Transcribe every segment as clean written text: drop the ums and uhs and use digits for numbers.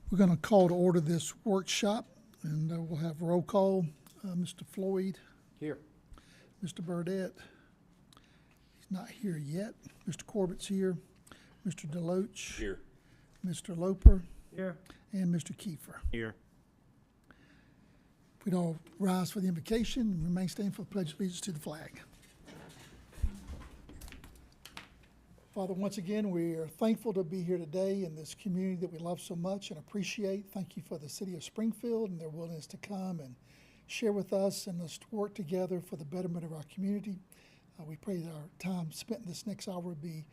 We're going to call to order this workshop, and we'll have roll call. Mr. Floyd. Here. Mr. Burdette. He's not here yet. Mr. Corbett's here. Mr. Deloach. Here. Mr. Loper. Here. And Mr. Kiefer. Here. If we'd all rise for the invocation and remain standing for the pledge of allegiance to the flag. Father, once again, we are thankful to be here today in this community that we love so much and appreciate. Thank you for the city of Springfield and their willingness to come and share with us and us to work together for the betterment of our community. We pray that our time spent in this next hour will be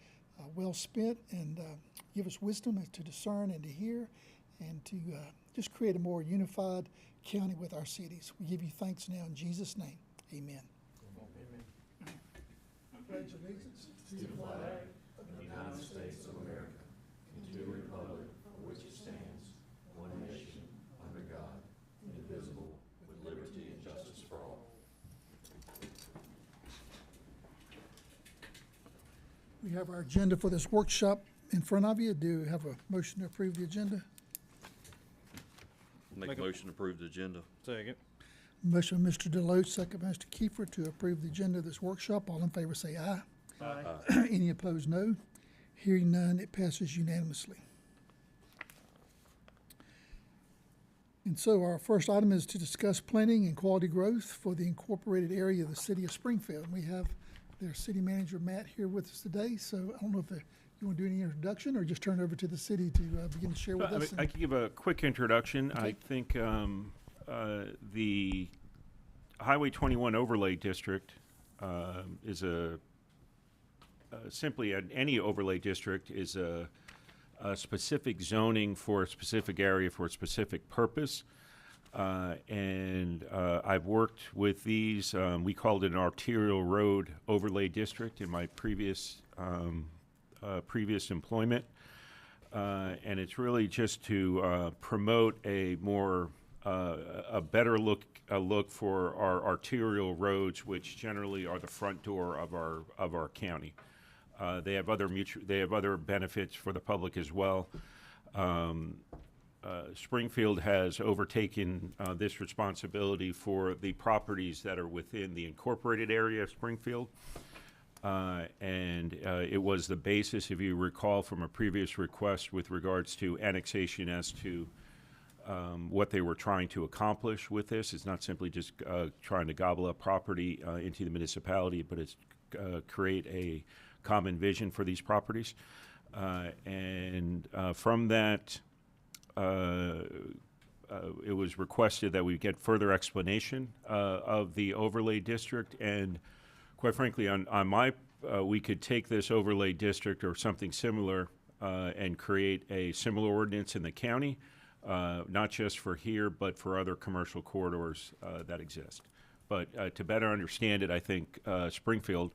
well spent and give us wisdom to discern and to hear and to just create a more unified county with our cities. We give you thanks now in Jesus' name. Amen. Amen. Pledge allegiance to the flag of the United States of America and to the republic for which it stands, one nation, under God, indivisible, with liberty and justice for all. We have our agenda for this workshop in front of you. Do you have a motion to approve the agenda? Make a motion to approve the agenda. Second. Motion by Mr. Deloach, second by Mr. Kiefer to approve the agenda of this workshop. All in favor say aye. Aye. Any opposed, no. Hearing none, it passes unanimously. And so our first item is to discuss planning and quality growth for the incorporated area of the city of Springfield. We have their city manager, Matt, here with us today. So I don't know if you want to do any introduction or just turn it over to the city to begin to share with us. I can give a quick introduction. Okay. I think the Highway 21 Overlay District is simply any overlay district is a specific zoning for a specific area for a specific purpose. And I've worked with these. We called it an arterial road overlay district in my previous employment. And it's really just to promote a more a better look for our arterial roads, which generally are the front door of our county. They have other benefits for the public as well. Springfield has overtaken this responsibility for the properties that are within the incorporated area of Springfield. And it was the basis, if you recall, from a previous request with regards to annexation as to what they were trying to accomplish with this. It's not simply just trying to gobble up property into the municipality, but it's create a common vision for these properties. And from that, it was requested that we get further explanation of the overlay district. And quite frankly, on my, we could take this overlay district or something similar and create a similar ordinance in the county, not just for here, but for other commercial corridors that exist. But to better understand it, I think Springfield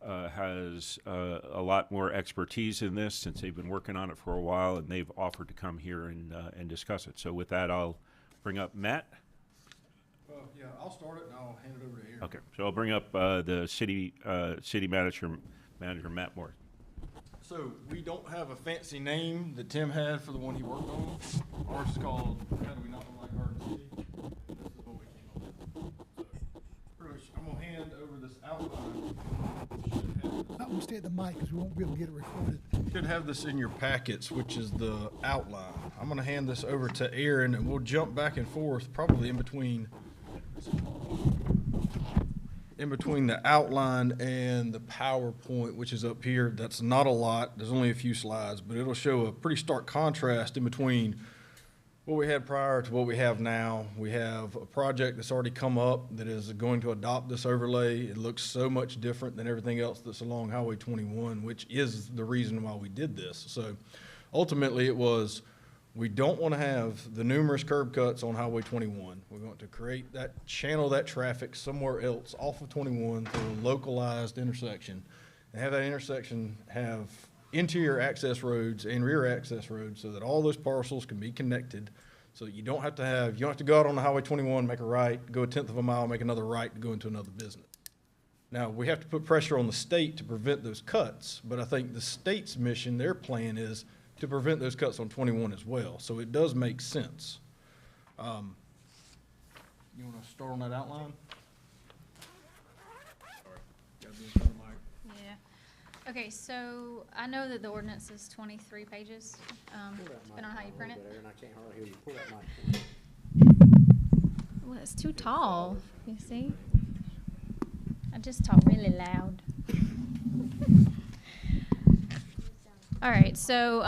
has a lot more expertise in this since they've been working on it for a while, and they've offered to come here and discuss it. So with that, I'll bring up Matt. Well, yeah, I'll start it and I'll hand it over to Aaron. Okay, so I'll bring up the city manager Matt Moore. So we don't have a fancy name that Tim had for the one he worked on. Ours is called How Do We Not Look Like Garden City? This is what we came up with. So pretty much, I'm gonna hand over this outline. I'm going to stay at the mic because we won't be able to get it recorded. Should have this in your packets, which is the outline. I'm gonna hand this over to Aaron and we'll jump back and forth, probably in between the outline and the PowerPoint, which is up here. That's not a lot. There's only a few slides, but it'll show a pretty stark contrast in between what we had prior to what we have now. We have a project that's already come up that is going to adopt this overlay. It looks so much different than everything else that's along Highway 21, which is the reason why we did this. So ultimately it was, we don't want to have the numerous curb cuts on Highway 21. We want to create that, channel that traffic somewhere else off of 21 through a localized intersection, and have that intersection have interior access roads and rear access roads so that all those parcels can be connected. So you don't have to go out on the Highway 21, make a right, go a 1/10 of a mile, make another right to go into another business. Now, we have to put pressure on the state to prevent those cuts, but I think the state's mission, their plan is to prevent those cuts on 21 as well. So it does make sense. You want to start on that outline? Sorry. Gotta be in front of the mic. Yeah. Okay, so I know that the ordinance is 23 pages, depending on how you print it. And I can't hardly hear you. Pull that mic. Well, it's too tall, you see? I just talk really loud. All right, so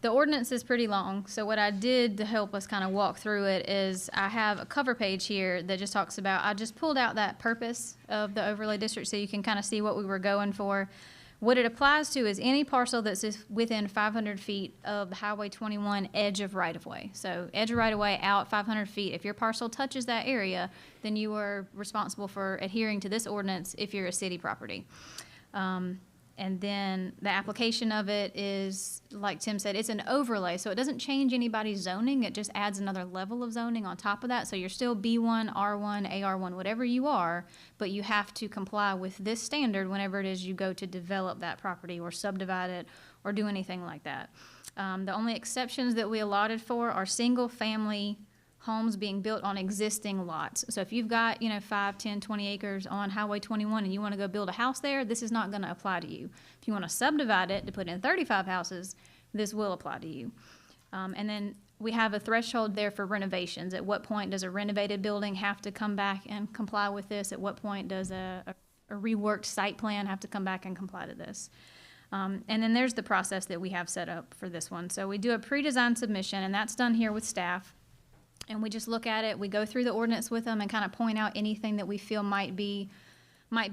the ordinance is pretty long. So what I did to help us kind of walk through it is I have a cover page here that just talks about, I just pulled out that purpose of the overlay district so you can kind of see what we were going for. What it applies to is any parcel that's within 500 feet of the Highway 21 edge of right-of-way. So edge of right-of-way out 500 feet. If your parcel touches that area, then you are responsible for adhering to this ordinance if you're a city property. And then the application of it is, like Tim said, it's an overlay, so it doesn't change anybody's zoning. It just adds another level of zoning on top of that. So you're still B1, R1, AR1, whatever you are, but you have to comply with this standard whenever it is you go to develop that property or subdivide it or do anything like that. The only exceptions that we allotted for are single-family homes being built on existing lots. So if you've got, 5, 10, 20 acres on Highway 21 and you want to go build a house there, this is not going to apply to you. If you want to subdivide it to put in 35 houses, this will apply to you. And then we have a threshold there for renovations. At what point does a renovated building have to come back and comply with this? At what point does a reworked site plan have to come back and comply to this? And then there's the process that we have set up for this one. So we do a pre-design submission, and that's done here with staff. And we just look at it, we go through the ordinance with them and kind of point out anything that we feel might be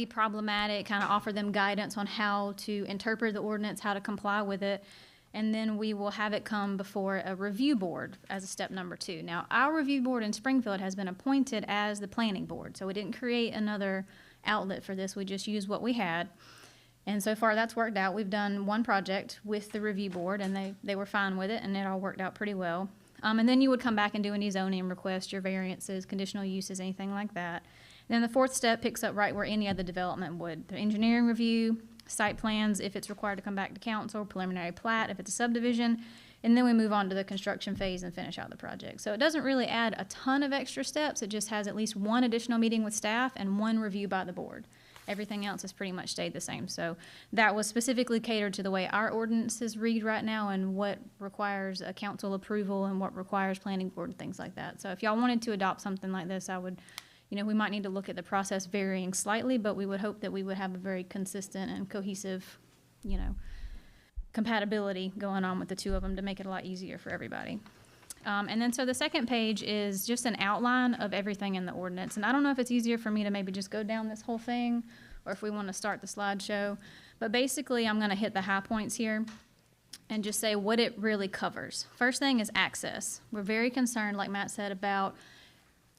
problematic, kind of offer them guidance on how to interpret the ordinance, how to comply with it. And then we will have it come before a review board as a step number 2. Now, our review board in Springfield has been appointed as the planning board, so we didn't create another outlet for this. We just used what we had. And so far, that's worked out. We've done one project with the review board, and they were fine with it, and it all worked out pretty well. And then you would come back and do any zoning requests, your variances, conditional uses, anything like that. And then the 4th step picks up right where any other development would. The engineering review, site plans, if it's required to come back to council, preliminary plat, if it's a subdivision, and then we move on to the construction phase and finish out the project. So it doesn't really add a ton of extra steps. It just has at least one additional meeting with staff and one review by the board. Everything else has pretty much stayed the same. So that was specifically catered to the way our ordinances read right now and what requires a council approval and what requires planning board and things like that. So if y'all wanted to adopt something like this, I would, we might need to look at the process varying slightly, but we would hope that we would have a very consistent and cohesive, compatibility going on with the two of them to make it a lot easier for everybody. And then so the second page is just an outline of everything in the ordinance. And I don't know if it's easier for me to maybe just go down this whole thing or if we want to start the slideshow. But basically, I'm going to hit the high points here and just say what it really covers. First thing is access. We're very concerned, like Matt said, about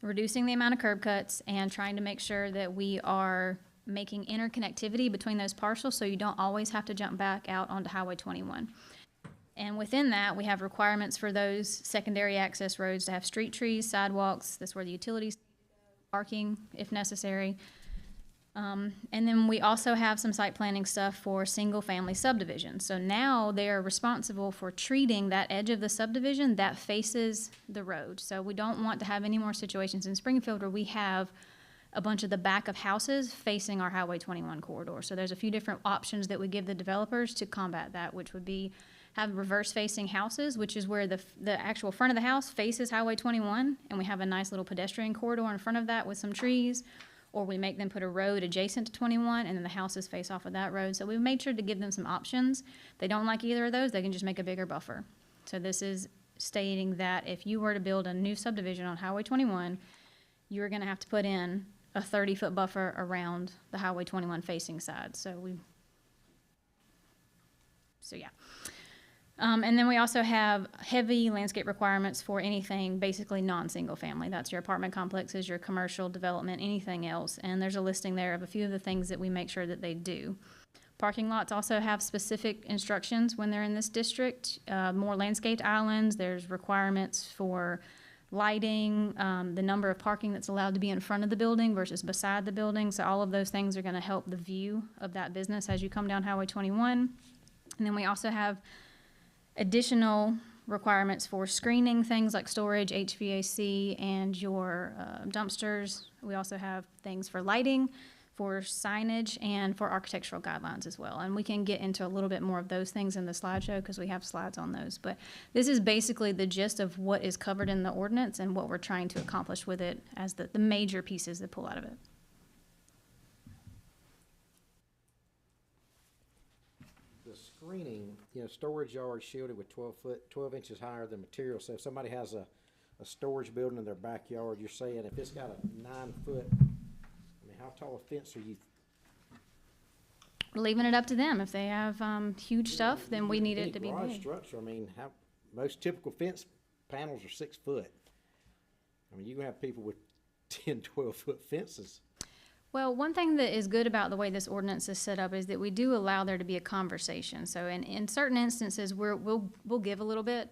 reducing the amount of curb cuts and trying to make sure that we are making interconnectivity between those parcels so you don't always have to jump back out onto Highway 21. And within that, we have requirements for those secondary access roads to have street trees, sidewalks, that's where the utilities, parking if necessary. And then we also have some site planning stuff for single-family subdivisions. So now they are responsible for treating that edge of the subdivision that faces the road. So we don't want to have any more situations in Springfield where we have a bunch of the back of houses facing our Highway 21 corridor. So there's a few different options that we give the developers to combat that, which would be have reverse-facing houses, which is where the actual front of the house faces Highway 21, and we have a nice little pedestrian corridor in front of that with some trees, or we make them put a road adjacent to 21, and then the houses face off of that road. So we've made sure to give them some options. If they don't like either of those, they can just make a bigger buffer. So this is stating that if you were to build a new subdivision on Highway 21, you are going to have to put in a 30-foot buffer around the Highway 21 facing side. So yeah. And then we also have heavy landscape requirements for anything basically non-single family. That's your apartment complexes, your commercial development, anything else. And there's a listing there of a few of the things that we make sure that they do. Parking lots also have specific instructions when they're in this district. More landscaped islands, there's requirements for lighting, the number of parking that's allowed to be in front of the building versus beside the building. So all of those things are going to help the view of that business as you come down Highway 21. And then we also have additional requirements for screening, things like storage, HVAC, and your dumpsters. We also have things for lighting, for signage, and for architectural guidelines as well. And we can get into a little bit more of those things in the slideshow because we have slides on those. But this is basically the gist of what is covered in the ordinance and what we're trying to accomplish with it as the major pieces that pull out of it. The screening, storage yard shielded with 12 inches higher than material. So if somebody has a storage building in their backyard, you're saying if it's got a 9-foot, how tall a fence are you? Leaving it up to them. If they have huge stuff, then we need it to be Garage big. structure, most typical fence panels are 6 foot. You can have people with 10, 12-foot fences. Well, one thing that is good about the way this ordinance is set up is that we do allow there to be a conversation. So in certain instances, we'll give a little bit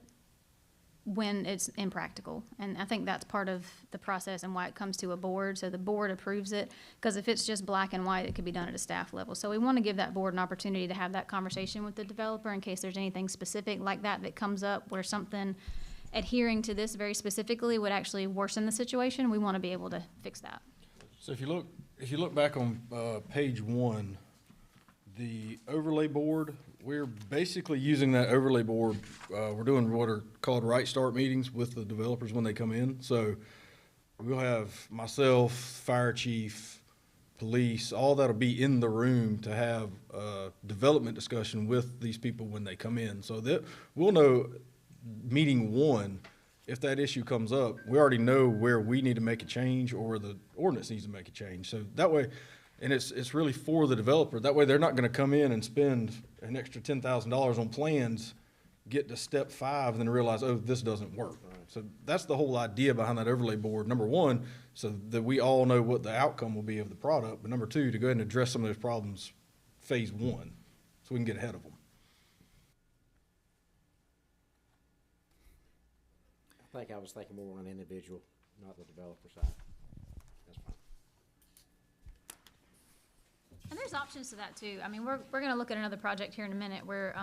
when it's impractical. And I think that's part of the process and why it comes to a board. So the board approves it, because if it's just black and white, it could be done at a staff level. So we want to give that board an opportunity to have that conversation with the developer in case there's anything specific like that comes up where something adhering to this very specifically would actually worsen the situation. We want to be able to fix that. So if you look back on page 1, the overlay board, we're basically using that overlay board. We're doing what are called right start meetings with the developers when they come in. So we'll have myself, fire chief, police, all that'll be in the room to have a development discussion with these people when they come in. So that we'll know meeting 1, if that issue comes up, we already know where we need to make a change or where the ordinance needs to make a change. So that way, and it's really for the developer. That way, they're not going to come in and spend an extra $10,000 on plans, get to step 5, and then realize, oh, this doesn't work. So that's the whole idea behind that overlay board. Number 1, so that we all know what the outcome will be of the product. But number 2, to go ahead and address some of those problems phase 1, so we can get ahead of them. I was thinking more on an individual, not the developer side. That's fine. And there's options to that too. We're going to look at another project here in a minute where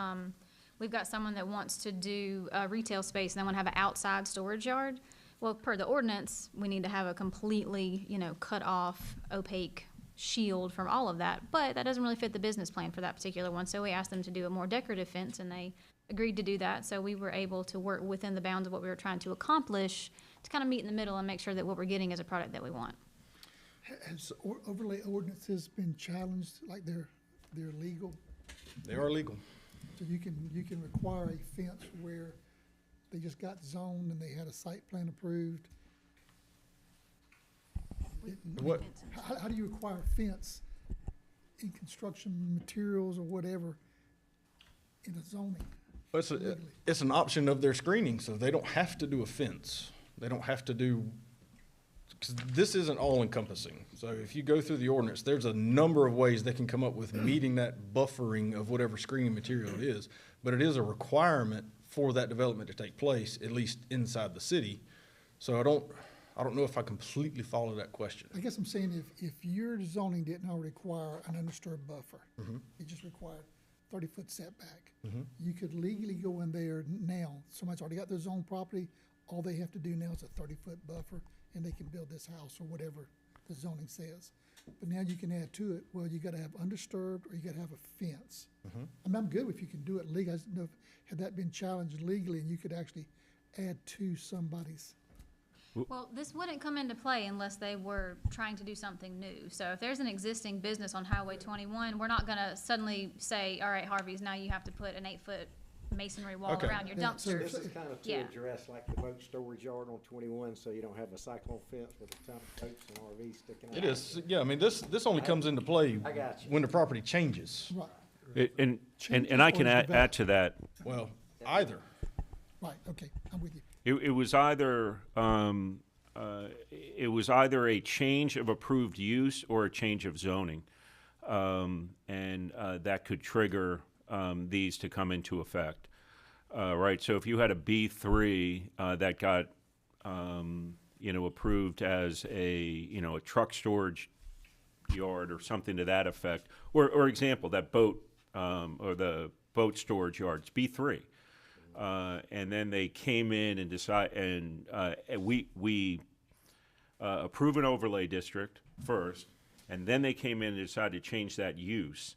we've got someone that wants to do a retail space and they want to have an outside storage yard. Well, per the ordinance, we need to have a completely, cut off, opaque shield from all of that. But that doesn't really fit the business plan for that particular one. So we asked them to do a more decorative fence and they agreed to do that. So we were able to work within the bounds of what we were trying to accomplish to kind of meet in the middle and make sure that what we're getting is a product that we want. Has overlay ordinances been challenged, like they're legal? They are legal. So you can require a fence where they just got zoned and they had a site plan approved? What? How do you require a fence in construction materials or whatever in a zoning? It's an option of their screening, so they don't have to do a fence. They don't have to do, because this isn't all encompassing. So if you go through the ordinance, there's a number of ways they can come up with meeting that buffering of whatever screening material it is. But it is a requirement for that development to take place, at least inside the city. So I don't know if I completely follow that question. I guess I'm saying if your zoning didn't already require an undisturbed buffer, it just required 30-foot setback, you could legally go in there now. Somebody's already got their zone property. All they have to do now is a 30-foot buffer, and they can build this house or whatever the zoning says. But now you can add to it, well, you got to have undisturbed or you got to have a fence. I'm good if you can do it legally. I just know had that been challenged legally and you could actually add to somebody's. Well, this wouldn't come into play unless they were trying to do something new. So if there's an existing business on Highway 21, we're not going to suddenly say, all right, Harvey's, now you have to put an 8-foot masonry wall Okay. around your Yeah, so dumpsters. This is kind of to Yeah. address like the boat storage yard on 21, so you don't have a cyclone fence with a ton of boats and RVs sticking out. It is, yeah, this only comes into play I got you. when the property changes. Right, And Changes I or can is add to that. Well, either. right, okay, I'm with you. It was either a change of approved use or a change of zoning, and that could trigger these to come into effect. Right. So if you had a B3 that got approved as a truck storage yard or something to that effect, or example that boat or the boat storage yards B3. and then they came in and we approve an overlay district first, and then they came in and decided to change that use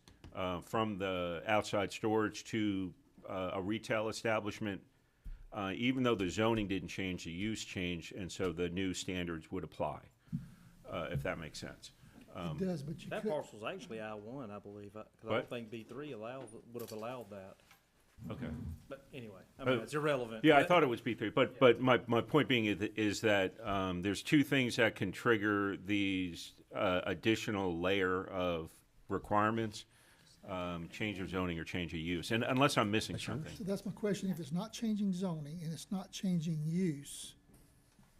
from the outside storage to a retail establishment, even though the zoning didn't change, the use changed, and so the new standards would apply, if that makes sense. It does, but you That could, parcel's actually I-1, I believe, because I What? don't think B3 would have allowed that. Okay. But anyway, I mean, it's irrelevant. Yeah, I thought it was B3, but my point being is that there's two things that can trigger these additional layer of requirements, change of zoning or change of use, and unless I'm missing something. so that's my question. If it's not changing zoning and it's not changing use,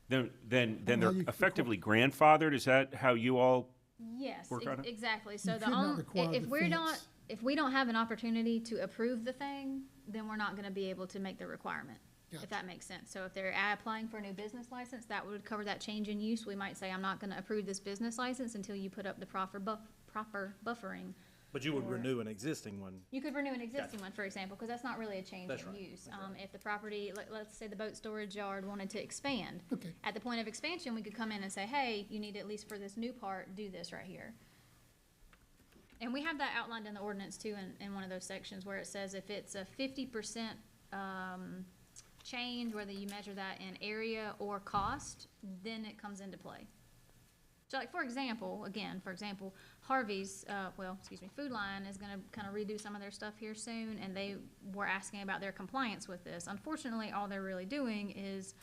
Then Well, they're you- effectively grandfathered. Is that how you all? Yes, Work on it? exactly. So You the could not only, require if the we're not, fence. if we don't have an opportunity to approve the thing, then we're not gonna be able to make the requirement, Gotcha. if that makes sense. So if they're applying for a new business license, that would cover that change in use. We might say, I'm not gonna approve this business license until you put up the proper buffering. But you would Or- renew an existing one. You could renew an existing one, for example, because that's not really a change That's in right. use. If the property, let's say the boat storage yard wanted to expand. Okay. At the point of expansion, we could come in and say, hey, you need at least for this new part, do this right here. And we have that outlined in the ordinance too, in one of those sections where it says if it's a 50%, change, whether you measure that in area or cost, then it comes into play. So like, for example, Harvey's, Food Line is gonna kind of redo some of their stuff here soon, and they were asking about their compliance with this. Unfortunately, all they're really doing is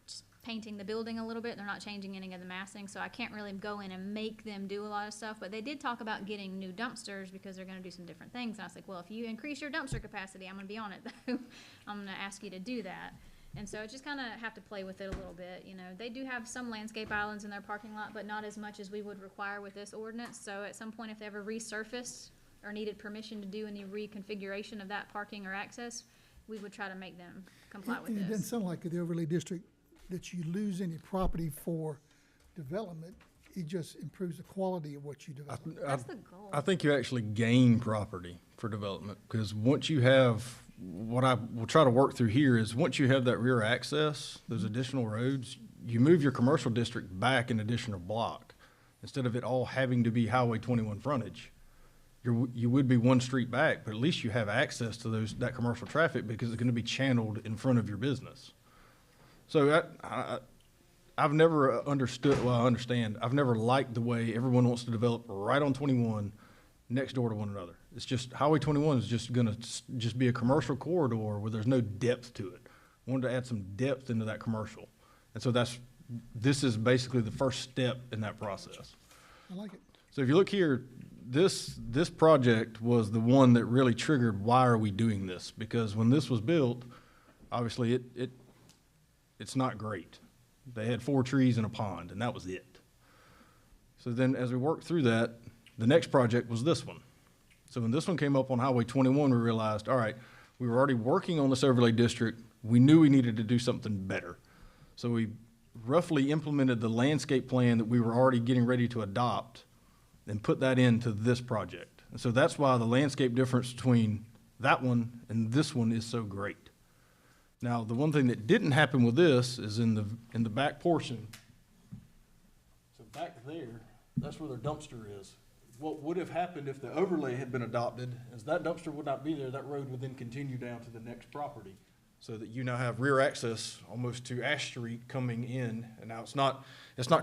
just painting the building a little bit. They're not changing any of the massing, so I can't really go in and make them do a lot of stuff. But they did talk about getting new dumpsters because they're gonna do some different things. And I was like, well, if you increase your dumpster capacity, I'm gonna be on it though. I'm gonna ask you to do that. And so just kind of have to play with it a little bit, you know. They do have some landscape islands in their parking lot, but not as much as we would require with this ordinance. So at some point, if they ever resurfaced or needed permission to do any reconfiguration of that parking or access, we would try to make them comply with and it doesn't this. sound like the overlay district that you lose any property for development. It just improves the quality of what you develop. That's the goal. I think you actually gain property for development, because once you have, what I will try to work through here is, once you have that rear access, those additional roads, you move your commercial district back an additional block. Instead of it all having to be Highway 21 frontage, you would be one street back, but at least you have access to that commercial traffic, because it's gonna be channeled in front of your business. So I've never understood, well, I understand, I've never liked the way everyone wants to develop right on 21 next door to one another. It's just, Highway 21 is just gonna just be a commercial corridor where there's no depth to it. I wanted to add some depth into that commercial. And so this is basically the first step in that process. I like it. So if you look here, this project was the one that really triggered, why are we doing this? Because when this was built, obviously it's not great. They had 4 trees and a pond, and that was it. So then as we worked through that, the next project was this one. So when this one came up on Highway 21, we realized, all right, we were already working on this overlay district. We knew we needed to do something better. So we roughly implemented the landscape plan that we were already getting ready to adopt and put that into this project. And so that's why the landscape difference between that one and this one is so great. Now, the one thing that didn't happen with this is in the back portion. So back there, that's where their dumpster is. What would have happened if the overlay had been adopted is that dumpster would not be there. That road would then continue down to the next property, so that you now have rear access almost to Ash Street coming in. And now it's not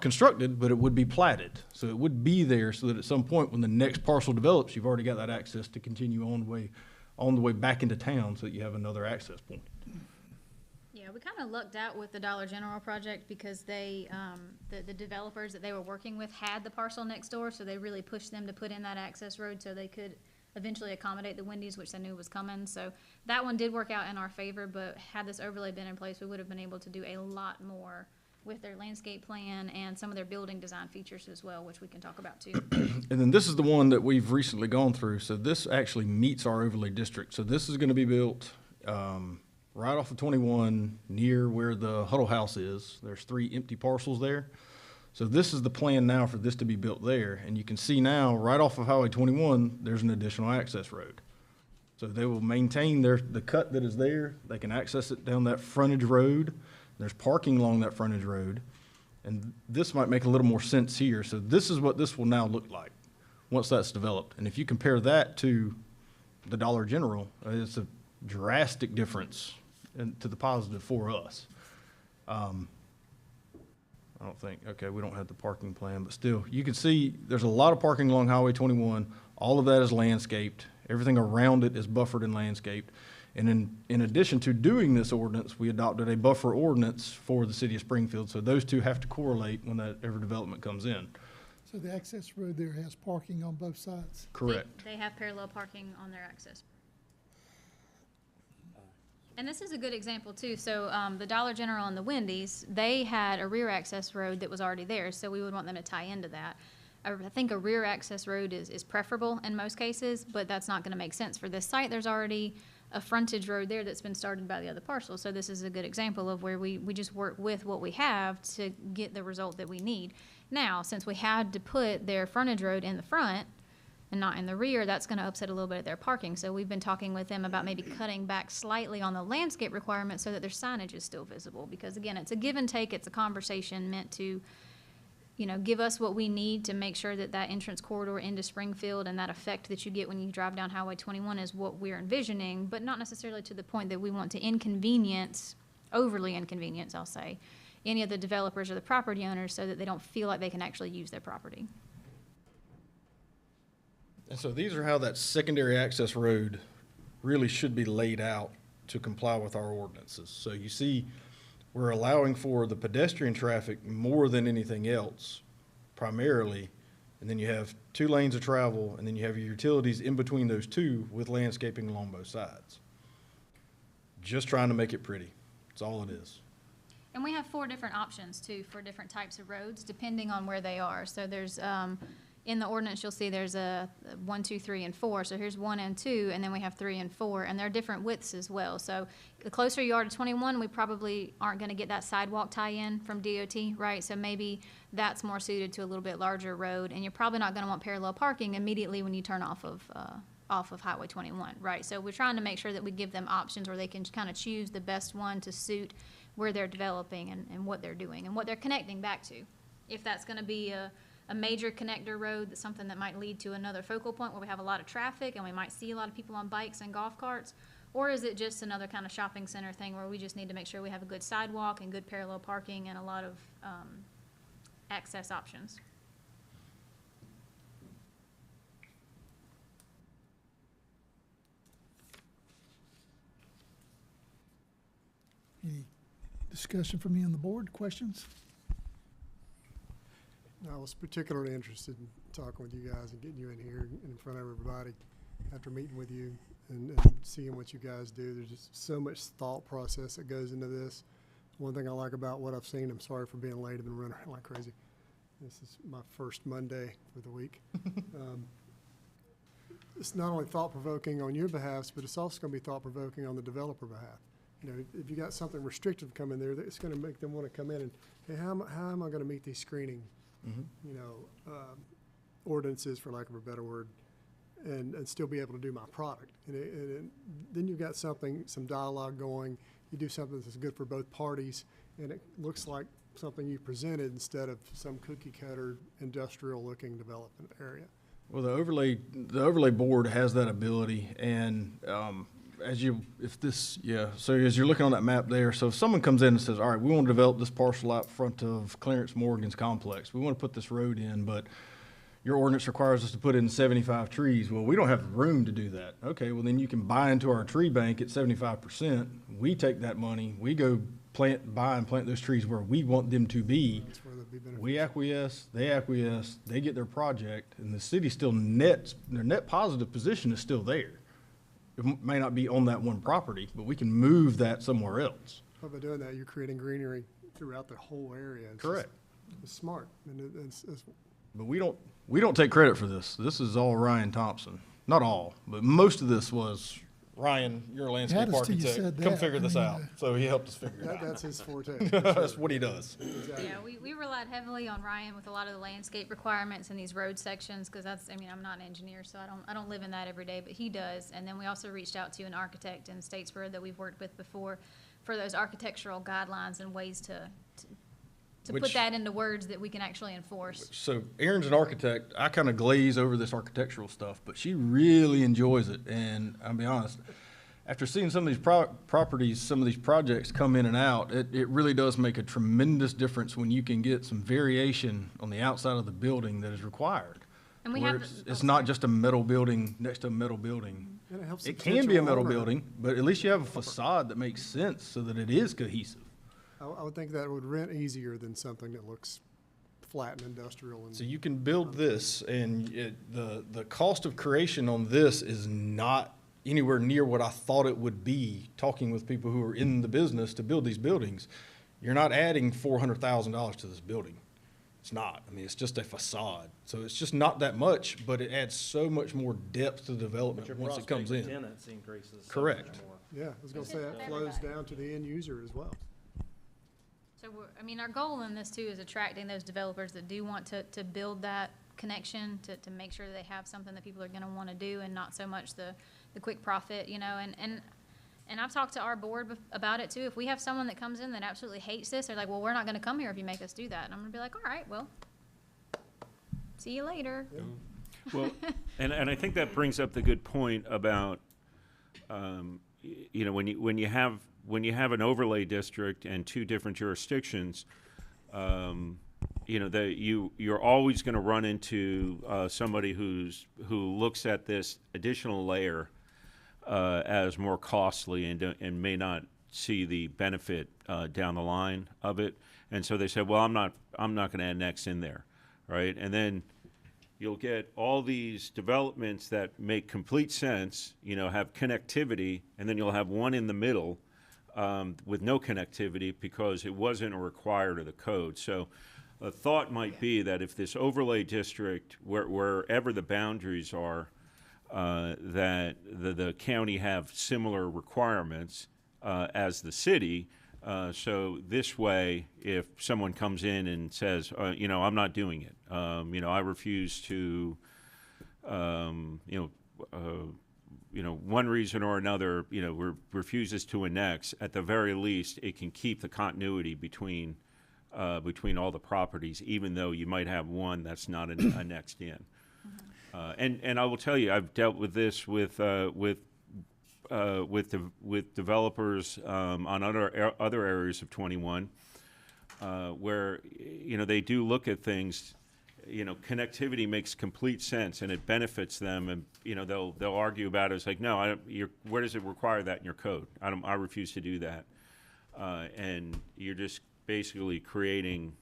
constructed, but it would be platted. So it would be there, so that at some point when the next parcel develops, you've already got that access to continue on the way back into town, so that you have another access point. Yeah, we kind of lucked out with the Dollar General project because they, the developers that they were working with had the parcel next door, so they really pushed them to put in that access road so they could eventually accommodate the Wendy's, which they knew was coming. So that one did work out in our favor, but had this overlay been in place, we would have been able to do a lot more with their landscape plan and some of their building design features as well, which we can talk about too. And then this is the one that we've recently gone through. So this actually meets our overlay district. So this is gonna be built, right off of 21, near where the Huddle House is. There's 3 empty parcels there. So this is the plan now for this to be built there. And you can see now, right off of Highway 21, there's an additional access road. So they will maintain the cut that is there. They can access it down that frontage road. There's parking along that frontage road. And this might make a little more sense here. So this is what this will now look like once that's developed. And if you compare that to the Dollar General, it's a drastic difference to the positive for us. I don't think, okay, we don't have the parking plan, but still, you can see there's a lot of parking along Highway 21. All of that is landscaped. Everything around it is buffered and landscaped. And in addition to doing this ordinance, we adopted a buffer ordinance for the city of Springfield. So those two have to correlate when that ever development comes in. So the access road there has parking on both sides? Correct. They have parallel parking on their access. And this is a good example too. So the Dollar General and the Wendy's, they had a rear access road that was already there. So we would want them to tie into that. I think a rear access road is preferable in most cases, but that's not going to make sense for this site. There's already a frontage road there that's been started by the other parcel. So this is a good example of where we just work with what we have to get the result that we need. Now, since we had to put their frontage road in the front and not in the rear, that's going to upset a little bit of their parking. So we've been talking with them about maybe cutting back slightly on the landscape requirement so that their signage is still visible. Because again, it's a give and take. It's a conversation meant to, you know, give us what we need to make sure that that entrance corridor into Springfield and that effect that you get when you drive down Highway 21 is what we're envisioning, but not necessarily to the point that we want to overly inconvenience, I'll say, any of the developers or the property owners so that they don't feel like they can actually use their property. And so these are how that secondary access road really should be laid out to comply with our ordinances. So you see, we're allowing for the pedestrian traffic more than anything else, primarily, and then you have 2 lanes of travel, and then you have your utilities in between those two with landscaping along both sides. Just trying to make it pretty. That's all it is. And we have 4 different options too for different types of roads depending on where they are. So there's in the ordinance, you'll see there's a 1, 2, 3, and 4. So here's 1 and 2, and then we have 3 and 4, and they're different widths as well. So the closer you are to 21, we probably aren't going to get that sidewalk tie-in from DOT, right? So maybe that's more suited to a little bit larger road, and you're probably not going to want parallel parking immediately when you turn off of Highway 21, right? So we're trying to make sure that we give them options where they can kind of choose the best one to suit where they're developing and what they're doing and what they're connecting back to. If that's going to be a major connector road, that's something that might lead to another focal point where we have a lot of traffic and we might see a lot of people on bikes and golf carts, or is it just another kind of shopping center thing where we just need to make sure we have a good sidewalk and good parallel parking and a lot of access options? Any discussion from you on the board? Questions? I was particularly interested in talking with you guys and getting you in here and in front of everybody after meeting with you and seeing what you guys do. There's just so much thought process that goes into this. One thing I like about what I've seen, I'm sorry for being late, I've been running around like crazy. This is my first Monday for the week. It's not only thought-provoking on your behalf, but it's also going to be thought-provoking on the developer behalf. You know, if you got something restrictive coming there, it's going to make them want to come in and, hey, how am I going to meet these screening, you know, ordinances, for lack of a better word, and still be able to do my product. And then you've got some dialogue going. You do something that's good for both parties, and it looks like something you presented instead of some cookie-cutter, industrial-looking development area. Well, the overlay board has that ability, and so as you're looking on that map there, so if someone comes in and says, all right, we want to develop this parcel out front of Clarence Morgan's complex, we want to put this road in, but your ordinance requires us to put in 75 trees. Well, we don't have room to do that. Okay, well then you can buy into our tree bank at 75%. We take that money, we go buy and plant those trees where we want them to be. That's where they'd be beneficial. We acquiesce, they get their project, and the city still their net positive position is still there. It may not be on that one property, but we can move that somewhere else. But by doing that, you're creating greenery throughout the whole area. It's Correct. It's smart, and it's But we don't take credit for this. This is all Ryan Thompson. Not all, but most of this was Ryan, you're a landscape Had us till you architect, said come that. figure this I mean, out. So he helped us figure it That, out. that's his forte. That's what he does. Exactly. Yeah, we relied heavily on Ryan with a lot of the landscape requirements in these road sections, because that's, I mean, I'm not an engineer, so I don't live in that every day, but he does. And then we also reached out to an architect in Statesboro that we've worked with before for those architectural guidelines and ways to put Which- that into words that we can actually enforce. So Erin's an architect. I kind of glaze over this architectural stuff, but she really enjoys it. And I'll be honest, after seeing some of these properties, some of these projects come in and out, it really does make a tremendous difference when you can get some variation on the outside of the building that is required. And we Where have. it's not just a metal building next to a metal building. And it helps the It can be a potential metal owner. building, but at least you have a facade that makes sense so that it is cohesive. I would think that would rent easier than something that looks flat and industrial and. So you can build this, and the cost of creation on this is not anywhere near what I thought it would be, talking with people who are in the business to build these buildings. You're not adding $400,000 to this building. It's not. I mean, it's just a facade. So it's just not that much, but it adds so much more depth to the But development your once it prospect comes of in. tenants increases. so much Correct. more. Yeah, I was gonna It's say just that flows everybody. down to the end user as well. So I mean, our goal in this too is attracting those developers that do want to build that connection, to make sure that they have something that people are gonna wanna do and not so much the quick profit, you know, and I've talked to our board about it too. If we have someone that comes in that absolutely hates this, they're like, well, we're not gonna come here if you make us do that. And I'm gonna be like, all right, well, see you later. Well, and I think that brings up the good point about, you know, when you have an overlay district and two different jurisdictions, you know, you're always going to run into somebody who looks at this additional layer as more costly and may not see the benefit down the line of it, and so they say, well, I'm not going to annex in there, right? And then you'll get all these developments that make complete sense, you know, have connectivity, and then you'll have one in the middle with no connectivity because it wasn't required of the code. So a thought might be that if this overlay district, wherever the boundaries are, that the county have similar requirements as the city. So this way, if someone comes in and says, you know, I'm not doing it, you know, I refuse to, you know, one reason or another, you know, refuses to annex, at the very least, it can keep the continuity between all the properties, even though you might have one that's not annexed in. And I will tell you, I've dealt with this with developers on other areas of 21, where, you know, they do look at things. You know, connectivity makes complete sense and it benefits them, and you know they'll argue about it. It's like, no, where does it require that in your code? I refuse to do that, and you're just basically creating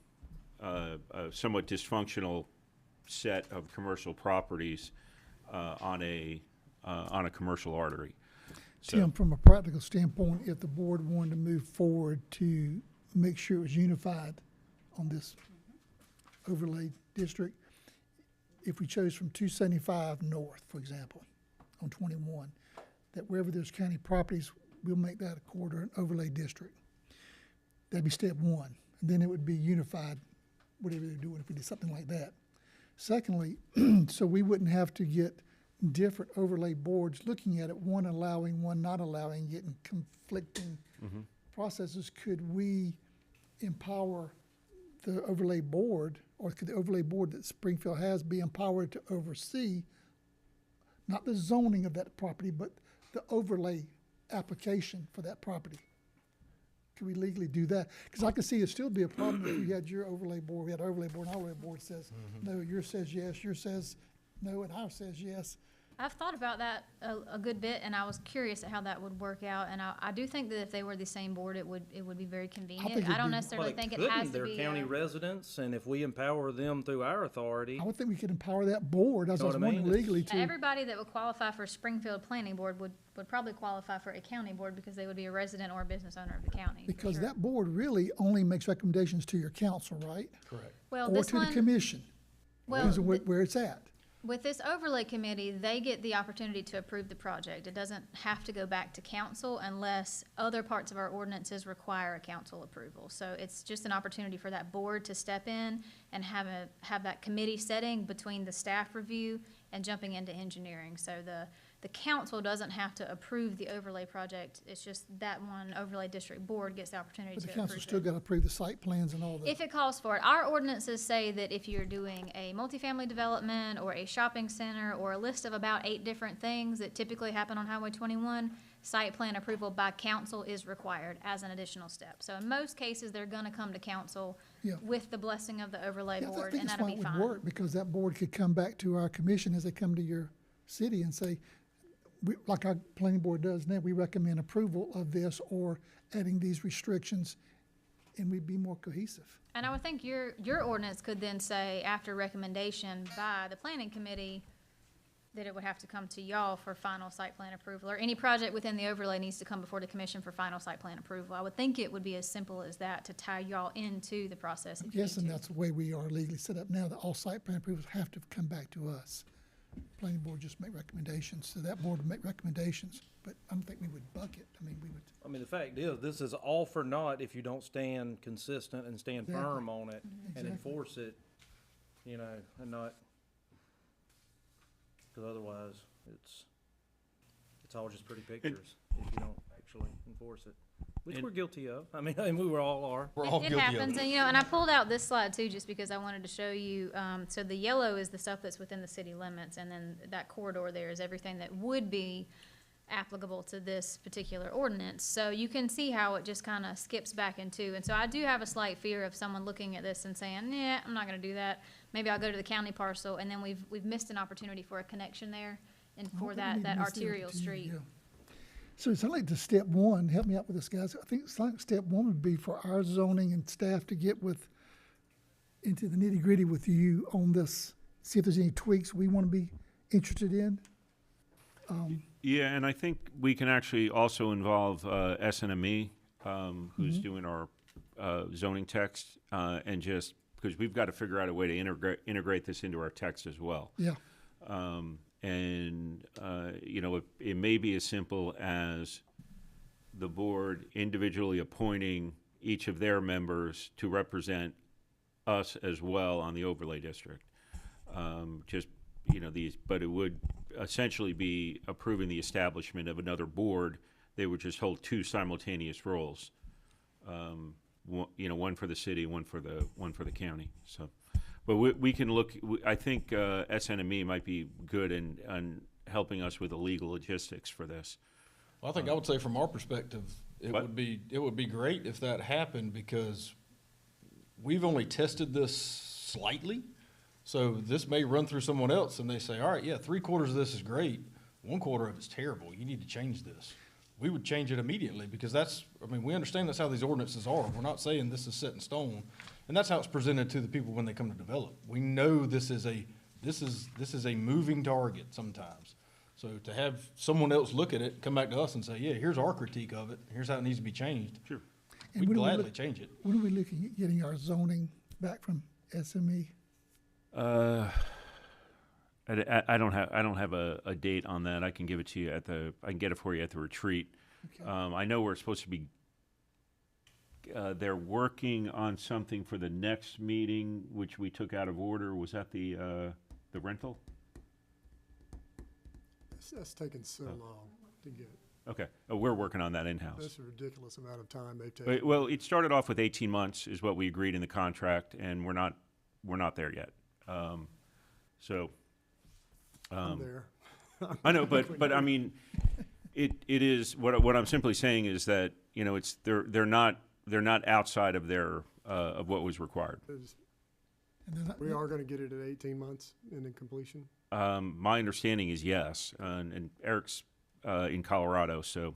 a somewhat dysfunctional set of commercial properties on a commercial artery. So, Tim, from a practical standpoint, if the board wanted to move forward to make sure it was unified on this overlay district, if we chose from 275 north, for example, on 21, that wherever there's county properties, we'll make that a corridor an overlay district. That'd be step one. And then it would be unified, whatever they're doing, if we did something like that. Secondly, so we wouldn't have to get different overlay boards looking at it, one allowing, one not allowing, getting conflicting processes. Could we empower the overlay board, or could the overlay board that Springfield has be empowered to oversee not the zoning of that property, but the overlay application for that property? Can we legally do that? Because I can see it'd still be a problem if you had your overlay board, we had an overlay board, and our overlay board says, no, yours says yes, yours says no, and ours says yes. I've thought about that a good bit, and I was curious at how that would work out. And I do think that if they were the same board, it would be very convenient. it'd I don't be- necessarily Well, think it couldn't. has to They're be. county residents, and if we empower them through our authority, I would think we could empower that board, as I Know was what I mean? wondering legally to. Everybody that would qualify for Springfield Planning Board would probably qualify for a county board because they would be a resident or a business owner of the county. for Because sure. that board really only makes recommendations to your council, right? Correct. Well, Or this to the one, commission, well, depends on where it's at. With this overlay committee, they get the opportunity to approve the project. It doesn't have to go back to council unless other parts of our ordinances require a council approval. So it's just an opportunity for that board to step in and have that committee setting between the staff review and jumping into engineering. So the council doesn't have to approve the overlay project. It's just that one overlay district board gets the opportunity But to the approve council still it. got to approve the site plans and all that. If it calls for it. Our ordinances say that if you're doing a multifamily development or a shopping center or a list of about 8 different things that typically happen on Highway 21, site plan approval by council is required as an additional step. So in most cases, they're gonna come to council Yeah. with the blessing of the overlay Yeah, I board, think and that's that'll why be it would fine. work, because that board could come back to our commission as they come to your city and say, like our planning board does now, we recommend approval of this or adding these restrictions, and we'd be more cohesive. And I would think your ordinance could then say, after recommendation by the planning committee, that it would have to come to y'all for final site plan approval, or any project within the overlay needs to come before the commission for final site plan approval. I would think it would be as simple as that to tie y'all into the process I'm if you need guessing to. that's the way we are legally set up now, that all site plan approvals have to come back to us. Planning board just make recommendations, so that board would make recommendations, but I don't think we would bucket. I mean, we would, I mean, the fact is, this is all for naught if you don't stand consistent and stand Exactly. firm on it and Exactly. enforce it, you know, and not, because otherwise, it's all just pretty pictures if you don't actually enforce it, which And- we're guilty of. I mean, we all are. We're all It guilty of happens, it. and and I pulled out this slide too, just because I wanted to show you, so the yellow is the stuff that's within the city limits, and then that corridor there is everything that would be applicable to this particular ordinance. So you can see how it just kind of skips back into, and so I do have a slight fear of someone looking at this and saying, yeah, I'm not gonna do that. Maybe I'll go to the county parcel, and then we've missed an opportunity for a connection there and I don't for think we that need to miss the arterial opportunity, street. yeah. So it sounds like the step one, help me out with this, guys. I think it's like step one would be for our zoning and staff to get into the nitty gritty with you on this, see if there's any tweaks we want to be interested in. Yeah, and I think we can actually also involve SNME, who's doing our zoning text, and just, because we've got to figure out a way to integrate this into our text as well. Yeah, You know, it may be as simple as the board individually appointing each of their members to represent us as well on the overlay district. Just, you know, but it would essentially be approving the establishment of another board. They would just hold 2 simultaneous roles. You know, one for the city, one for the county. So, but we can look. I think SNME might be good in helping us with the legal logistics for this. Well, I think I would say from our perspective, it What? would be great if that happened, because we've only tested this slightly. So this may run through someone else and they say, all right, yeah, 3/4 of this is great. 1/4 of it's terrible. You need to change this. We would change it immediately, because we understand that's how these ordinances are. We're not saying this is set in stone. And that's how it's presented to the people when they come to develop. We know this is a moving target sometimes. So to have someone else look at it, come back to us and say, yeah, here's our critique of it, here's how it needs to be changed. Sure. And We'd when do we gladly look- change it. when are we looking at getting our zoning back from SME? I don't have a date on that. I can give it to you I can get it for you at the retreat. Okay. I know we're supposed to be, they're working on something for the next meeting, which we took out of order. Was that the rental? That's taken so Oh. long to get. Okay. We're working on that in-house. That's a ridiculous amount of time they've taken. Well, it started off with 18 months is what we agreed in the contract, and we're not there yet. I'm there. I know, but I mean, it is what I'm simply saying is that, you know, they're not outside of their of what was required. There's- And then We are gonna get it at 18 months and in completion. My understanding is yes, and Eric's in Colorado, so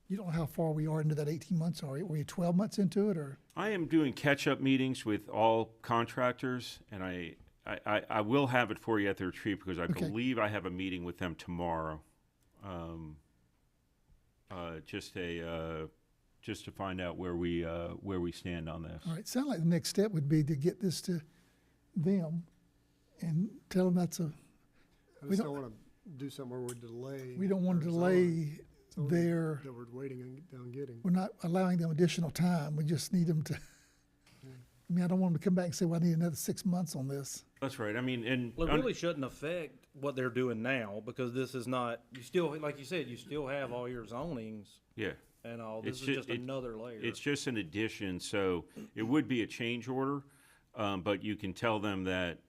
you don't know how far we are into that 18 months, are you? Were you 12 months into it, or? I am doing catch-up meetings with all contractors, and I will have it for you at the retreat, because I Okay. believe I have a meeting with them tomorrow. Just to find out where we stand on this. All right, sound like the next step would be to get this to them and tell them that's a I We just don't- don't wanna do something where we're delaying. We don't want to our delay zone their, that we're waiting on getting. we're not allowing them additional time. We just need them to, I mean, I don't want them to come back and say, well, I need another 6 months on this. That's right. I mean, and Well, it really shouldn't affect what they're doing now, because this is not, you still, like you said, you still have all your zonings yeah. and all. It's This is ju- just it- another layer. It's just an addition, so it would be a change order, but you can tell them that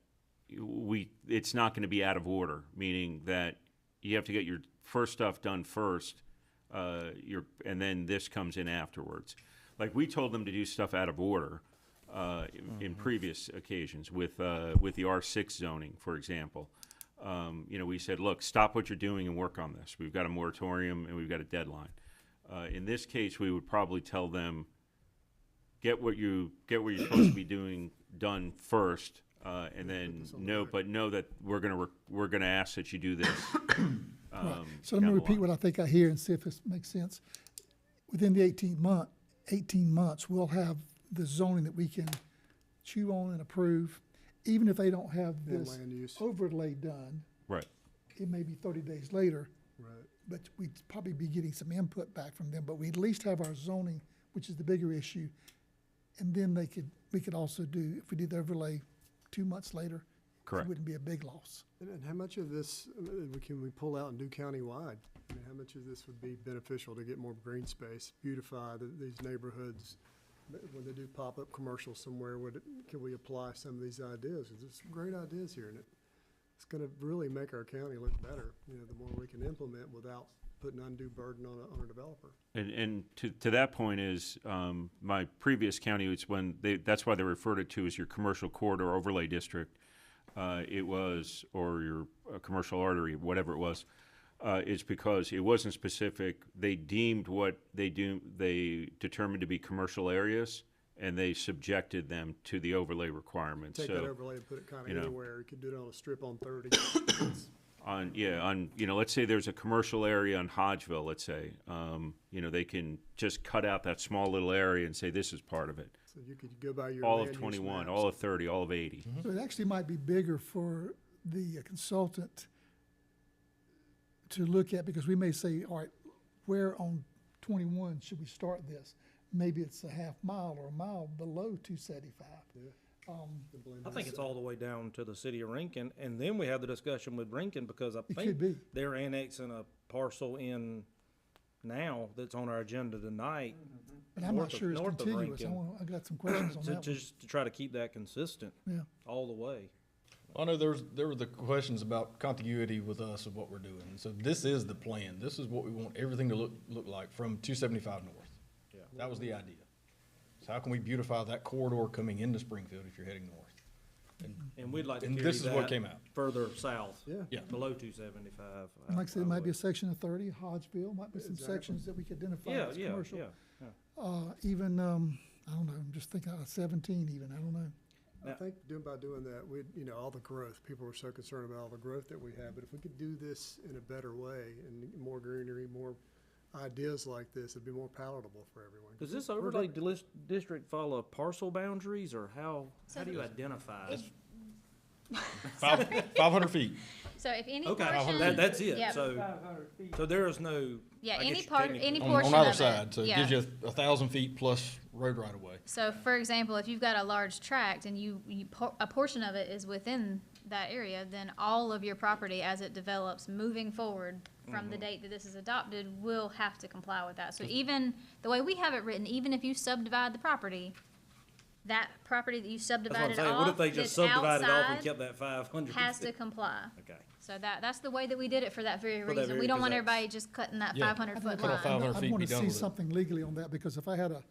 it's not gonna be out of order, meaning that you have to get your first stuff done first, and then this comes in afterwards. Like, we told them to do stuff out of order, in previous occasions with the R6 zoning, for example. We said, look, stop what you're doing and work on this. We've got a moratorium and we've got a deadline. In this case, we would probably tell them, get what you're supposed to be doing done first, and then know that we're gonna ask that you do this. So let me repeat what I think I hear and see if this makes sense. Within the 18 months, we'll have the zoning that we can chew on and approve, even if they don't have And this land use. overlay done. Right. It may be 30 days later, Right. but we'd probably be getting some input back from them, but we at least have our zoning, which is the bigger issue. And then we could also do, if we did the overlay 2 months later, Correct. it wouldn't be a big loss. And how much of this, can we pull out and do countywide? I mean, how much of this would be beneficial to get more green space, beautify these neighborhoods? When they do pop-up commercials somewhere, can we apply some of these ideas? There's some great ideas here, and it's gonna really make our county look better, the more we can implement without putting undue burden on a developer. And to that point is, my previous county, it's that's why they referred it to as your commercial corridor overlay district. It was, or your commercial artery, whatever it was. It's because it wasn't specific. They deemed what they determined to be commercial areas, and they subjected them to the overlay requirements. Take that So overlay and put it kinda you know. anywhere. You could do it on a strip on 30. let's say there's a commercial area on Hodgeville, let's say, they can just cut out that small little area and say this is part of it. So you could go by your All land of use 21, maps. all of 30, all of 80. So it actually might be bigger for the consultant to look at, because we may say, all right, where on 21 should we start this? Maybe it's a half mile or a mile below 275. The blend I think is- it's all the way down to the city of Rincon, and then we have the discussion with Rincon, because I It think could be. they're annexing a parcel in now that's on our agenda tonight. But I'm not north of- sure it's north of contiguous. Rincon. I got some questions on that one. Just to try to keep that consistent Yeah. all the way. I know there were the questions about contiguity with us of what we're doing. So this is the plan. This is what we want everything to look like from 275 north. Yeah. That was the idea. So how can we beautify that corridor coming into Springfield if you're heading north? And we'd like to And carry this is what that came out. further south. Yeah. Yeah. Below 275. And like I said, it might be a would. section of 30, Hodgeville, might be some Exactly. sections that we could identify Yeah, as yeah, commercial. yeah. Even, I don't know, I'm just thinking out of 17 even, I don't know. I think by doing that, all the growth, people were so concerned about all the growth that we have, but if we could do this in a better way and more greenery, more ideas like this, it'd be more palatable for everyone. Does this We're overlay gonna- district follow parcel boundaries, or how do you identify? 500 feet. So if any Okay, portion. that's it. Yeah. So there is no. Yeah, I any guess part, technically- any On portion either of it. side, so it Yeah. gives you 1,000 feet plus road right of way. So, for example, if you've got a large tract and a portion of it is within that area, then all of your property as it develops moving forward from the date that this is adopted will have to comply with that. So even, the way we have it written, even if you subdivide the property, that property that you That's what I'm subdivided saying. What if off they that's just subdivided off and outside kept that 500? has to comply. Okay. So that's the way that we did it for that very For that reason. very- We don't 'cause want that's- everybody just cutting that Yeah. 500-foot Cut off line. 500 feet, I'd want be to done see with it. something legally on that, because if I had a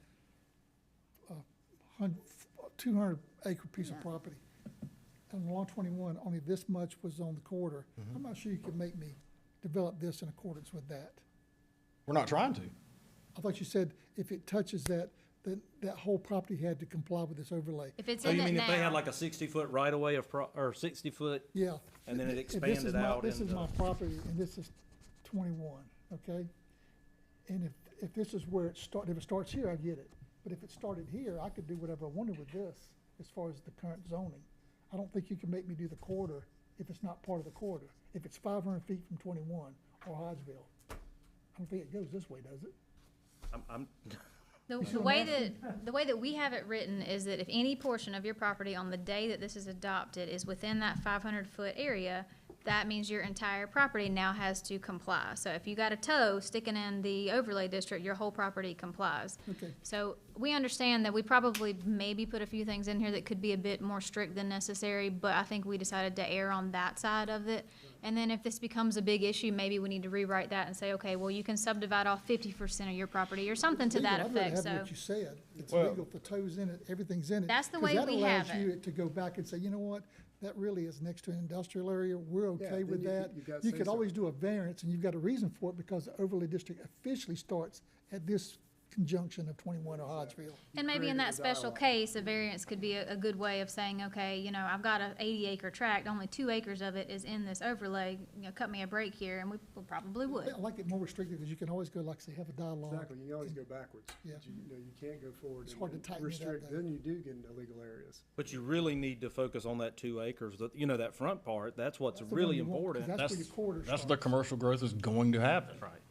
200-acre piece of property, and along 21, only this much was on the corridor, Mm-hmm. I'm not sure you could make me develop this in accordance with that. We're not trying to. I thought you said if it touches that, then that whole property had to comply with this overlay. If it's So in you it mean if they had now, like a 60-foot right of way or 60-foot, Yeah. and then it If this expanded is my- out This is into- my property, and this is 21, okay? And if this is where if it starts here, I get it. But if it started here, I could do whatever I wanted with this, as far as the current zoning. I don't think you can make me do the corridor if it's not part of the corridor. if it's 500 feet from 21 or Hodgeville. I don't think it goes this way, does it? I'm, The way that we have it written is that if any portion of your property on the day that this is adopted is within that 500-foot area, that means your entire property now has to comply. So if you got a toe sticking in the overlay district, your whole property complies. Okay. So we understand that we probably maybe put a few things in here that could be a bit more strict than necessary, but I think we decided to err on that side of it. And then if this becomes a big issue, maybe we need to rewrite that and say, okay, well, you can subdivide off 50% of your property or something to that Legal, I'd rather effect, have so. what you said. It's Well- legal, if the toe's in it, everything's in it. That's the 'Cause way we have That allows it. you to go back and say, you know what, that really is next to an industrial area, we're Yeah, okay then with you could- that. you've got You could say-so. always do a variance, and you've got a reason for it, because the overlay district officially starts at this conjunction of 21 or Hodgeville. And maybe in created that a special dialogue. case, a variance could be a good way of saying, okay, you know, I've got a 80-acre tract, only 2 acres of it is in this overlay, you know, cut me a break here, and we probably would. I like it more restricted, because you can always go, like, say, have a dialogue. Exactly, you can always go backwards. Yeah. But you know, you can't go forward. It's and- hard to and tighten it up, restrict. though. Then you do get into illegal areas. but you really need to focus on that 2 acres, that, you know, that front part, that's what's That's the really one you want, 'cause important. That's where your quarter That's where starts. commercial growth is going to happen. Right.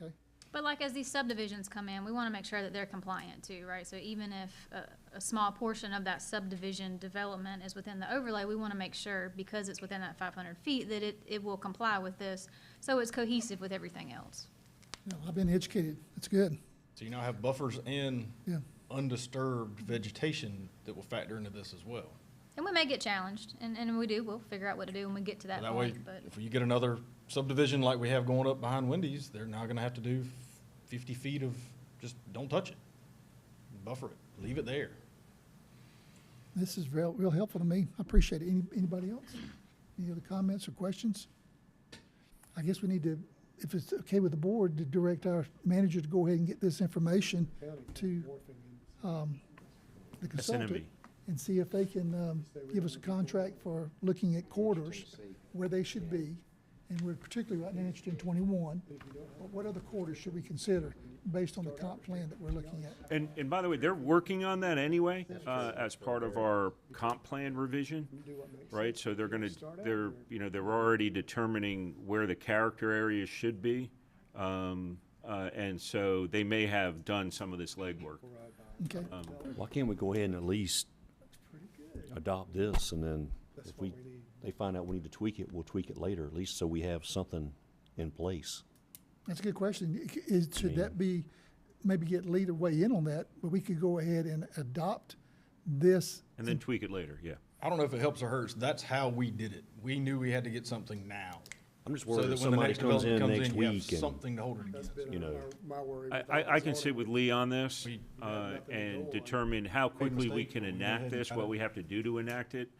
Okay. But like as these subdivisions come in, we want to make sure that they're compliant too, right? So even if a small portion of that subdivision development is within the overlay, we want to make sure, because it's within that 500 feet, that it will comply with this, so it's cohesive with everything else. No, I've been educated. It's good. So you now have buffers and Yeah. undisturbed vegetation that will factor into this as well. And we may get challenged, and we do, we'll figure out what to do when we get to that That way, point, but. if you get another subdivision like we have going up behind Wendy's, they're now gonna have to do 50 feet of, just don't touch it. Buffer it, leave it there. This is real helpful to me. I appreciate it. Anybody else? Any other comments or questions? I guess we need to, if it's okay with the board, to direct our manager to go ahead and get this information to the consultant and see if they can give us a contract for looking at corridors where they should be. And we're particularly right now interested in 21. But what other corridors should we consider based on the comp plan that we're looking at? And by the way, they're working on that anyway, as part of our comp plan revision, right? So they're they're already determining where the character areas should be. And so they may have done some of this legwork. Okay, Why can't we go ahead and at least adopt this, and then if they find out we need to tweak it, we'll tweak it later, at least so we have something in place. that's a good question. Should that be, maybe get Lee to weigh in on that, but we could go ahead and adopt this. And then tweak it later, yeah. I don't know if it helps or hurts, that's how we did it. We knew we had to get something now. I'm just So worried that if when the somebody next comes in development next comes in, you have week and, something to hold it That's against. been You know. my worry. with I all can this sit with ordinance. Lee on this, We- and determine how quickly we mistake, can but we enact had this, kind what of- we have to do to enact it,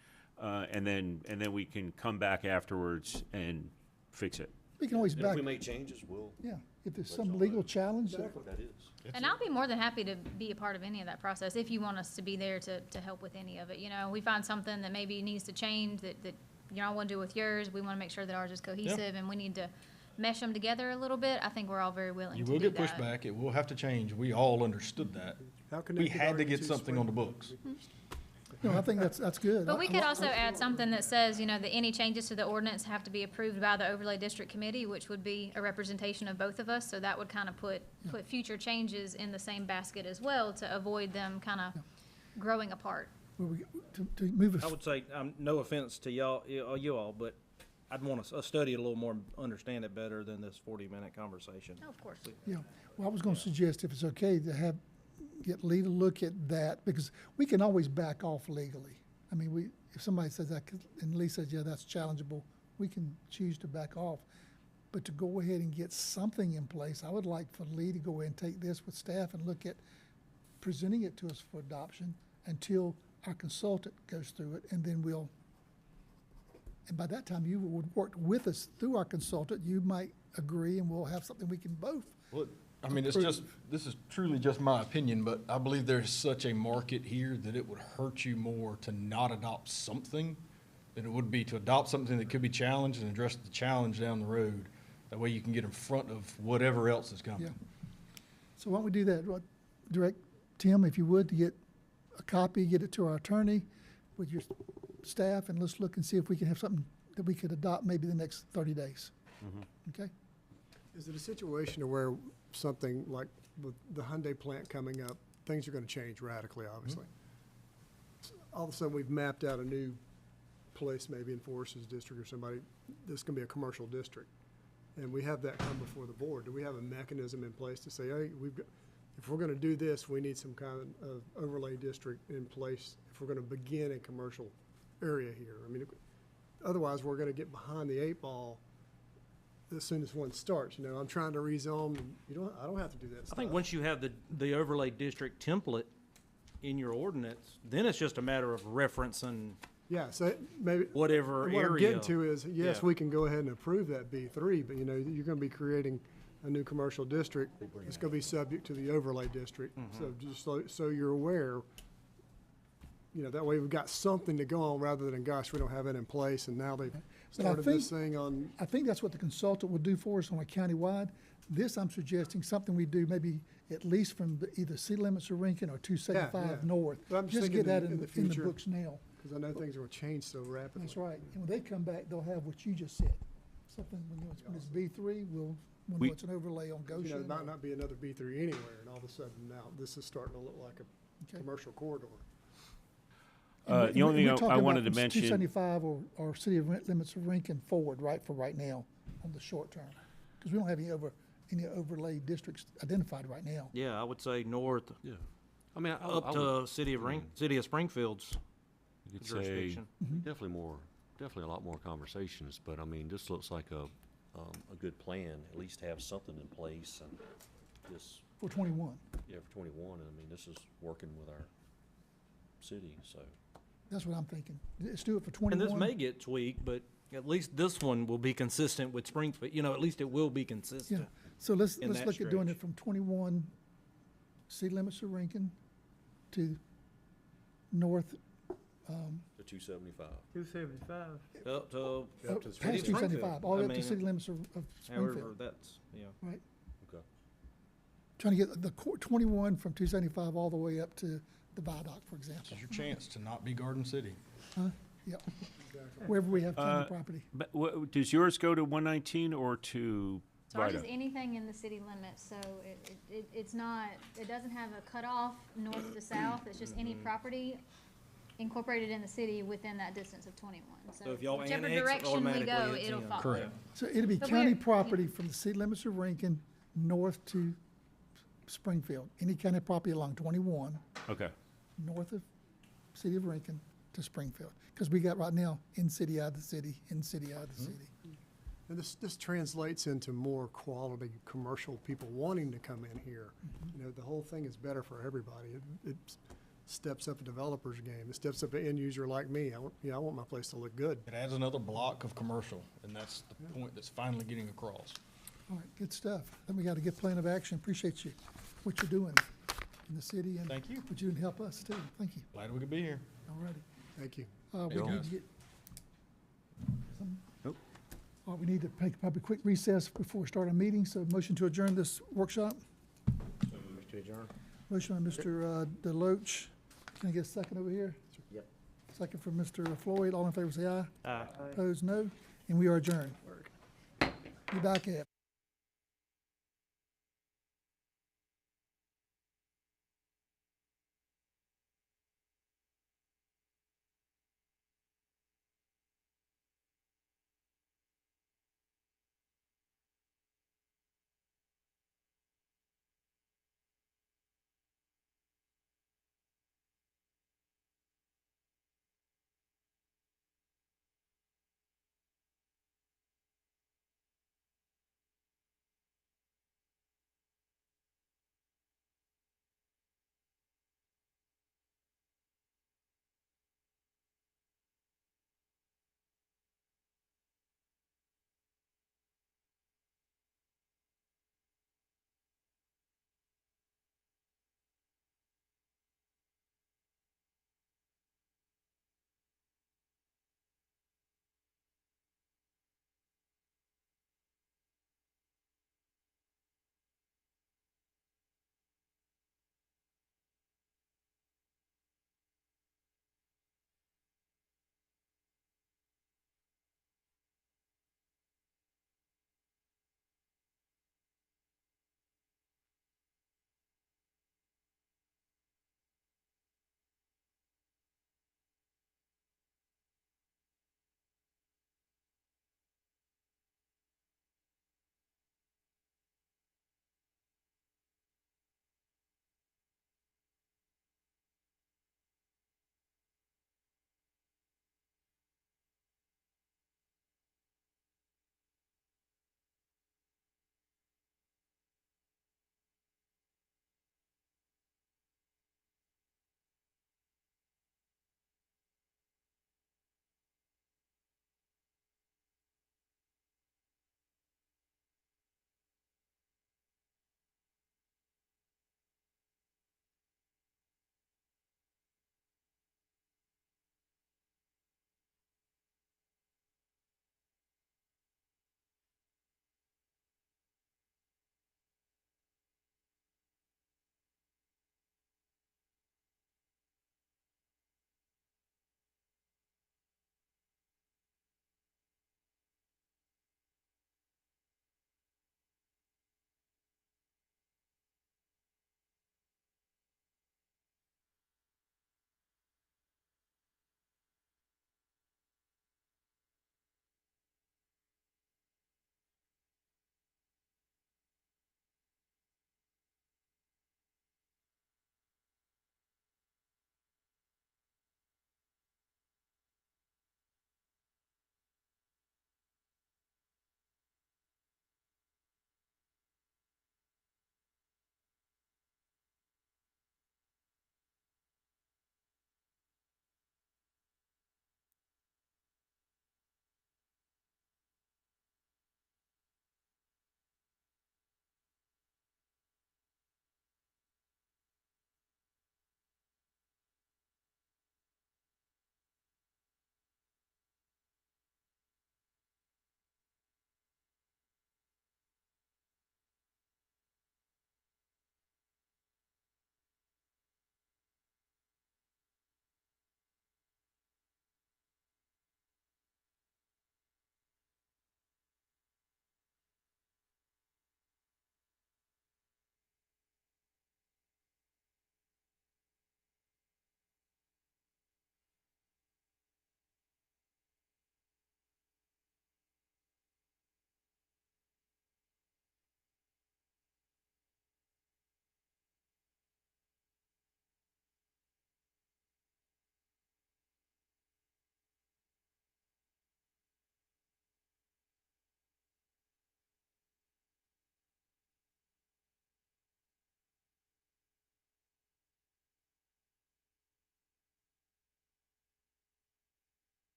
and then we can come back afterwards and fix it. We can always and back, if we make changes, we'll, yeah, if there's some legal challenge, what that is. And I'll be more than happy to be a part of any of that process, if you want us to be there to help with any of it. You know, we find something that maybe needs to change, that y'all want to do with yours, we want to make sure that ours is cohesive, and we need to mesh them together a little bit. I think we're all very willing You to will do get that. pushback, it will have to change, we all understood that. How We connected had are to you get something on the Spring? books. no, I think that's good. But we could also add something that says, you know, that any changes to the ordinance have to be approved by the overlay district committee, which would be a representation of both of us, so that would kind of put future changes in the same basket as well, to avoid them kind of growing apart. To move I us, would say, no offense to you all, but I'd want to study it a little more, and understand it better than this 40-minute conversation. Oh, of course. yeah, well, I was gonna suggest, if it's okay, to get Lee to look at that, because we can always back off legally. I mean, if somebody says that, and Lee says, yeah, that's challengeable, we can choose to back off. But to go ahead and get something in place, I would like for Lee to go ahead and take this with staff and look at presenting it to us for adoption until our consultant goes through it, and then and by that time, you would work with us through our consultant, you might agree, and we'll have something we can both. Well, I mean, this is truly just my opinion, but I believe there's such a market here that it would hurt you more to not adopt something than it would be to adopt something that could be challenged and address the challenge down the road. That way you can get in front of whatever else is Yeah. coming. So why don't we do that? Direct Tim, if you would, to get a copy, get it to our attorney with your staff, and let's look and see if we can have something that we could adopt maybe the next 30 days. Okay? Is it a situation where something like with the Hyundai plant coming up, things are gonna change radically, obviously? All of a sudden, we've mapped out a new place, maybe in Forest's district or somebody, this can be a commercial district. And we have that come before the board. Do we have a mechanism in place to say, hey, if we're gonna do this, we need some kind of overlay district in place if we're gonna begin a commercial area here? I mean, otherwise, we're gonna get behind the 8 ball as soon as one starts. You know, I'm trying to rezone, and I don't have to do that I stuff. think once you have the overlay district template in your ordinance, then it's just a matter of referencing Yeah, so maybe. whatever What I'm area. getting to is, yes, Yeah. we can go ahead and approve that B3, but you're gonna be creating a new commercial district. It's gonna be subject to the overlay district. So just so you're aware, that way we've got something to go on rather than, gosh, we don't have it in place and now they've But I started this thing on. I think that's what the consultant will do for us on a countywide. This, I'm suggesting something we do maybe at least from either city limits of Rincon or 275 yeah. north. But I'm just Just get thinking that in in the the future. books now. Because I know things are gonna change so rapidly. That's right. And when they come back, they'll have what you just said. Something, when it's B3, we'll know We- it's an overlay on It Goshen. might not be another B3 anywhere, and all of a sudden now this is starting to look like a Okay. commercial corridor. The only thing I wanted to mention, 275 or city limits of Rincon forward, right, for right now, on the short term. Because we don't have any overlay districts identified right now. Yeah, I would say north Yeah. I mean, up I to would city of Springfield's you could say, jurisdiction. definitely a lot more conversations, but I mean, this looks like a good plan, at least have something in place and just, For 21. yeah, for 21, and I mean, this is working with our city, so. That's what I'm thinking. Let's do it for And 21. this may get tweaked, but at least this one will be consistent with Springfield, at least it will be Yeah, consistent. so let's in that look at doing stretch. it from 21 city limits of Rincon to north, The 275. 275. Up to oh, to past Springfield. 275, all the I way up to mean, city limits of however, Springfield. that's, yeah. Right. Okay. Trying to get the 21 from 275 all the way up to the Viaduct, for example. This is your chance to not be Garden City. Yeah. Wherever we have county Uh, property. but does yours go to 119 or to So ours is Viaduct? anything in the city limits, so it's not, it doesn't have a cutoff north to south, it's just any property incorporated in the city within that distance of 21. So if y'all whichever annex, direction we go, automatically it's it'll in. follow. Correct. So it'll be But county we're- property from the city limits of Rincon north to Springfield. Any county property along 21, Okay. north of city of Rincon to Springfield. Because we got right now, in city, out of the city, in city, out of the city. And this translates into more quality commercial people wanting to come in here. The whole thing is better for everybody. It steps up a developer's game. It steps up an end user like me. I want my place to look good. It adds another block of commercial, and that's the point that's finally getting across. All right, good stuff. Then we got a good plan of action. Appreciate you, what you're doing in the city. And Thank you. what you do to help us too. Thank you. Glad we could be here. All righty. Thank you. We Thank need you. to get. some- Nope. All right, we need to take probably a quick recess before we start our meeting. So motion to adjourn this workshop. Move to adjourn? Motion by Mr. Deloach. Can I get a second over here? Yep. Second from Mr. Floyd. All in favor, say aye. Aye. Opposed, no. And we are adjourned. Be back at.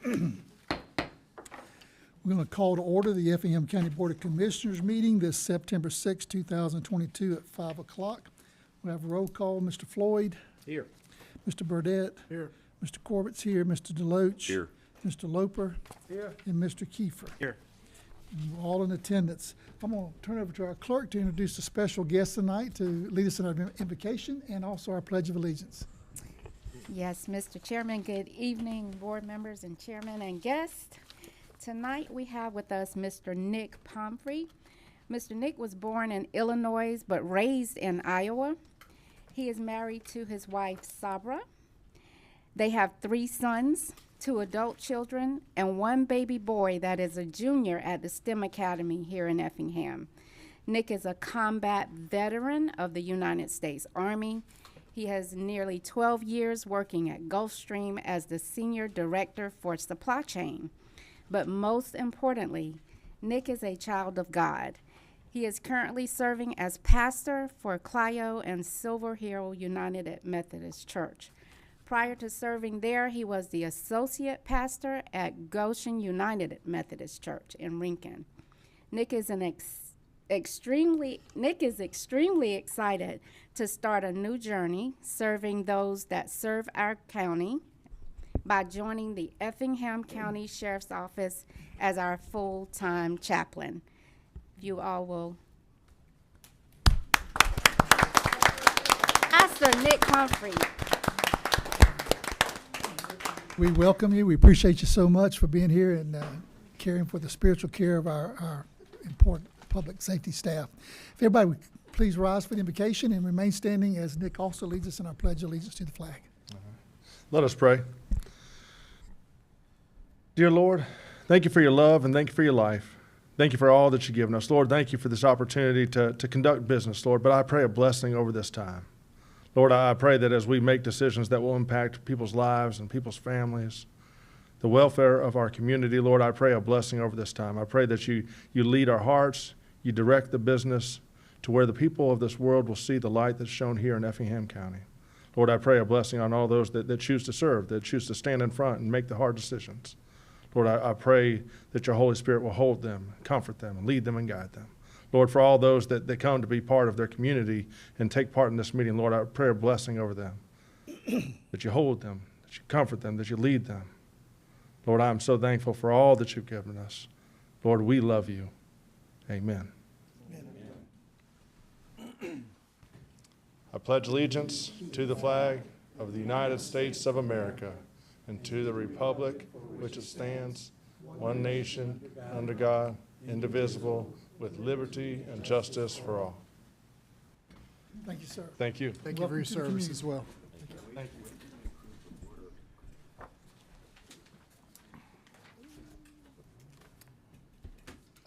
We're going to call to order the Effingham County Board of Commissioners meeting this September 6, 2022 at 5 o'clock. We have a roll call. Mr. Floyd. Here. Mr. Burdette. Here. Mr. Corbett's here. Mr. Deloach. Here. Mr. Loper. Here. And Mr. Kiefer. Here. We're all in attendance. I'm going to turn over to our clerk to introduce a special guest tonight to lead us in our invocation and also our Pledge of Allegiance. Yes, Mr. Chairman, good evening, board members and chairman and guests. Tonight we have with us Mr. Nick Pomfrey. Mr. Nick was born in Illinois but raised in Iowa. He is married to his wife, Sabra. They have 3 sons, 2 adult children, and 1 baby boy that is a junior at the STEM Academy here in Effingham. Nick is a combat veteran of the United States Army. He has nearly 12 years working at Gulfstream as the Senior Director for Supply Chain. But most importantly, Nick is a child of God. He is currently serving as pastor for Clio and Silver Hill United Methodist Church. Prior to serving there, he was the associate pastor at Goshen United Methodist Church in Rincon. Nick is extremely excited to start a new journey serving those that serve our county by joining the Effingham County Sheriff's Office as our full-time chaplain. You all will. Pastor Nick Humphrey. We welcome you. We appreciate you so much for being here and caring for the spiritual care of our important public safety staff. If everybody would please rise for the invocation and remain standing as Nick also leads us in our Pledge of Allegiance to the flag. Let us pray. Dear Lord, thank you for your love and thank you for your life. Thank you for all that you've given us. Lord, thank you for this opportunity to conduct business, Lord, but I pray a blessing over this time. Lord, I pray that as we make decisions that will impact people's lives and people's families, the welfare of our community, Lord, I pray a blessing over this time. I pray that you lead our hearts, you direct the business to where the people of this world will see the light that's shown here in Effingham County. Lord, I pray a blessing on all those that choose to serve, that choose to stand in front and make the hard decisions. Lord, I pray that your Holy Spirit will hold them, comfort them, and lead them and guide them. Lord, for all those that come to be part of their community and take part in this meeting, Lord, I pray a blessing over them, that you hold them, that you comfort them, that you lead them. Lord, I am so thankful for all that you've given us. Lord, we love you. Amen. I pledge allegiance to the flag of the United States of America and to the republic which it stands, one nation, under God, indivisible, with liberty and justice for all. Thank you, sir. Thank you. Thank you for your service as well. Thank you.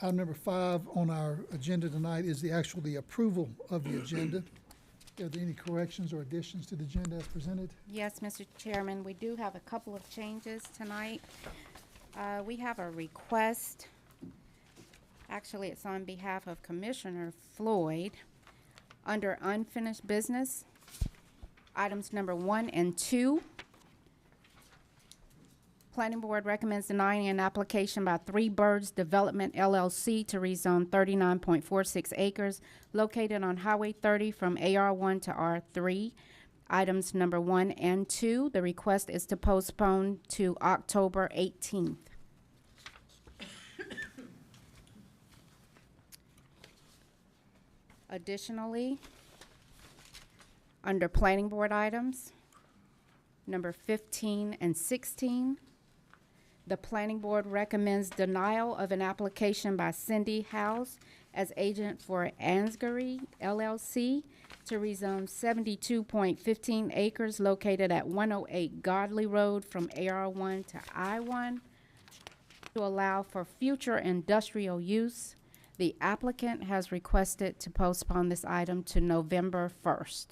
Item number 5 on our agenda tonight is the approval of the agenda. Are there any corrections or additions to the agenda as presented? Yes, Mr. Chairman, we do have a couple of changes tonight. We have a request. Actually, it's on behalf of Commissioner Floyd. Under unfinished business, items number 1 and 2. Planning Board recommends denying an application by Three Birds Development LLC to rezone 39.46 acres located on Highway 30 from AR1 to R3. Items number 1 and 2, the request is to postpone to October 18th. Additionally, under Planning Board items, number 15 and 16, the Planning Board recommends denial of an application by Cindy House as agent for Ansgary LLC to rezone 72.15 acres located at 108 Godley Road from AR1 to I1 to allow for future industrial use. The applicant has requested to postpone this item to November 1st.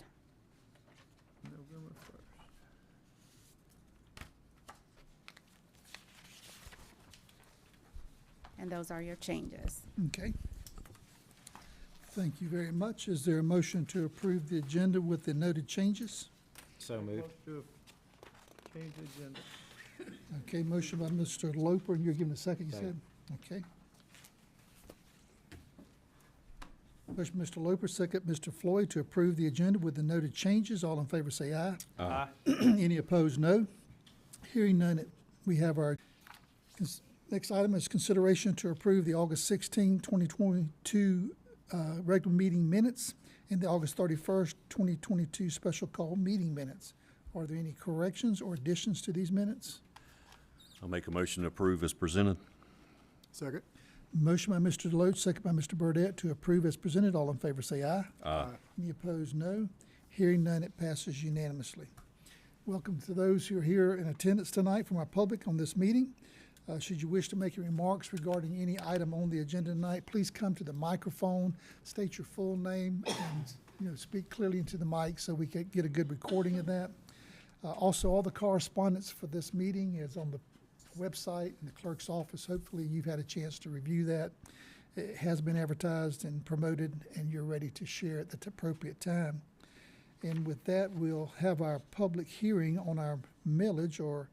And those are your changes. Okay. Thank you very much. Is there a motion to approve the agenda with the noted changes? So moved. Change the agenda. Okay, motion by Mr. Loper, and you're giving a second, you said? Okay. Motion by Mr. Loper, second Mr. Floyd to approve the agenda with the noted changes. All in favor say aye. Aye. Any opposed, no. Hearing none, we have our, next item is consideration to approve the August 16, 2022 regular meeting minutes and the August 31st, 2022 special call meeting minutes. Are there any corrections or additions to these minutes? I'll make a motion to approve as presented. Second. Motion by Mr. Deloach, second by Mr. Burdette to approve as presented. All in favor say aye. Aye. Any opposed, no. Hearing none, it passes unanimously. Welcome to those who are here in attendance tonight from our public on this meeting. Should you wish to make any remarks regarding any item on the agenda tonight, please come to the microphone, state your full name, and speak clearly into the mic so we can get a good recording of that. Also, all the correspondence for this meeting is on the website in the clerk's office. Hopefully you've had a chance to review that. It has been advertised and promoted, and you're ready to share at the appropriate time. And with that, we'll have our public hearing on our millage, or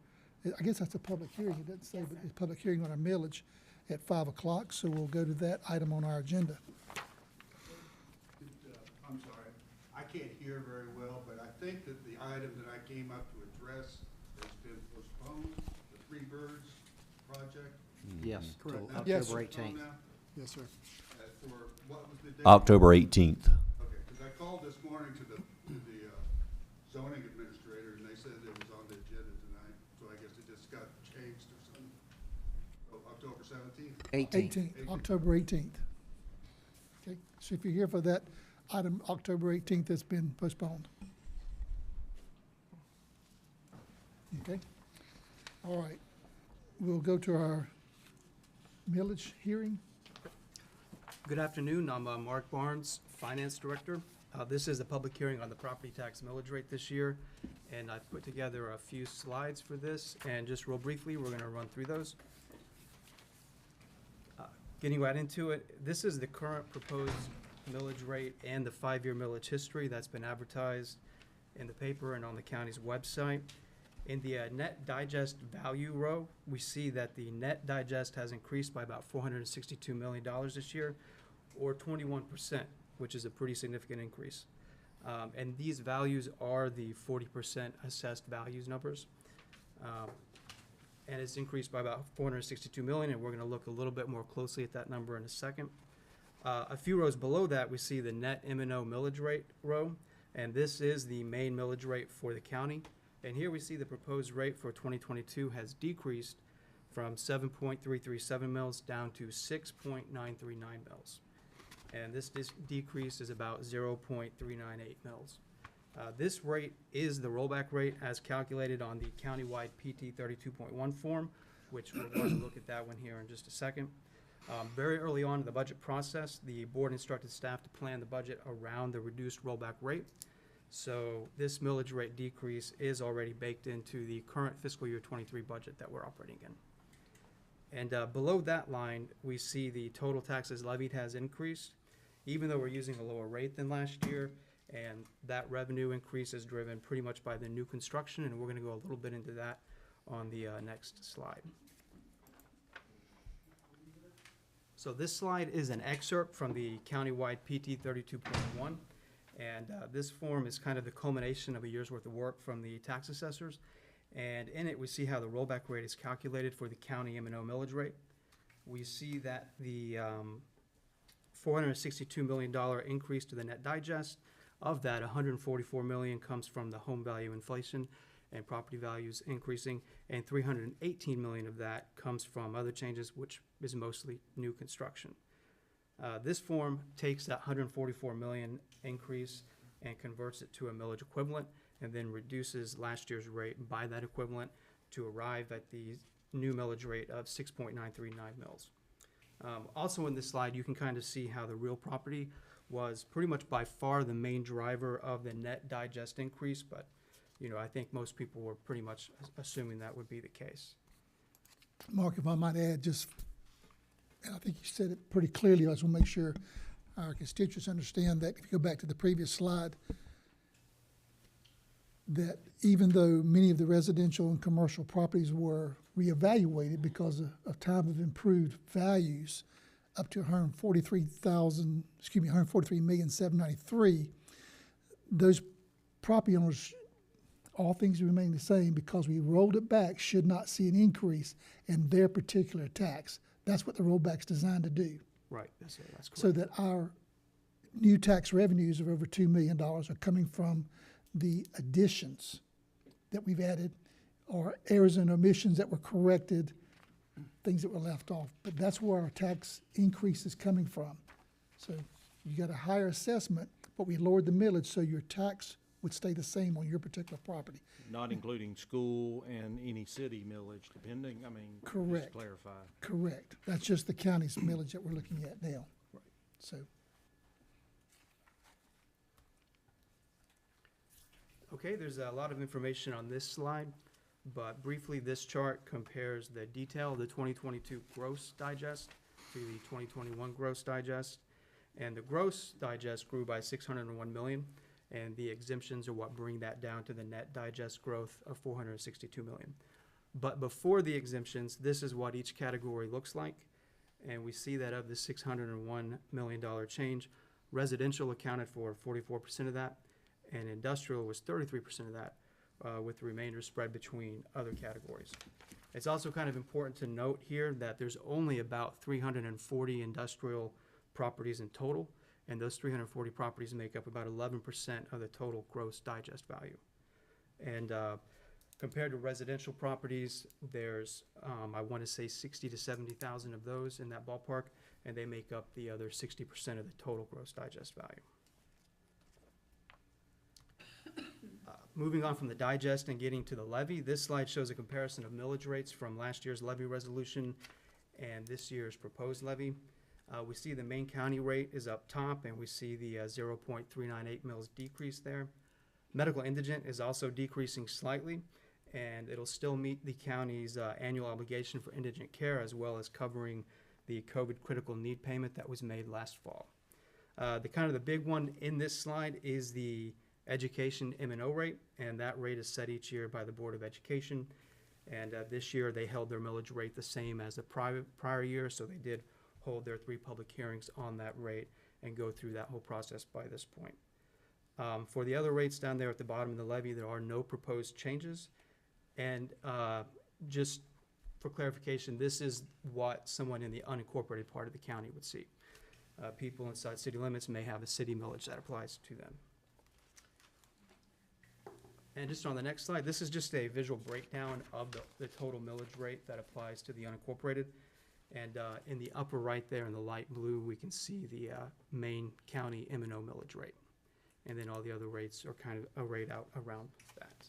I guess that's a public hearing, it doesn't say, but it's a public hearing on our millage at 5 o'clock, so we'll go to that item on our agenda. I'm sorry, I can't hear very well, but I think that the item that I came up to address has been postponed, the Three Birds project. Yes, till Correct. Yes. October Postponed 18th. now, Yes, sir. For, what was the date? October 18th. Okay, because I called this morning to the zoning administrator, and they said it was on the agenda tonight, so I guess it just got changed or something. So October 17th? 18th, October 18th. Okay, so if you're here for that item, October 18th, it's been postponed. Okay, all right. We'll go to our millage hearing. Good afternoon, I'm Mark Barnes, Finance Director. This is a public hearing on the property tax millage rate this year, and I've put together a few slides for this, and just real briefly, we're gonna run through those. Getting right into it, this is the current proposed millage rate and the 5-year millage history that's been advertised in the paper and on the county's website. In the net digest value row, we see that the net digest has increased by about $462 million this year, or 21%, which is a pretty significant increase. And these values are the 40% assessed values numbers. And it's increased by about $462 million, and we're gonna look a little bit more closely at that number in a second. A few rows below that, we see the net Mno millage rate row, and this is the main millage rate for the county. And here we see the proposed rate for 2022 has decreased from 7.337 mils down to 6.939 mils. And this decrease is about 0.398 mils. This rate is the rollback rate as calculated on the countywide PT 32.1 form, which we're going to look at that one here in just a second. Very early on in the budget process, the board instructed staff to plan the budget around the reduced rollback rate. So this millage rate decrease is already baked into the current fiscal year 23 budget that we're operating in. And below that line, we see the total taxes levied has increased, even though we're using a lower rate than last year. And that revenue increase is driven pretty much by the new construction, and we're gonna go a little bit into that on the next slide. So this slide is an excerpt from the countywide PT 32.1. And this form is kind of the culmination of a year's worth of work from the tax assessors. And in it, we see how the rollback rate is calculated for the county Mno millage rate. We see that the $462 million increase to the net digest, of that, $144 million comes from the home value inflation and property values increasing, and $318 million of that comes from other changes, which is mostly new construction. This form takes that $144 million increase and converts it to a millage equivalent, and then reduces last year's rate by that equivalent to arrive at the new millage rate of 6.939 mils. Also in this slide, you can kind of see how the real property was pretty much by far the main driver of the net digest increase, but I think most people were pretty much assuming that would be the case. Mark, if I might add, I think you said it pretty clearly. I just want to make sure our constituents understand that. If you go back to the previous slide, that even though many of the residential and commercial properties were reevaluated because of time of improved values, up to 143,793,000, those property owners, all things remain the same because we rolled it back, should not see an increase in their particular tax. That's what the rollback's designed to do. Right, that's correct. So that our new tax revenues of over $2 million are coming from the additions that we've added, or errors and omissions that were corrected, things that were left off. But that's where our tax increase is coming from. So you got a higher assessment, but we lowered the millage so your tax would stay the same on your particular property. Not including school and any city millage, depending, I mean, just Correct. to clarify. Correct. That's just the county's millage that we're looking at now. Right. So, Okay, there's a lot of information on this slide, but briefly, this chart compares the detail of the 2022 gross digest to the 2021 gross digest. And the gross digest grew by 601 million, and the exemptions are what bring that down to the net digest growth of 462 million. But before the exemptions, this is what each category looks like. And we see that of the $601 million change, residential accounted for 44% of that, and industrial was 33% of that, with the remainder spread between other categories. It's also kind of important to note here that there's only about 340 industrial properties in total, and those 340 properties make up about 11% of the total gross digest value. And compared to residential properties, there's, I want to say 60 to 70,000 of those in that ballpark, and they make up the other 60% of the total gross digest value. Moving on from the digest and getting to the levy, this slide shows a comparison of millage rates from last year's levy resolution and this year's proposed levy. We see the main county rate is up top, and we see the 0.398 mils decrease there. Medical indigent is also decreasing slightly, and it'll still meet the county's annual obligation for indigent care, as well as covering the COVID critical need payment that was made last fall. The big one in this slide is the education Mno rate, and that rate is set each year by the Board of Education. And this year they held their millage rate the same as the prior year, so they did hold their 3 public hearings on that rate and go through that whole process by this point. For the other rates down there at the bottom of the levy, there are no proposed changes. And just for clarification, this is what someone in the unincorporated part of the county would see. People inside city limits may have a city millage that applies to them. And just on the next slide, this is just a visual breakdown of the total millage rate that applies to the unincorporated. And in the upper right there in the light blue, we can see the main county Mno millage rate. And then all the other rates are kind of arrayed out around that.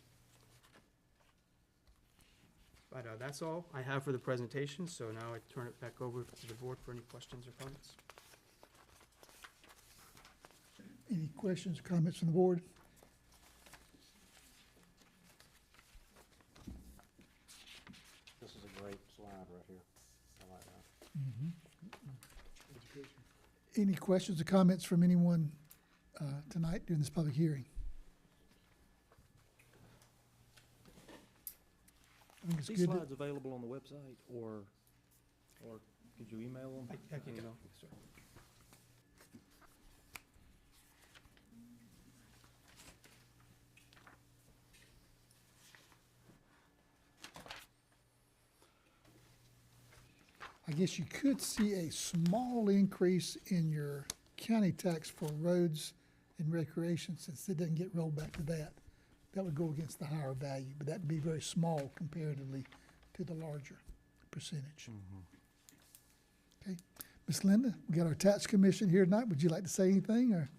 But that's all I have for the presentation, so now I turn it back over to the board for any questions or comments. any questions or comments from the board? This is a great slide right here. I like that. Any questions or comments from anyone tonight during this public hearing? I think it's These good. slides available on the website, or could you email them? I can email. Sure. I guess you could see a small increase in your county tax for roads and recreation, since it doesn't get rolled back to that. That would go against the higher value, but that'd be very small comparatively to the larger percentage. Okay, Ms. Linda, we got our tax commission here tonight. Would you like to say anything, or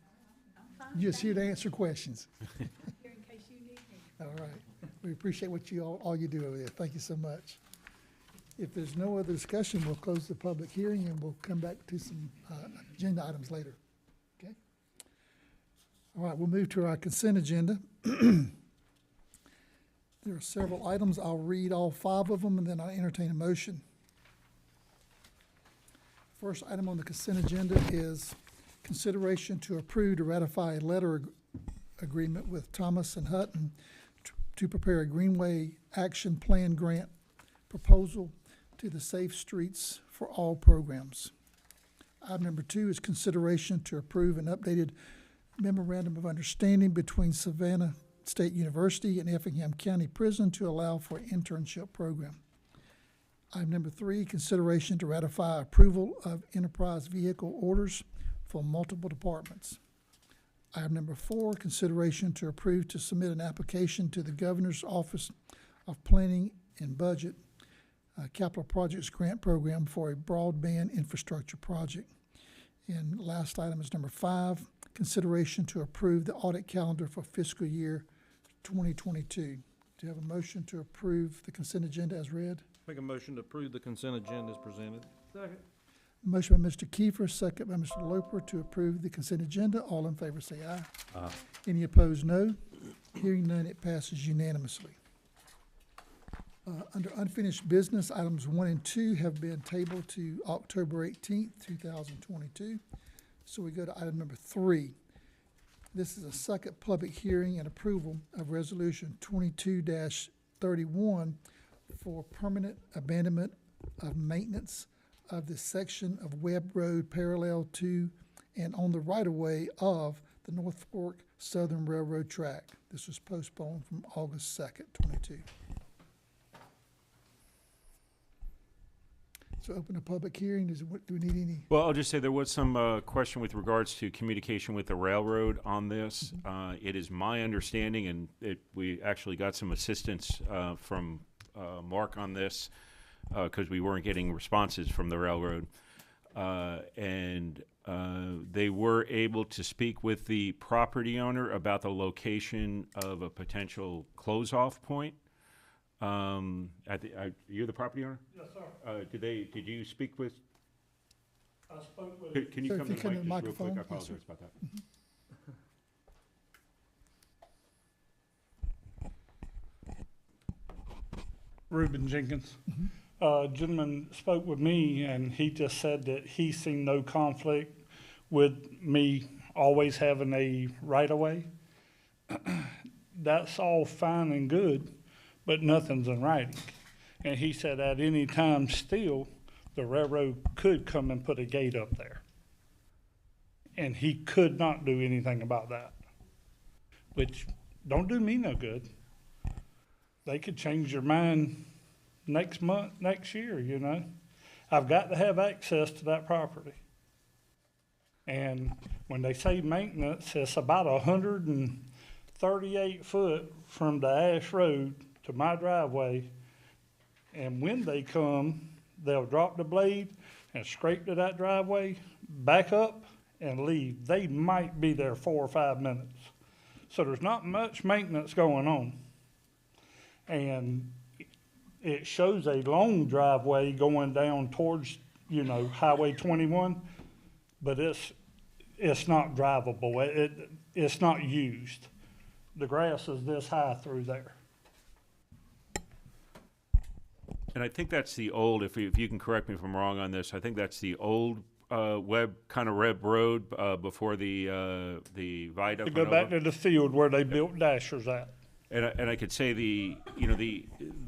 you just here to answer questions? Here in case you need me. All right, we appreciate what all you do over there. Thank you so much. If there's no other discussion, we'll close the public hearing and we'll come back to some agenda items later. Okay? All right, we'll move to our consent agenda. There are several items. I'll read all 5 of them and then I'll entertain a motion. First item on the consent agenda is consideration to approve to ratify a letter agreement with Thomas and Hutton to prepare a Greenway Action Plan grant proposal to the Safe Streets for All programs. Item number 2 is consideration to approve an updated memorandum of understanding between Savannah State University and Effingham County Prison to allow for internship program. Item number 3, consideration to ratify approval of enterprise vehicle orders for multiple departments. Item number 4, consideration to approve to submit an application to the Governor's Office of Planning and Budget Capital Projects Grant Program for a broadband infrastructure project. And last item is number 5, consideration to approve the audit calendar for fiscal year 2022. Do you have a motion to approve the consent agenda as read? Make a motion to approve the consent agenda as presented. Second. Motion by Mr. Kiefer, second by Mr. Loper to approve the consent agenda. All in favor say aye. Aye. Any opposed, no. Hearing none, it passes unanimously. Under unfinished business, items 1 and 2 have been tabled to October 18th, 2022. So we go to item number 3. This is a second public hearing and approval of Resolution 22-31 for permanent abandonment of maintenance of the section of Webb Road parallel to and on the right-of-way of the North Fork Southern Railroad track. This was postponed from August 2nd, 22. So open a public hearing. Do we need any? Well, I'll just say there was some question with regards to communication with the railroad on this. It is my understanding, and we actually got some assistance from Mark on this because we weren't getting responses from the railroad. And they were able to speak with the property owner about the location of a potential close-off point. You're the property owner? Yes, sir. Did you speak with? I spoke with. Can you Sir, come if to you the mic come to the just real quick? I microphone. Yes, apologize sir. about that. Reuben Jenkins. Gentleman spoke with me, and he just said that he seen no conflict with me always having a right-of-way. That's all fine and good, but nothing's in writing. And he said at any time still, the railroad could come and put a gate up there. And he could not do anything about that, which don't do me no good. They could change their mind next month, next year, you know. I've got to have access to that property. And when they say maintenance, it's about 138 foot from the Ash Road to my driveway. And when they come, they'll drop the blade and scrape to that driveway, back up and leave. They might be there 4 or 5 minutes. So there's not much maintenance going on. And it shows a long driveway going down towards, you know, Highway 21, but it's not drivable. It's not used. The grass is this high through there. And I think that's the old, if you can correct me if I'm wrong on this, I think that's the old Webb Road before the viaduct. To go back to the field where they built dashers at. And I could say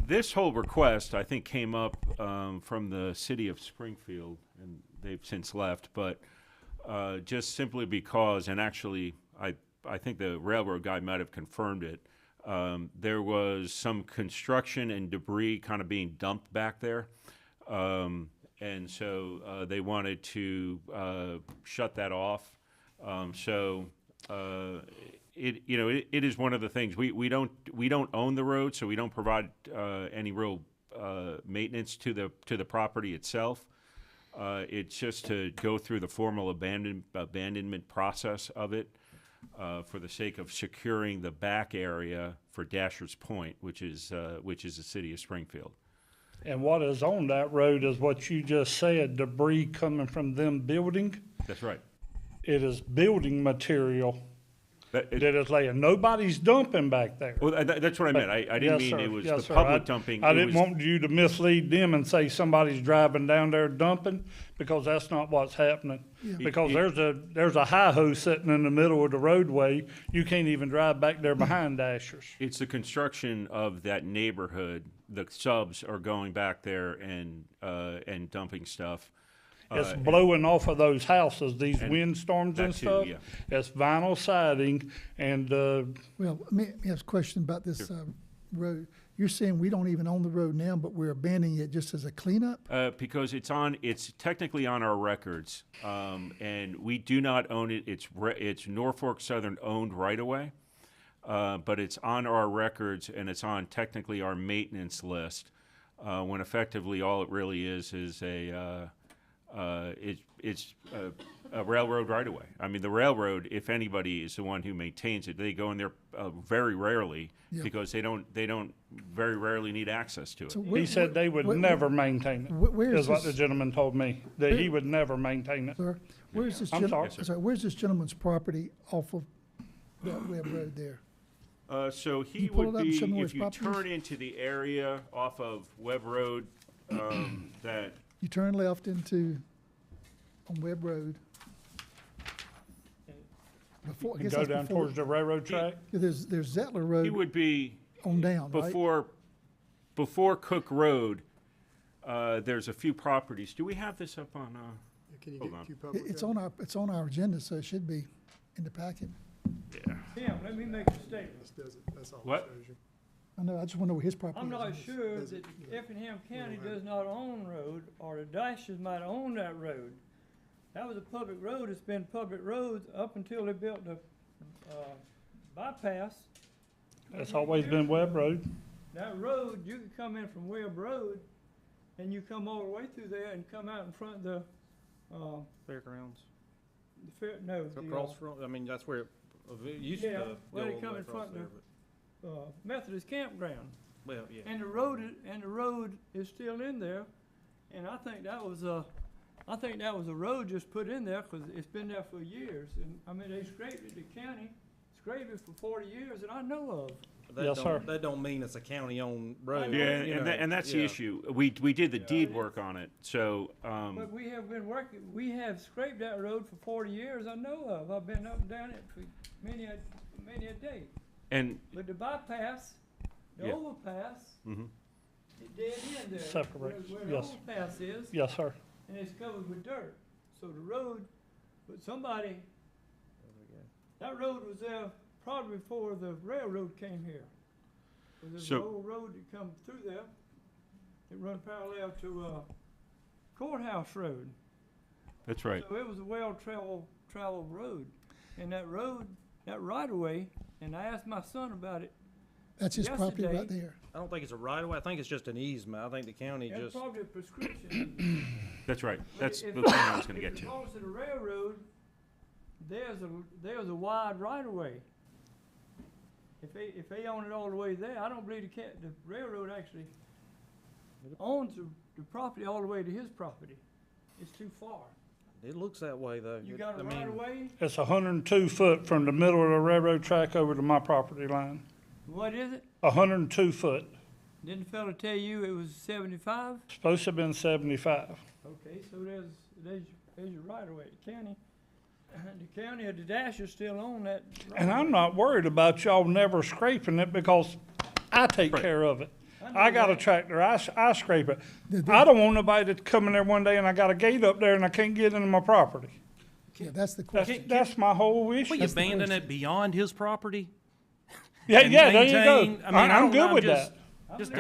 this whole request I think came up from the city of Springfield, and they've since left, but just simply because, and actually I think the railroad guy might have confirmed it. There was some construction and debris kind of being dumped back there, and so they wanted to shut that off. It is one of the things we don't own the road, so we don't provide any real maintenance to the property itself. It's just to go through the formal abandonment process of it for the sake of securing the back area for Dasher's Point, which is the city of Springfield. And what is on that road is what you just said, debris coming from them building. That's right. It is building material That that is laying. Nobody's dumping back there. Well, that's what I meant. I didn't Yes, mean sir. it was Yes, the sir. public dumping. I It didn't was- want you to mislead them and say somebody's driving down there dumping, because that's not what's happening. Because there's a hi-ho sitting in the middle of the roadway. You can't even drive back there behind Dashers. It's the construction of that neighborhood. The subs are going back there and dumping stuff. It's blowing off of those houses, these and windstorms that and too, stuff. yeah. It's vinyl siding and, Well, let me ask a question about this road. You're saying we don't even own the road now, but we're abandoning it just as a cleanup? Because it's technically on our records, and we do not own it. It's Norfolk Southern owned right away, but it's on our records and it's on technically our maintenance list. When effectively all it really is it's a railroad right away. I mean, the railroad, if anybody, is the one who maintains it. They go in there very rarely because they don't very rarely need access to it. So he said they would never maintain it. Where is Is what this- the gentleman told me, that he would never maintain it. Sir, where's this I'm gentleman, sorry. sorry, where's this gentleman's property off of that Webb Road there? So he you pull would it up and be, show me where if his you property is? turn into the area off of Webb Road, that, You turn left into, on Webb Road. Before, I And guess go that's down before, towards the railroad track. there's Zettler he Road would be on down, right? before Cook Road, there's a few properties. Do we have this up on, Can you Hold get on. Q public? It's on our agenda, so it should be in the packet. yeah. Tim, let me make a statement. That's all it What? shows you. I know, I just wonder where his property I'm is. not sure that Effingham County does not own road, or the Dashers might own that road. That was a public road, it's been public road up until they built the, bypass. That's always been Webb Road. That road, you can come in from Webb Road, and you come all the way through there and come out in front of the, Fairgrounds. no, Across from, I mean, that's where it used to Yeah, go well, all they the come way in across front there, of but, Methodist campground. well, yeah. And the road is still in there, and I think that was a road just put in there, cause it's been there for years, and, I mean, they scraped it, the county scraped it for 40 years that I know of. That Yes, don't- sir. That don't mean it's a county-owned road. Yeah, you and, know, and that's the yeah. issue. We did the deed it work on it, so, But we have been working, we have scraped that road for 40 years I know of, I've been up and down it for many a day. and, But the bypass, the Yeah. overpass, mhm. it dead end there. Separates, Where the yes. overpass is, Yes, sir. and it's covered with dirt. So the road, but somebody, that road was there probably before the railroad came here. 'Cause there's an So- old road that come through there. It run parallel to, Courthouse Road. That's right. So it was a traveled road. And that road, that right of way, and I asked my son about it, That's his property right yesterday- there. I don't think it's a right-of-way, I think it's just an easement, I think the county that's just, probably a prescription. That's right. That's If- the thing I was gonna if get it to. belongs to the railroad, there's a wide right of way. If they own it all the way there, I don't believe the railroad actually owns the property all the way to his property. It's too far. it looks that way, though. You It- got a I right of mean, way, It's 102 foot from the middle of the railroad track over to my property line. what is it? 102 foot. Didn't the fella tell you it was 75? Supposed to have been 75. Okay, so there's your right of way. The county of the Dashers still own that. And I'm not worried about y'all never scraping it because I take Right. care of it. I know I got a that. tractor, I scrape it. I don't want nobody to come in there one day and I got a gate up there and I can't get into my property. Yeah, that's the question. That's my whole issue. We abandon it beyond his property? Yeah, and yeah, there you go. maintain- I mean, I'm good with that. Just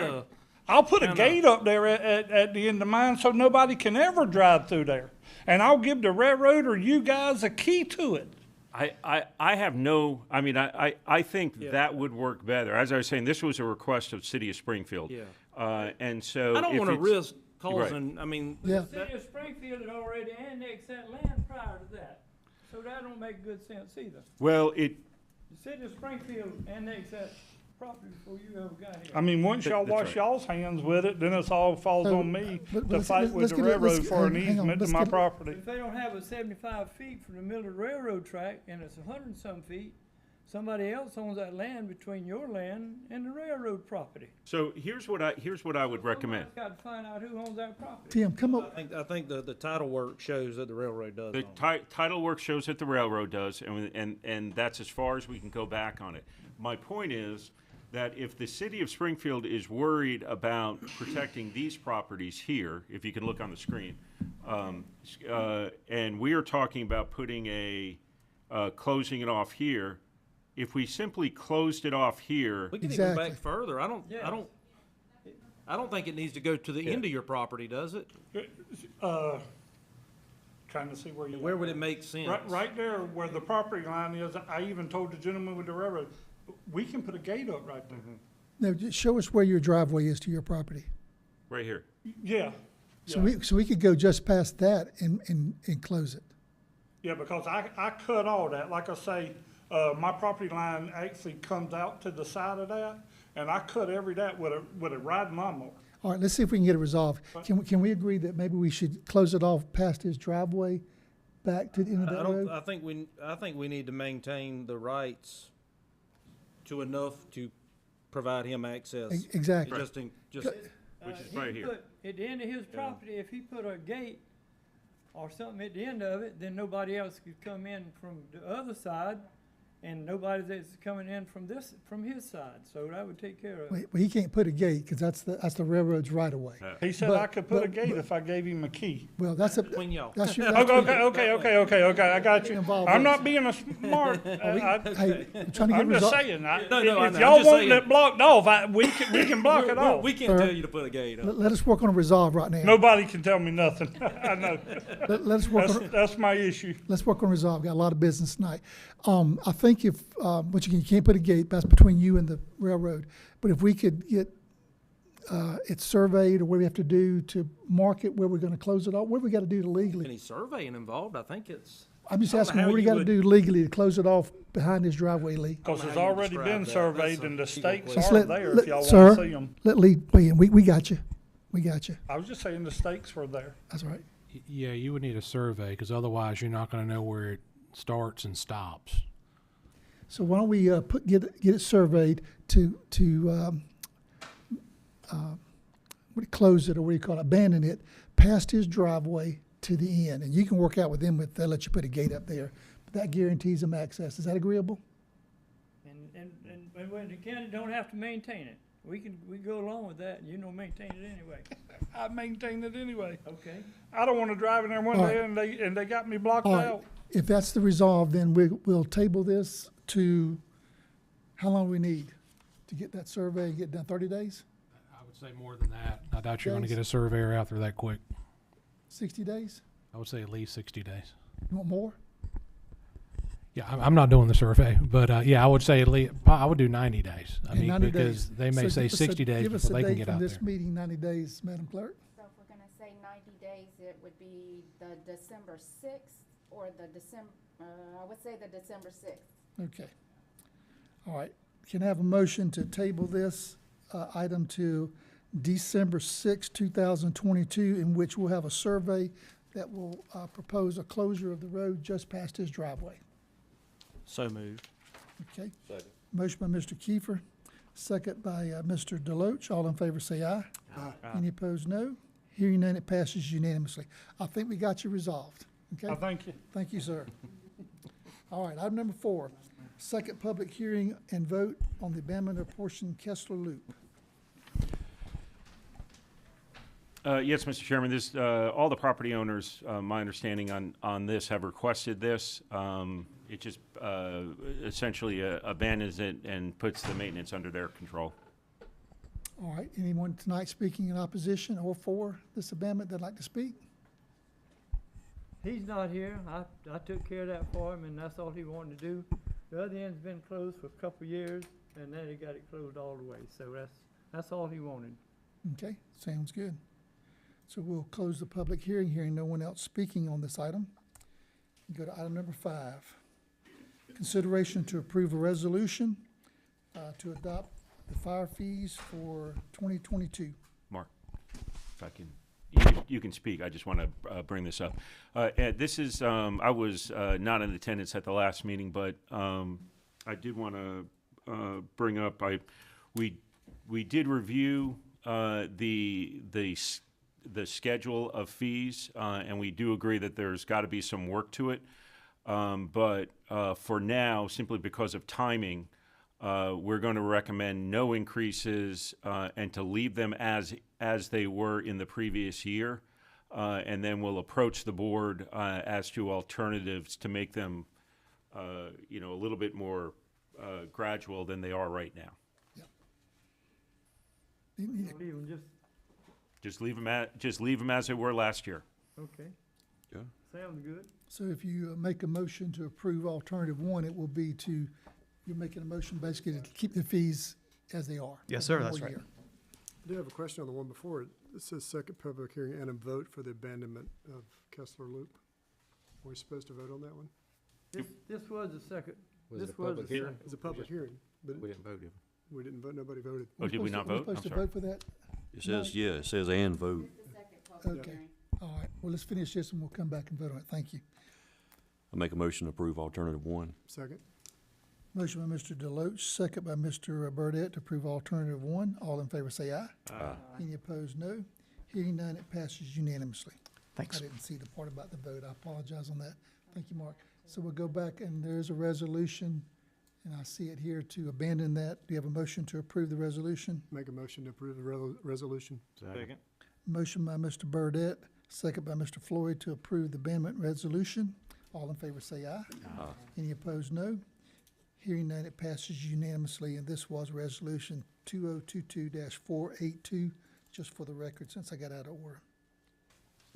I'll put a No, no. gate up there at the end of mine so nobody can ever drive through there. And I'll give the railroad or you guys a key to it. I have no, I mean, I think Yeah. that would work better. As I was saying, this was a request of City of Springfield. Yeah. And so. I don't if want to it's- risk causing, I mean, Yeah. The city of Springfield had already annexed that land prior to that, so that don't make good sense either. Well, The city of Springfield annexed that property before you ever got here. I mean, once y'all That's wash right. y'all's hands with it, then it's all falls So, on me but to let's- fight let's with the get it- let's railroad get- for an hang on, easement to let's my get it- property. If they don't have a 75 feet from the middle of the railroad track and it's 100 and some feet, somebody else owns that land between your land and the railroad property. So here's what I would recommend. Somebody's got to find out who owns that property. Tim, come up. I think the title work shows that the railroad does The own it. title work shows that the railroad does, and that's as far as we can go back on it. My point is that if the city of Springfield is worried about protecting these properties here, if you can look on the screen, and we are talking about putting closing it off here, if we simply closed it off here, We can even go Exactly. back further. I don't think it needs to go to the end of your property, does it? Kind of see where you. Where would it make sense? Right there where the property line is, I even told the gentleman with the railroad, we can put a gate up right there. Now, just show us where your driveway is to your property. right here. Yeah, So we could go just past that and close it. yeah, because I cut all that, like I say, my property line actually comes out to the side of that, and I cut that with a riding lawnmower. All right, let's see if we can get it resolved. Can we agree that maybe we should close it off past his driveway back to the end of that road? I think we need to maintain the rights to enough to provide him access. Exactly. Which is right here. At the end of his property, if he put a gate or something at the end of it, then nobody else could come in from the other side, and nobody that's coming in from his side, so that would take care of it. Wait, well, he can't put a gate because that's the railroad's right of way. He said But- I could put a but- gate if I gave him a key. Well, that's a, Between y'all. that's your, Okay, that's okay, I got you. Involved I'm us. not being a smart. hey, I'm trying to get I'm just resolved. saying, No, I if know, y'all I'm just want saying. it blocked off, we can block it off. We can't tell you to put a gate up. Let us work on a resolve right now. Nobody can tell me nothing. I know. Let us work on, That's my issue. let's work on resolve. Got a lot of business tonight. I think if, which you can't put a gate, that's between you and the railroad. But if we could get, it surveyed or what we have to do to mark it where we're gonna close it off, what we gotta do to legally? Any surveying involved, I think it's. I'm just I don't know asking, how what do we you gotta would- do legally to close it off behind his driveway, Lee? Because know it's how you already describe been that. surveyed That's and a the legal stakes question. are there if y'all Sir, want to see them. let Lee weigh in. We got you. We got you. I was just saying the stakes were there. That's all right. Yeah, you would need a survey, because otherwise you're not gonna know where it starts and stops. So why don't we get it surveyed to close it, or what do you call it, abandon it past his driveway to the end, and you can work out with them if they'll let you put a gate up there. But that guarantees them access. Is that agreeable? And when the county don't have to maintain it, we go along with that, and maintain it anyway. I maintain it anyway. Okay. I don't want to drive in there one All day right. and they got me blocked All right. out. If that's the resolve, then we'll table this to, how long we need to get that survey and get done? 30 days? I would say more than that. I doubt you're gonna Days? get a surveyor out there that quick. 60 days? I would say at least 60 days. You want more? Yeah, I'm not doing the survey, but, yeah, I would say at least, I would do 90 days. I Okay, mean, 90 because days. they may So say give us 60 days give us before a they can date get from out this there. meeting, 90 days, Madam Clerk. So if we're gonna say 90 days, it would be the December 6th or the I would say the December 6th. Okay. All right. Can I have a motion to table this item to December 6, 2022, in which we'll have a survey that will propose a closure of the road just past his driveway? So moved. Okay? Motion by Mr. Kiefer, second by Mr. Deloach. All in favor say aye. Aye. Any opposed, no. Hearing none, it passes unanimously. I think we got you resolved. Okay? I thank you. Thank you, sir. All right, item number 4, second public hearing and vote on the abandonment of portion Kessler Loop. Yes, Mr. Chairman, this, all the property owners, my understanding on this have requested this. It just essentially abandons it and puts the maintenance under their control. All right, anyone tonight speaking in opposition or for this abandonment that'd like to speak? He's not here. I took care of that for him, and that's all he wanted to do. The other end's been closed for a couple of years, and then he got it closed all the way. So that's all he wanted. Okay, sounds good. So we'll close the public hearing, hearing no one else speaking on this item. Go to item number 5. Consideration to approve a resolution to adopt the fire fees for 2022. Mark, if I can, you can speak. I just want to bring this up. Ed, this is, I was not in attendance at the last meeting, but I did want to bring up, we did review the schedule of fees, and we do agree that there's got to be some work to it. But for now, simply because of timing, we're going to recommend no increases and to leave them as they were in the previous year. And then we'll approach the board as to alternatives to make them, a little bit more gradual than they are right now. Don't even Just leave them as they were last year. okay. Yeah. Sounds good. So if you make a motion to approve alternative one, it will be you're making a motion basically to keep the fees as they are. Yes, for sir, one that's more right. year. I do have a question on the one before it. It says second public hearing and a vote for the abandonment of Kessler Loop. Are we supposed to vote on that one? This was the second. Was it This a was the public hearing? second. It's a public hearing, but We didn't vote, did we didn't vote, nobody voted. Oh, did we not vote? We're I'm supposed to sorry. vote for that? It says, yeah, it says and vote. Okay. All right, well, let's finish this and we'll come back and vote on it. Thank you. I make a motion to approve alternative one. Second? Motion by Mr. Deloach, second by Mr. Burdette to approve alternative one. All in favor say aye. Aye. Any opposed, no. Hearing none, it passes unanimously. Thanks. I didn't see the part about the vote. I apologize on that. Thank you, Mark. So we'll go back and there's a resolution, and I see it here to abandon that. Do you have a motion to approve the resolution? Make a motion to approve the resolution. Second. Motion by Mr. Burdette, second by Mr. Floyd to approve the abandonment resolution. All in favor say aye. Aye. Any opposed, no. Hearing none, it passes unanimously, and this was resolution 2022-482, just for the record, since I got out of order.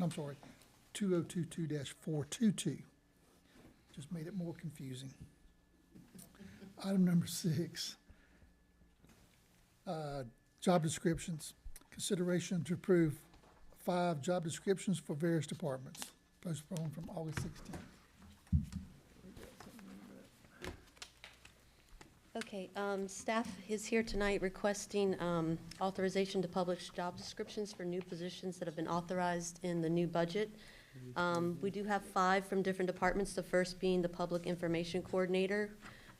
I'm sorry, 2022-422. Just made it more confusing. Item number 6, job descriptions. Consideration to approve 5 job descriptions for various departments, postponed from August 16th. Okay, staff is here tonight requesting authorization to publish job descriptions for new positions that have been authorized in the new budget. We do have 5 from different departments, the first being the Public Information Coordinator,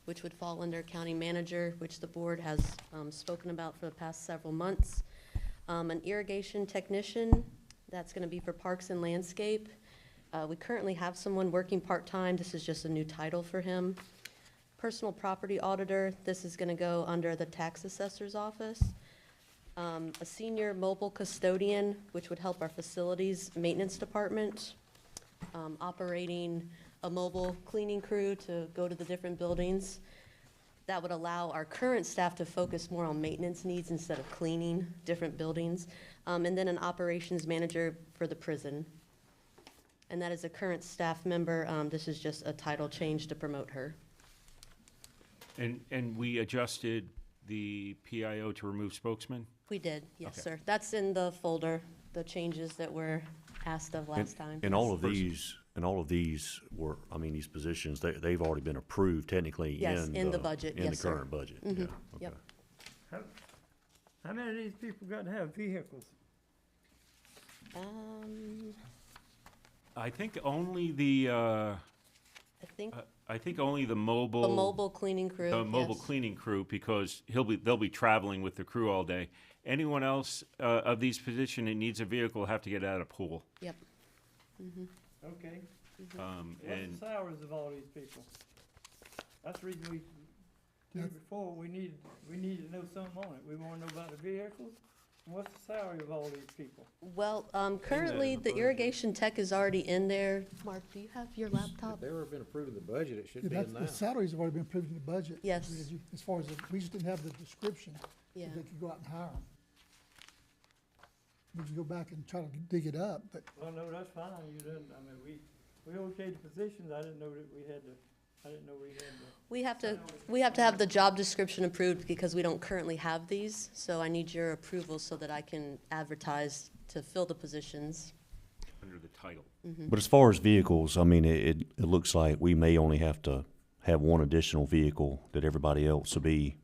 which would fall under County Manager, which the board has spoken about for the past several months. An Irrigation Technician, that's gonna be for Parks and Landscape. We currently have someone working part-time, this is just a new title for him. Personal Property Auditor, this is gonna go under the Tax Assessor's Office. A Senior Mobile Custodian, which would help our Facilities Maintenance Department. Operating a mobile cleaning crew to go to the different buildings. That would allow our current staff to focus more on maintenance needs instead of cleaning different buildings. And then an Operations Manager for the prison. And that is a current staff member, this is just a title change to promote her. And we adjusted the PIO to remove spokesman? We did, yes, Okay. sir. That's in the folder, the changes that were asked of last time. And all of these were, I mean, these positions, they've already been approved technically Yes, in the budget, in the yes, sir. current budget, Mhm, yeah. yep. Okay. How many of these people got to have vehicles? I think only the, I think only the the mobile. mobile cleaning crew, The mobile yes. cleaning crew, because they'll be traveling with the crew all day. Anyone else, of these positions that needs a vehicle have to get out of pool. Yep. Okay. What's And the salaries of all these people? That's the reason before, we need to know something on it. We wanna know about the vehicles. What's the salary of all these people? Well, currently, the irrigation tech is already in there. Mark, do you have your laptop? If they were been approved in the budget, it should Yeah, be in the now. salaries have already been approved in the budget. Yes. As far as, we just didn't have the description, so Yeah. they could go out and hire them. We could go back and try to dig it up, but Well, no, that's fine. You didn't, I mean, we okayed the positions. I didn't know that we had to, We have to have the job description approved because we don't currently have these. So I need your approval so that I can advertise to fill the positions. under the title. But as far as vehicles, I mean, it looks like we may only have to have one additional vehicle that everybody else will be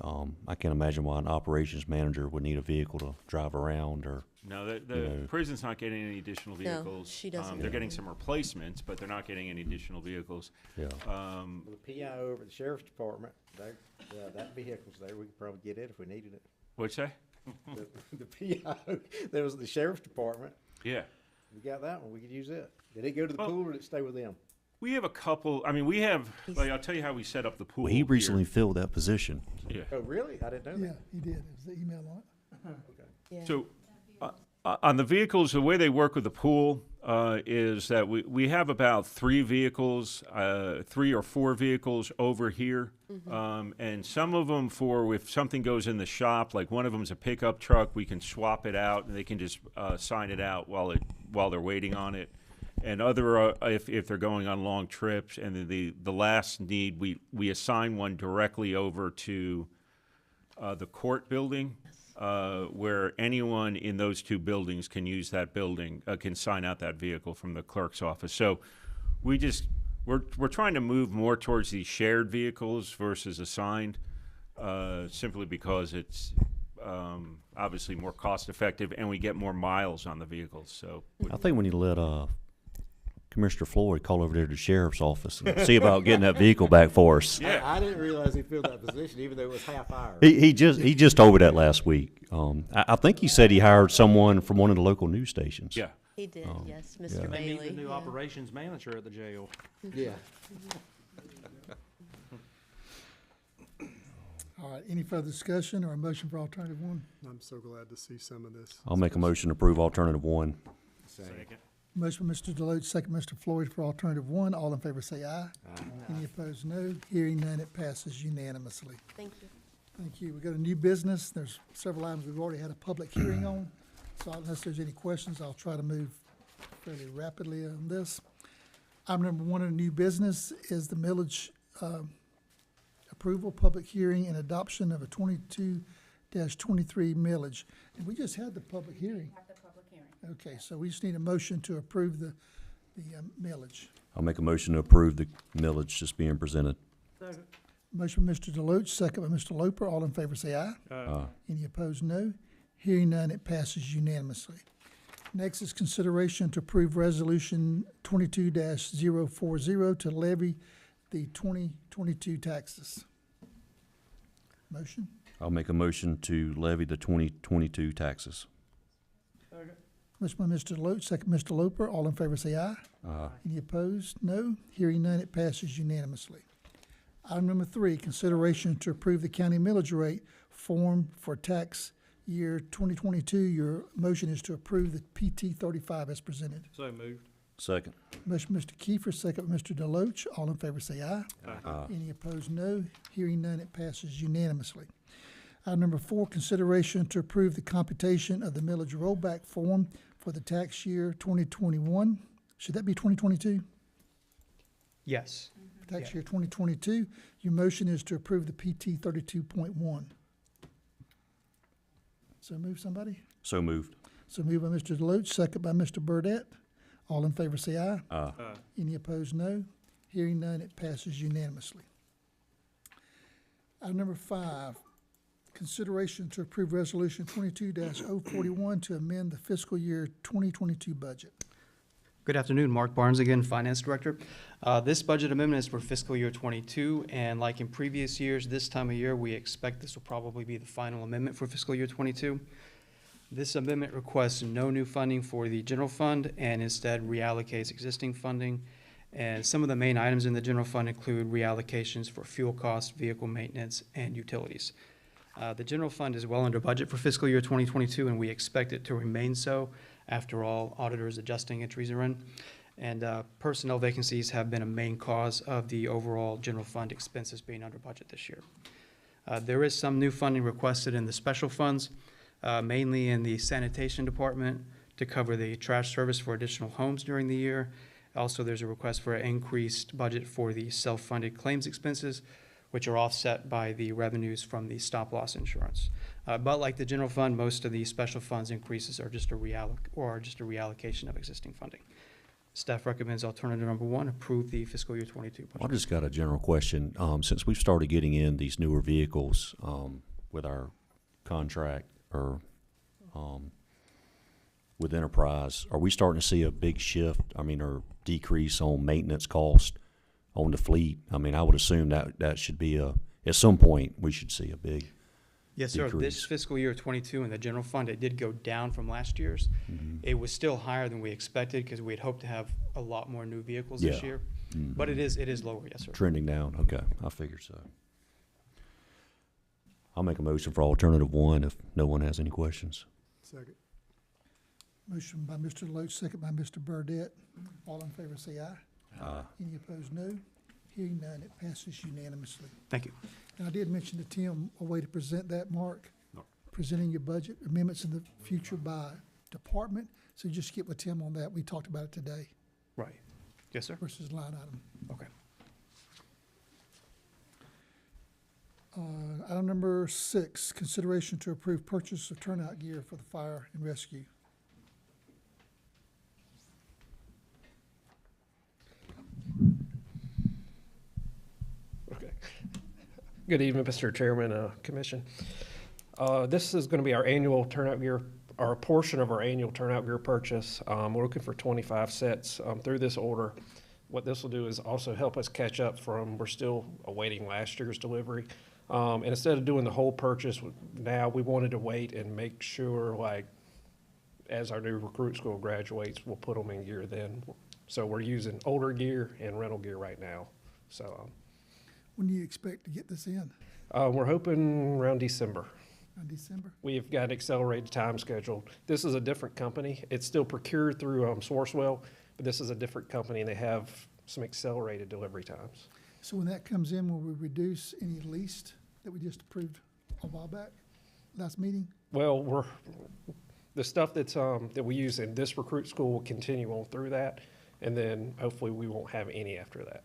I can't imagine why an operations manager would need a vehicle to drive around or, No, the you know. prison's not getting any additional No, vehicles. she doesn't They're get getting any. some replacements, but they're not getting any additional vehicles. Yeah. The PI over at the sheriff's department, that vehicle's there, we could probably get it if we needed it. What'd you say? The PI, there was the sheriff's department, Yeah. we got that one, we could use it. Did it go to the Oh. pool or did it stay with them? We have a couple, we have, like, I'll tell you how we set up the pool. Well, he here. recently filled that position. Yeah. Oh, really? I didn't know Yeah, that. he did. It was the email on it. Yeah. So, on the vehicles, the way they work with the pool is that we have about 3 vehicles, 3 or 4 vehicles over here. And some of them if something goes in the shop, like one of them's a pickup truck, we can swap it out and they can just sign it out while they're waiting on it. And other, if they're going on long trips, and then the last need, we assign one directly over to the court building, where anyone in those 2 buildings can use that building, can sign out that vehicle from the clerk's office. So we're trying to move more towards these shared vehicles versus assigned, simply because it's obviously more cost effective and we get more miles on the vehicles. So I think we need to let Commissioner Floyd call over there to the sheriff's office and see about getting that vehicle back for us. Yeah. I didn't realize he filled that position, even though it was half hour. He just told me that last week. I think he said he hired someone from one of the local news stations. yeah. He did, yes, yeah. Mr. They need Bailey. the new yeah. operations manager at the jail. Yeah. All right, any further discussion or a motion for alternative one? I'm so glad to see some of this. I'll make a motion to approve alternative 1. Second. Motion by Mr. Deloach, second Mr. Floyd for alternative one. All in favor say aye. Any opposed, no. Hearing none, it passes unanimously. Thank you. Thank you. We got a new business. There's several items we've already had a public hearing on. So unless there's any questions, I'll try to move fairly rapidly on this. Item number one in new business is the millage approval, public hearing, and adoption of a 22-23 millage. And we just had the public hearing. Okay, so we just need a motion to approve the millage. I'll make a motion to approve the millage just being presented. Motion by Mr. Deloach, second by Mr. Loper. All in favor say aye. Any opposed, no. Hearing none, it passes unanimously. Next is consideration to approve resolution 22-040 to levy the 2022 taxes. Motion? I'll make a motion to levy the 2022 taxes. Motion by Mr. Deloach, second Mr. Loper. All in favor say aye. Any opposed? No. Hearing none, it passes unanimously. Item number 3, consideration to approve the county millage rate form for tax year 2022. Your motion is to approve the PT 35 as presented. So moved. Second. Motion by Mr. Kiefer, second by Mr. Deloach. All in favor say aye. Any opposed? No. Hearing none, it passes unanimously. Item number 4, consideration to approve the computation of the millage rollback form for the tax year 2021. Should that be 2022? Yes. Tax Yeah. year 2022. Your motion is to approve the PT 32.1. So move somebody? So moved. So moved by Mr. Deloach, second by Mr. Burdette. All in favor say aye. Aye. Any opposed, no. Hearing none, it passes unanimously. Item number 5, consideration to approve resolution 22-041 to amend the fiscal year 2022 budget. Good afternoon, Mark Barnes again, Finance Director. This budget amendment is for fiscal year '22, and like in previous years, this time of year, we expect this will probably be the final amendment for fiscal year '22. This amendment requests no new funding for the general fund and instead reallocates existing funding. And some of the main items in the general fund include reallocations for fuel costs, vehicle maintenance, and utilities. The general fund is well under budget for fiscal year 2022, and we expect it to remain so. After all, auditors adjusting entries are in. And personnel vacancies have been a main cause of the overall general fund expenses being under budget this year. There is some new funding requested in the special funds, mainly in the sanitation department to cover the trash service for additional homes during the year. Also, there's a request for an increased budget for the self-funded claims expenses, which are offset by the revenues from the stop-loss insurance. But like the general fund, most of the special funds increases are just a reallocation of existing funding. Staff recommends alternative number 1, approve the fiscal year 22 budget. I just got a general question. Since we've started getting in these newer vehicles, with our contract or, with Enterprise, are we starting to see a big shift, or decrease on maintenance cost on the fleet? I would assume that should be at some point, we should see a big Yes, sir. decrease. This fiscal year 22 in the general fund, it did go down from last year's. Mhm. It was still higher than we expected because we had hoped to have a lot more new vehicles this Yeah. year. Mhm. But it is lower, yes, sir. Trending down, okay, I figured so. I'll make a motion for alternative 1 if no one has any questions. Second. Motion by Mr. Deloach, second by Mr. Burdette. All in favor say aye. Aye. Any opposed, no. Hearing none, it passes unanimously. Thank you. And I did mention to Tim a way to present that, Mark. No. Presenting your budget amendments in the future by department. So just get with Tim on that. We talked about it today Right. Yes, sir. versus line item. Okay. Item number 6, consideration to approve purchase of turnout gear for the fire and rescue. Okay. Good evening, Mr. Chairman, Commission. This is going to be our annual turnout gear, or a portion of our annual turnout gear purchase. We're looking for 25 sets through this order. What this will do is also help us catch up we're still awaiting last year's delivery. And instead of doing the whole purchase now, we wanted to wait and make sure, as our new recruit school graduates, we'll put them in gear then. So we're using older gear and rental gear right now. So When do you expect to get this in? we're hoping around December. In December? We've got an accelerated time schedule. This is a different company. It's still procured through Sourcewell, but this is a different company, and they have some accelerated delivery times. So when that comes in, will we reduce any leased that we just approved a while back, last meeting? Well, the stuff that we use in this recruit school will continue on through that, and then hopefully we won't have any after that.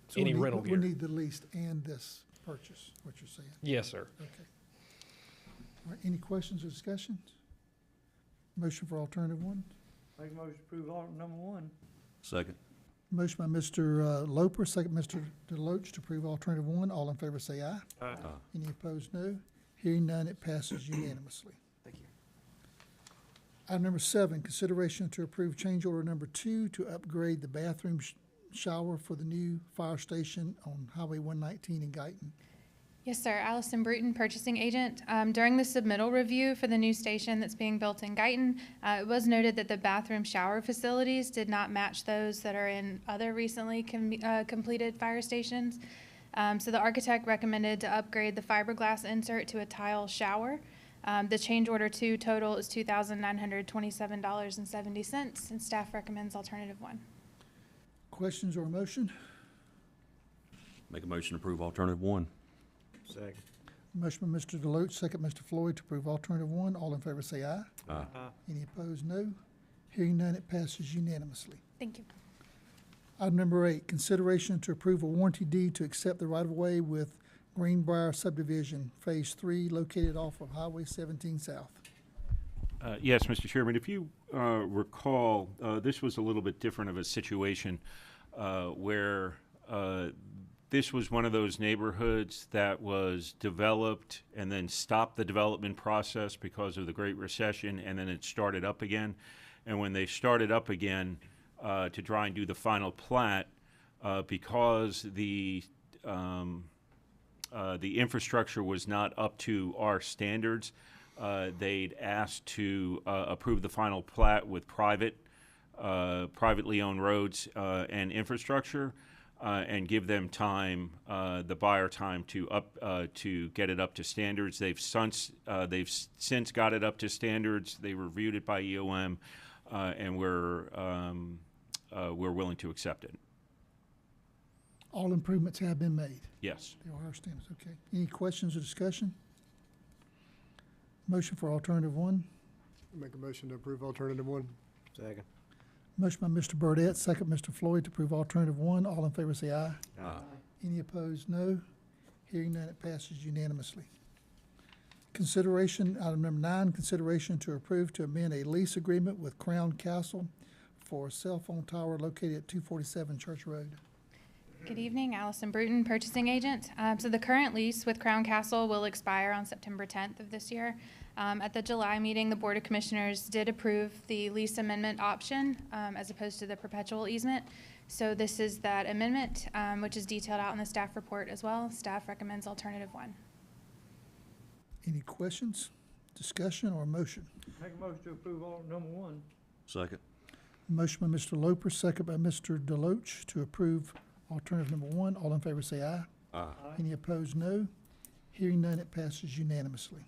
So Any rental gear. We need the leased and this purchase, what you're saying? Yes, sir. Okay. All right, any questions or discussions? Motion for alternative 1? Make a motion to approve alternative number 1. Second. Motion by Mr. Loper, second Mr. Deloach to approve alternative 1. All in favor say aye. Aye. Any opposed, no. Hearing none, it passes unanimously. Thank you. Item number 7, consideration to approve change order number 2 to upgrade the bathroom shower for the new fire station on Highway 119 in Guyton. Yes, sir. Allison Bruton, purchasing agent. During the submittal review for the new station that's being built in Guyton, it was noted that the bathroom shower facilities did not match those that are in other recently completed fire stations. So the architect recommended to upgrade the fiberglass insert to a tile shower. The change order 2 total is $2,927.70, and staff recommends alternative 1. Questions or a motion? Make a motion to approve alternative 1. Second. Motion by Mr. Deloach, second Mr. Floyd to approve alternative 1. All in favor say aye. Aye. Any opposed, no. Hearing none, it passes unanimously. Thank you. Item number 8, consideration to approve a warranty deed to accept the right-of-way with Greenbrier Subdivision, Phase 3, located off of Highway 17 South. Yes, Mr. Chairman, if you recall, this was a little bit different of a situation where this was one of those neighborhoods that was developed and then stopped the development process because of the Great Recession, and then it started up again. And when they started up again to try and do the final plat, because the infrastructure was not up to our standards, they'd asked to approve the final plat with privately owned roads and infrastructure. And give them time, the buyer time to get it up to standards. They've since got it up to standards. They reviewed it by EOM, and we're willing to accept it. All improvements have been made. Yes. They are our standards, okay. Any questions or discussion? Motion for alternative 1. Make a motion to approve alternative 1. Second. Motion by Mr. Burdette, second Mr. Floyd to approve alternative 1. All in favor say aye. Aye. Any opposed, no. Hearing none, it passes unanimously. Consideration, item number 9, consideration to approve to amend a lease agreement with Crown Castle for a cell phone tower located at 247 Church Road. Good evening, Allison Bruton, purchasing agent. So the current lease with Crown Castle will expire on September 10th of this year. At the July meeting, the Board of Commissioners did approve the lease amendment option as opposed to the perpetual easement. So this is that amendment, which is detailed out in the staff report as well. Staff recommends alternative 1. Any questions, discussion, or motion? Make a motion to approve all number 1. Second. Motion by Mr. Loper, second by Mr. Deloach to approve alternative number 1. All in favor say aye. Aye. Any opposed, no. Hearing none, it passes unanimously.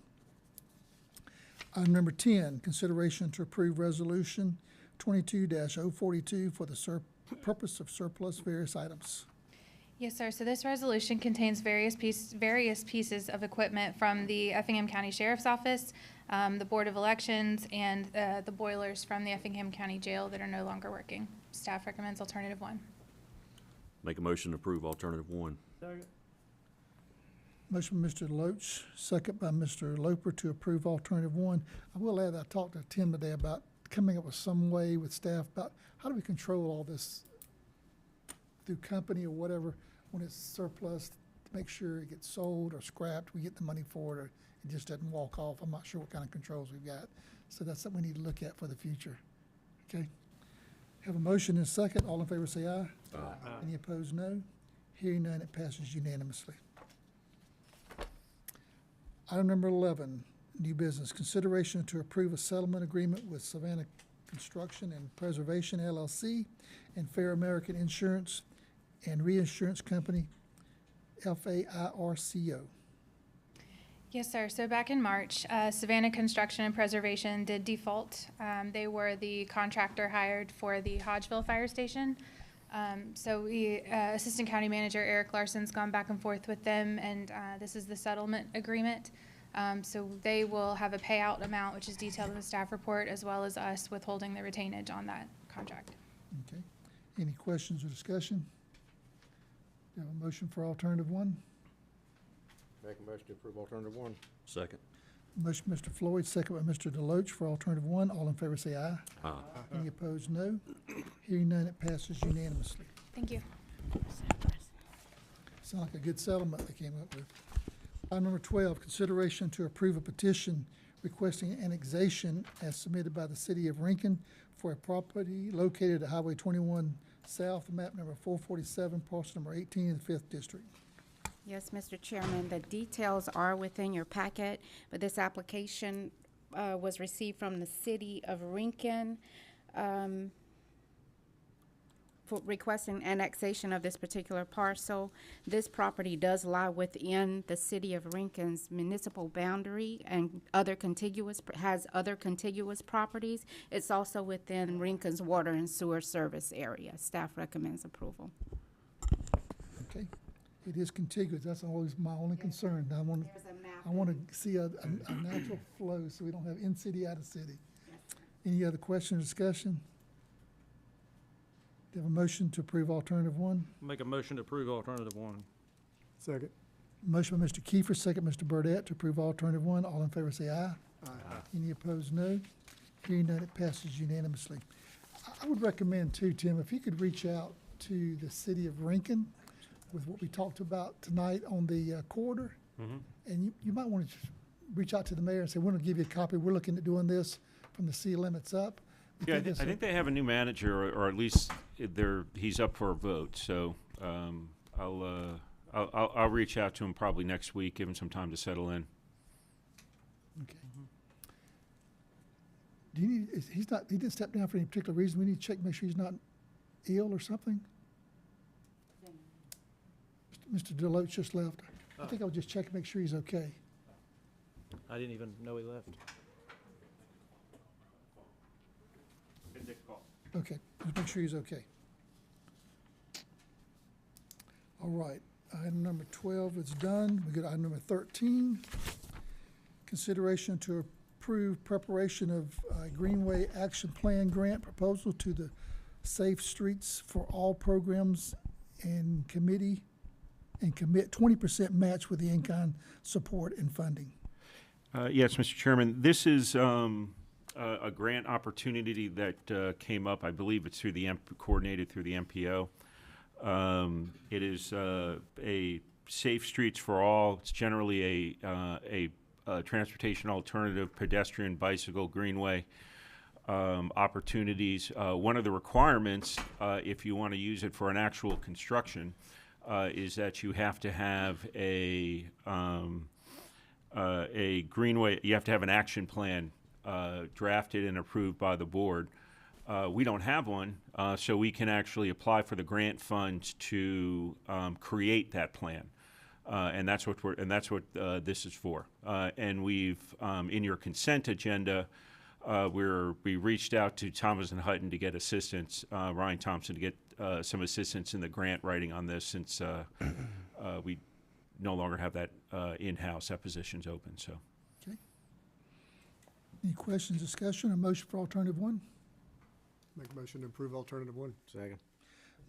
Item number 10, consideration to approve resolution 22-042 for the purpose of surplus various items. Yes, sir. So this resolution contains various pieces of equipment from the Effingham County Sheriff's Office, the Board of Elections, and the boilers from the Effingham County Jail that are no longer working. Staff recommends alternative 1. Make a motion to approve alternative 1. Second. Motion by Mr. Deloach, second by Mr. Loper to approve alternative 1. I will add, I talked to Tim today about coming up with some way with staff about how do we control all this through company or whatever when it's surplus, to make sure it gets sold or scrapped, we get the money for it, or it just doesn't walk off. I'm not sure what kind of controls we've got. So that's something we need to look at for the future. Okay? Have a motion and a second. All in favor say aye. Aye. Any opposed, no. Hearing none, it passes unanimously. Item number 11, new business. Consideration to approve a settlement agreement with Savannah Construction and Preservation, LLC, and Fair American Insurance and Reinsurance Company, FAIRCO. Yes, sir. So back in March, Savannah Construction and Preservation did default. They were the contractor hired for the Hodgeville Fire Station. So Assistant County Manager Eric Larson's gone back and forth with them, and this is the settlement agreement. So they will have a payout amount, which is detailed in the staff report, as well as us withholding the retainage on that contract. Okay. Any questions or discussion? Do you have a motion for alternative 1? Make a motion to approve alternative 1. Second. Motion by Mr. Floyd, second by Mr. Deloach for alternative 1. All in favor say aye. Aye. Any opposed, no. Hearing none, it passes unanimously. Thank you. Sound like a good settlement they came up with. Item number 12, consideration to approve a petition requesting annexation as submitted by the city of Rincon for a property located at Highway 21 South, map number 447, parcel number 18 in the 5th District. Yes, Mr. Chairman, the details are within your packet, but this application was received from the city of Rincon for requesting annexation of this particular parcel. This property does lie within the city of Rincon's municipal boundary and has other contiguous properties. It's also within Rincon's water and sewer service area. Staff recommends approval. Okay. It is contiguous. That's always my only concern. I want to see a natural flow so we don't have in-city, out-of-city. Any other question or discussion? Do you have a motion to approve alternative 1? Make a motion to approve alternative 1. Second. Motion by Mr. Kiefer, second Mr. Burdette to approve alternative 1. All in favor say aye. Aye. Any opposed, no. Hearing none, it passes unanimously. I would recommend too, Tim, if you could reach out to the city of Rincon with what we talked about tonight on the corridor. And you might want to reach out to the mayor and say, we're going to give you a copy. We're looking at doing this from the city limits up. Yeah, I think they have a new manager, or at least he's up for a vote. So I'll reach out to him probably next week, give him some time to settle in. Okay. Do you need? He didn't step down for any particular reason. We need to check, make sure he's not ill or something. Mr. Deloach just left. I think I'll just check, make sure he's okay. I didn't even know he left. Okay, just make sure he's okay. All right, item number 12 is done. We got item number 13. Consideration to approve preparation of Greenway Action Plan grant proposal to the Safe Streets for All programs and committee, and commit 20% match with the in-kind support and funding. Yes, Mr. Chairman, this is a grant opportunity that came up. I believe it's through the coordinated through the MPO. It is a Safe Streets for All. It's generally a transportation alternative, pedestrian, bicycle, greenway opportunities. One of the requirements, if you want to use it for an actual construction, is that you have to have a greenway. You have to have an action plan drafted and approved by the board. We don't have one, so we can actually apply for the grant funds to create that plan. And that's what this is for. And we've in your consent agenda, we reached out to Thomas and Hutton to get assistance, Ryan Thompson to get some assistance in the grant writing on this, since we no longer have that in-house. That position's open. So. Okay. Any questions, discussion, or motion for alternative one? Make a motion to approve alternative one. Second.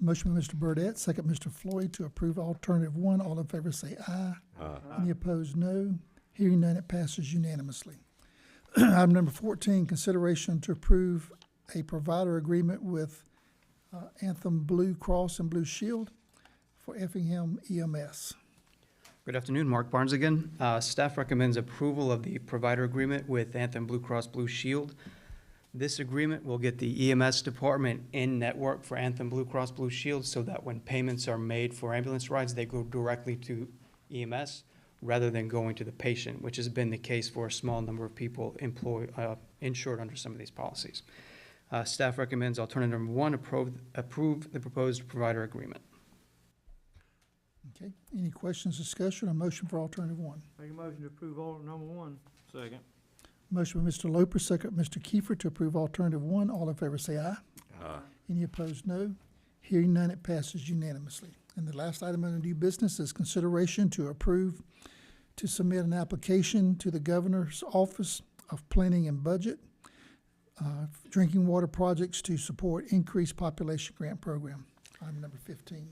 Motion by Mr. Burdette, second Mr. Floyd to approve alternative one. All in favor say aye. Aye. Any opposed, no. Hearing none, it passes unanimously. Item number 14, consideration to approve a provider agreement with Anthem Blue Cross and Blue Shield for Effingham EMS. Good afternoon, Mark Barnes again. Staff recommends approval of the provider agreement with Anthem Blue Cross Blue Shield. This agreement will get the EMS department in network for Anthem Blue Cross Blue Shield, so that when payments are made for ambulance rides, they go directly to EMS rather than going to the patient, which has been the case for a small number of people insured under some of these policies. Staff recommends alternative number one, approve the proposed provider agreement. Okay, any questions, discussion, or motion for alternative one? Make a motion to approve alternative number one. Second. Motion by Mr. Loper, second Mr. Kiefer to approve alternative one. All in favor say aye. Aye. Any opposed, no. Hearing none, it passes unanimously. And the last item under new business is consideration to approve to submit an application to the Governor's Office of Planning and Budget, drinking water projects to support increased population grant program. Item number 15.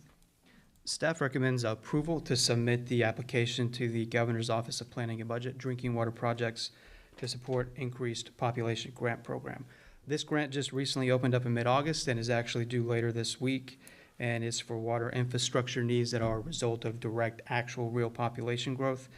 Staff recommends approval to submit the application to the Governor's Office of Planning and Budget, drinking water projects to support increased population grant program. This grant just recently opened up in mid-August and is actually due later this week, and is for water infrastructure needs that are a result of direct, actual, real population growth.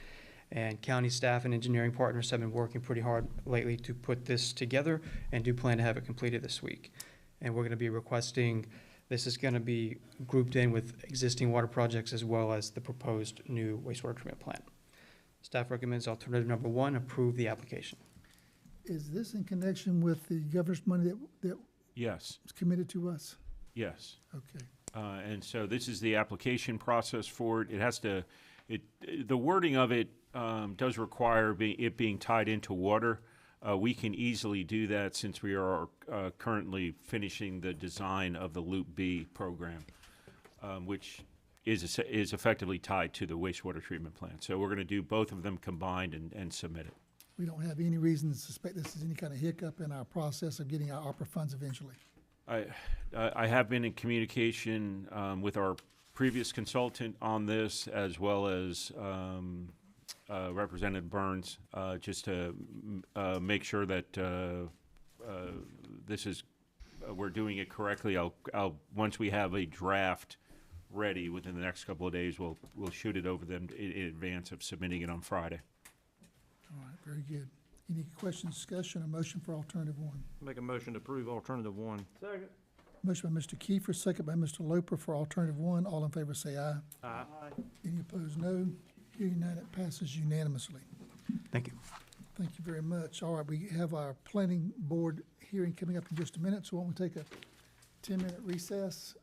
And county staff and engineering partners have been working pretty hard lately to put this together, and do plan to have it completed this week. And we're going to be requesting, this is going to be grouped in with existing water projects as well as the proposed new wastewater treatment plant. Staff recommends alternative number one, approve the application. Is this in connection with the governor's money that Yes. was committed to us? Yes. Okay. And so this is the application process for it. It has to, the wording of it does require it being tied into water. We can easily do that since we are currently finishing the design of the Loop B program, which is effectively tied to the wastewater treatment plant. So we're going to do both of them combined and submit it. We don't have any reason to suspect this is any kind of hiccup in our process of getting our ARPA funds eventually. I have been in communication with our previous consultant on this, as well as Representative Burns, just to make sure that this is we're doing it correctly. I'll once we have a draft ready within the next couple of days, we'll shoot it over them in advance of submitting it on Friday. All right, very good. Any questions, discussion, or motion for alternative one? Make a motion to approve alternative one. Second. Motion by Mr. Kiefer, second by Mr. Loper for alternative one. All in favor say aye. Aye. Any opposed, no. Hearing none, it passes unanimously. Thank you. Thank you very much. All right, we have our planning board hearing coming up in just a minute, so why don't we take a 10-minute recess?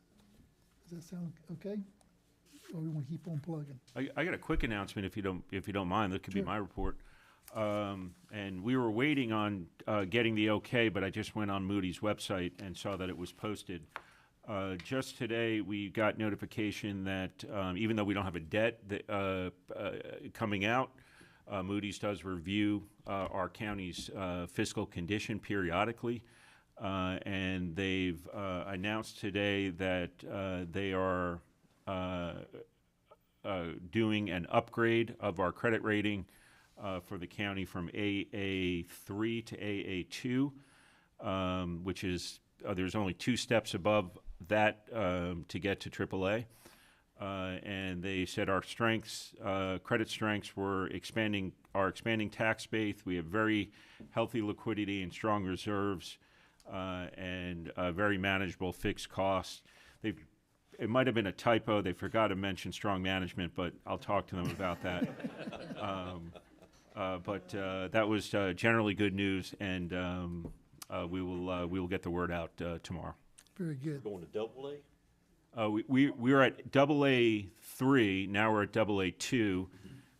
Does that sound okay? Or we want to keep on plugging? I got a quick announcement if you don't mind. That could be my report. And we were waiting on getting the okay, but I just went on Moody's website and saw that it was posted. Just today, we got notification that even though we don't have a debt coming out, Moody's does review our county's fiscal condition periodically. And they've announced today that they are doing an upgrade of our credit rating for the county from AA3 to AA2. which is, there's only 2 steps above that to get to AAA. And they said our strengths, credit strengths, were expanding tax base. We have very healthy liquidity and strong reserves, and very manageable fixed costs. It might have been a typo. They forgot to mention strong management, but I'll talk to them about that. But that was generally good news, and we will get the word out tomorrow. Very good. Going to double A? We were at AA3, now we're at AA2.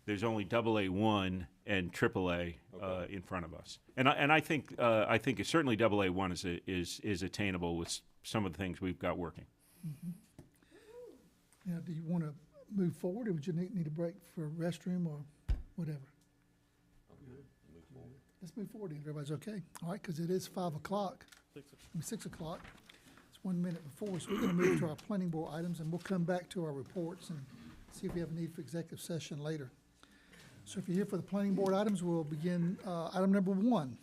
There's only AA1 and AAA in front of us. And I think it's certainly AA1 is attainable with some of the things we've got working. Mm-hmm. Now, do you want to move forward, or would you need a break for a restroom or whatever? Let's move forward if everybody's okay. All right, because it is 5 o'clock. 6 o'clock. 1 minute before, so we're going to move to our planning board items, and we'll come back to our reports and see if we have a need for executive session later. So if you're here for the planning board items, we'll begin item number 1.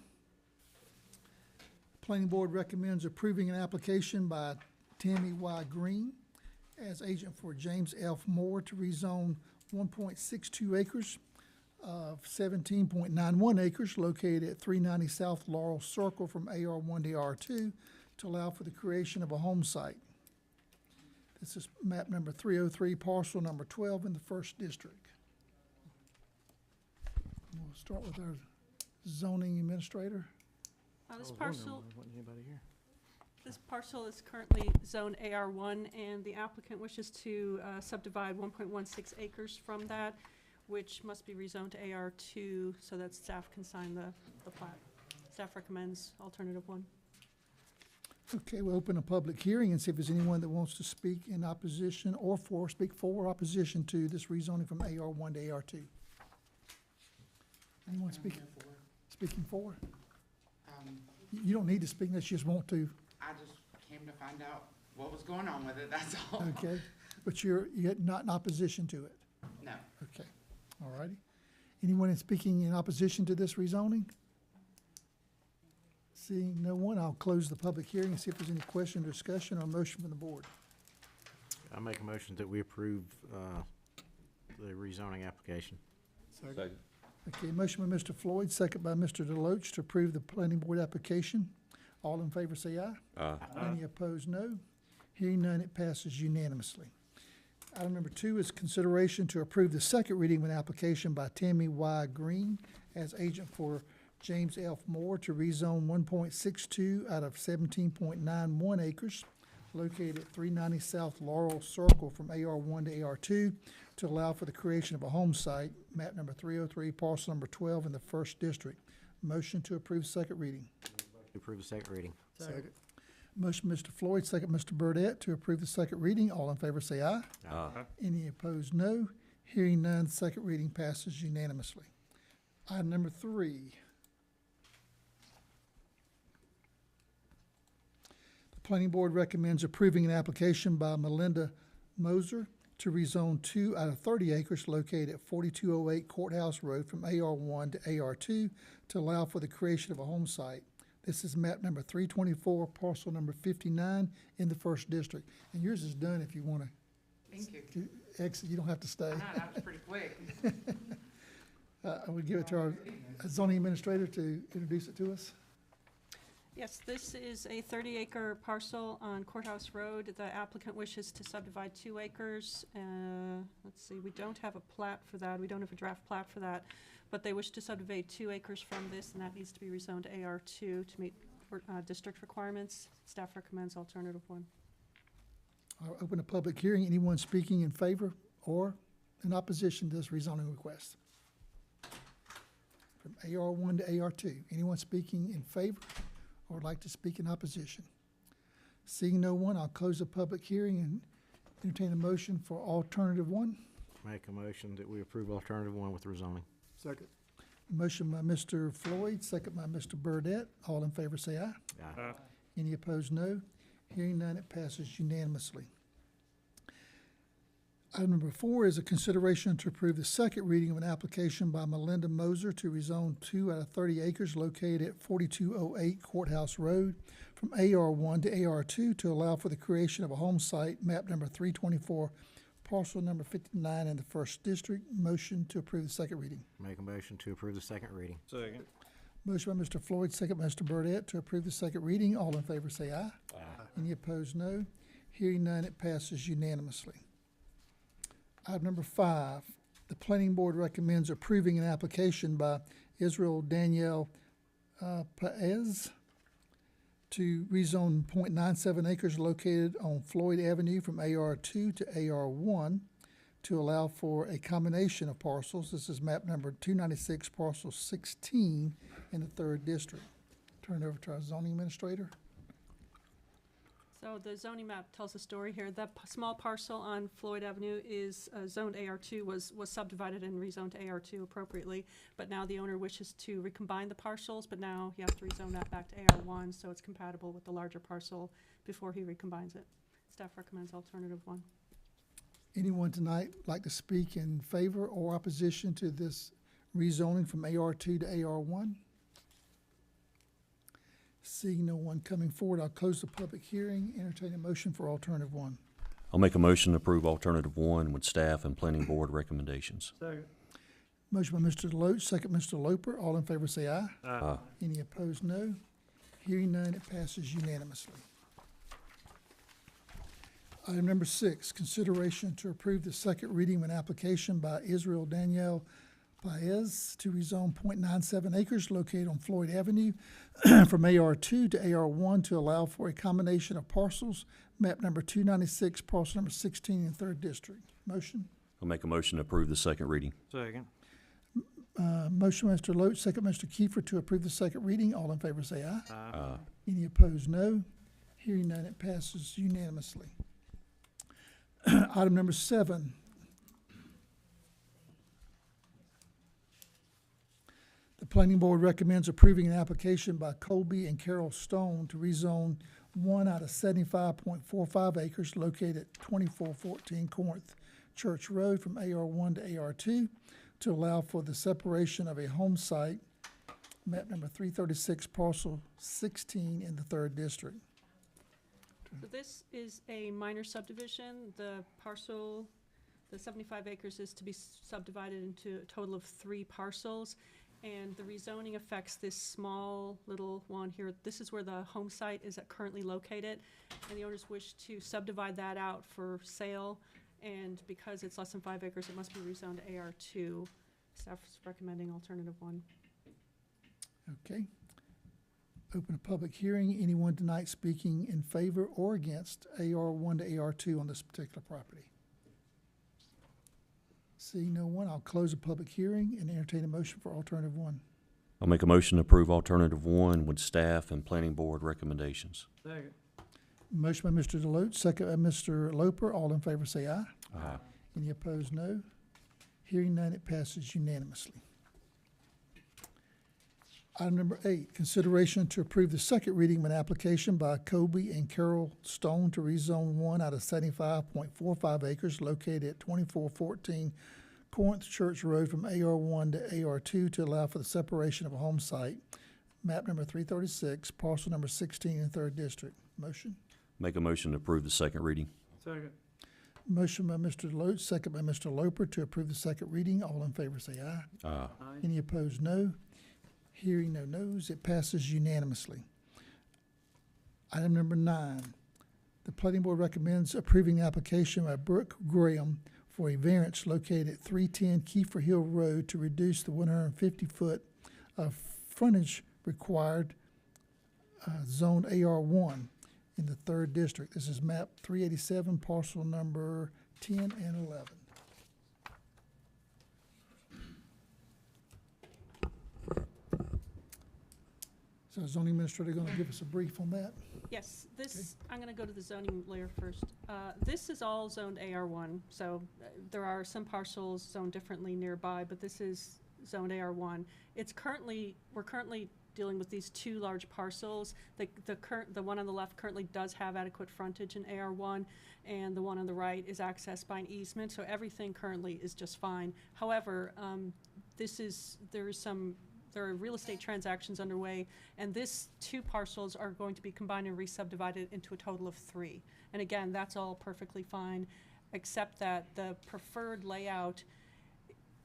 The planning board recommends approving an application by Tammy Y. Green as agent for James F. Moore to rezone 1.62 acres of 17.91 acres located at 390 South Laurel Circle from AR1 to R2 to allow for the creation of a home site. This is map number 303, parcel number 12 in the 1st district. We'll start with our zoning administrator. This parcel is currently zone AR1, and the applicant wishes to subdivide 1.16 acres from that, which must be rezoned to AR2 so that staff can sign the plat. Staff recommends alternative 1. Okay, we'll open a public hearing and see if there's anyone that wants to speak in opposition or speak for or opposition to this rezoning from AR1 to AR2. Anyone speaking for? You don't need to speak unless you just want to. I just came to find out what was going on with it, that's all. Okay, but you're not in opposition to it? No. Okay, all righty. Anyone speaking in opposition to this rezoning? Seeing no one, I'll close the public hearing and see if there's any question, discussion, or motion from the board. I make a motion that we approve the rezoning application. Second. Okay, motion by Mr. Floyd, second by Mr. Deloach to approve the planning board application. All in favor say aye. Aye. Any opposed, no. Hearing none, it passes unanimously. Item number 2 is consideration to approve the second reading of an application by Tammy Y. Green as agent for James F. Moore to rezone 1.62 out of 17.91 acres located at 390 South Laurel Circle from AR1 to AR2 to allow for the creation of a home site, map number 303, parcel number 12 in the 1st district. Motion to approve second reading. Approve the second reading. Second. Motion, Mr. Floyd, second, Mr. Burdette, to approve the second reading. All in favor say aye. Aye. Any opposed, no. Hearing none, second reading passes unanimously. Item number 3. The planning board recommends approving an application by Melinda Moser to rezone 2 out of 30 acres located at 4208 Courthouse Road from AR1 to AR2 to allow for the creation of a home site. This is map number 324, parcel number 59 in the 1st district. And yours is done if you want to Thank you. exit. You don't have to stay. No, that was pretty quick. I would give it to our zoning administrator to introduce it to us. Yes, this is a 30-acre parcel on Courthouse Road. The applicant wishes to subdivide 2 acres. Let's see, we don't have a plat for that. We don't have a draft plat for that. But they wish to subdivide 2 acres from this, and that needs to be rezoned to AR2 to meet district requirements. Staff recommends alternative 1. I'll open a public hearing. Anyone speaking in favor or in opposition to this rezoning request? From AR1 to AR2. Anyone speaking in favor or would like to speak in opposition? Seeing no one, I'll close the public hearing and entertain a motion for alternative 1. Make a motion that we approve alternative 1 with rezoning. Second. Motion by Mr. Floyd, second by Mr. Burdette. All in favor say aye. Aye. Any opposed, no. Hearing none, it passes unanimously. Item number 4 is a consideration to approve the second reading of an application by Melinda Moser to rezone 2 out of 30 acres located at 4208 Courthouse Road from AR1 to AR2 to allow for the creation of a home site, map number 324, parcel number 59 in the first district. Motion to approve the second reading. Make a motion to approve the second reading. Second. Motion by Mr. Floyd, second by Mr. Burdette to approve the second reading. All in favor say aye. Aye. Any opposed, no. Hearing none, it passes unanimously. Item number 5, the planning board recommends approving an application by Israel Danielle Perez to rezone .97 acres located on Floyd Avenue from AR2 to AR1 to allow for a combination of parcels. This is map number 296, parcel 16 in the 3rd district. Turn it over to our zoning administrator. So the zoning map tells a story here. That small parcel on Floyd Avenue is zoned AR2, was subdivided and rezoned to AR2 appropriately, but now the owner wishes to recombine the parcels, but now he has to rezone that back to AR1, so it's compatible with the larger parcel before he recombines it. Staff recommends alternative 1. Anyone tonight like to speak in favor or opposition to this rezoning from AR2 to AR1? Seeing no one coming forward, I'll close the public hearing. Entertain a motion for alternative 1. I'll make a motion to approve alternative 1 with staff and planning board recommendations. Second. Motion by Mr. Deloach, second Mr. Loper. All in favor say aye. Aye. Any opposed, no. Hearing none, it passes unanimously. Item number 6, consideration to approve the second reading of an application by Israel Danielle Paez to rezone .97 acres located on Floyd Avenue from AR2 to AR1 to allow for a combination of parcels, map number 296, parcel number 16 in 3rd district. Motion? I'll make a motion to approve the second reading. Second. Motion by Mr. Loach, second Mr. Kiefer to approve the second reading. All in favor say aye. Aye. Any opposed, no. Hearing none, it passes unanimously. Item number 7. The planning board recommends approving an application by Colby and Carol Stone to rezone 1 out of 75.45 acres located at 2414 Corinth Church Road from AR1 to AR2 to allow for the separation of a home site, map number 336, parcel 16 in the 3rd district. So this is a minor subdivision. The parcel, the 75 acres is to be subdivided into a total of 3 parcels. And the rezoning affects this small little one here. This is where the home site is currently located. And the owners wish to subdivide that out for sale. And because it's less than 5 acres, it must be rezoned to AR2. Staff is recommending alternative 1. Okay. Open a public hearing. Anyone tonight speaking in favor or against AR1 to AR2 on this particular property? Seeing no one, I'll close the public hearing and entertain a motion for alternative 1. I'll make a motion to approve alternative 1 with staff and planning board recommendations. Second. Motion by Mr. Deloach, second by Mr. Loper. All in favor say aye. Aye. Any opposed, no. Hearing none, it passes unanimously. Item number 8, consideration to approve the second reading of an application by Colby and Carol Stone to rezone 1 out of 75.45 acres located at 2414 Corinth Church Road from AR1 to AR2 to allow for the separation of a home site, map number 336, parcel number 16 in 3rd district. Motion? Make a motion to approve the second reading. Second. Motion by Mr. Deloach, second by Mr. Loper to approve the second reading. All in favor say aye. Aye. Any opposed, no. Hearing no noes, it passes unanimously. Item number 9, the planning board recommends approving the application by Brooke Graham for a variance located at 310 Kiefer Hill Road to reduce the 150-foot of frontage required zone AR1 in the 3rd district. This is map 387, parcel number 10 and 11. So zoning administrator going to give us a brief on that? Yes, this, I'm going to go to the zoning layer first. This is all zoned AR1, so there are some parcels zoned differently nearby, but this is zoned AR1. It's currently, we're currently dealing with these two large parcels. The one on the left currently does have adequate frontage in AR1, and the one on the right is accessed by an easement, so everything currently is just fine. However, there are real estate transactions underway, and these two parcels are going to be combined and re-subdivided into a total of 3. And again, that's all perfectly fine, except that the preferred layout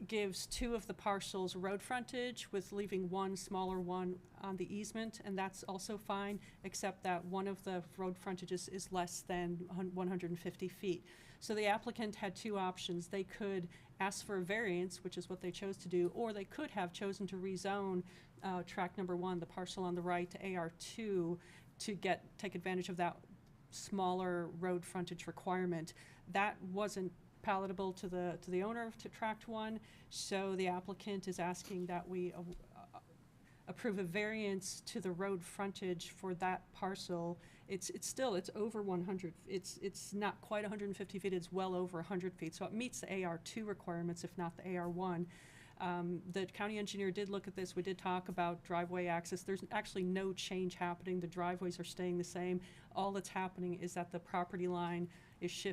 gives 2 of the parcels road frontage with leaving one smaller one on the easement, and that's also fine, except that one of the road frontages is less than 150 feet. So the applicant had 2 options. They could ask for a variance, which is what they chose to do, or they could have chosen to rezone tract number 1, the parcel on the right, to AR2 to take advantage of that smaller road frontage requirement. That wasn't palatable to the owner of tract 1, so the applicant is asking that we approve a variance to the road frontage for that parcel. It's over 100. It's not quite 150 feet. It's well over 100 feet. So it meets the AR2 requirements, if not the AR1. The county engineer did look at this. We did talk about driveway access. There's actually no change happening. The driveways are staying the same. All that's happening is that the property line is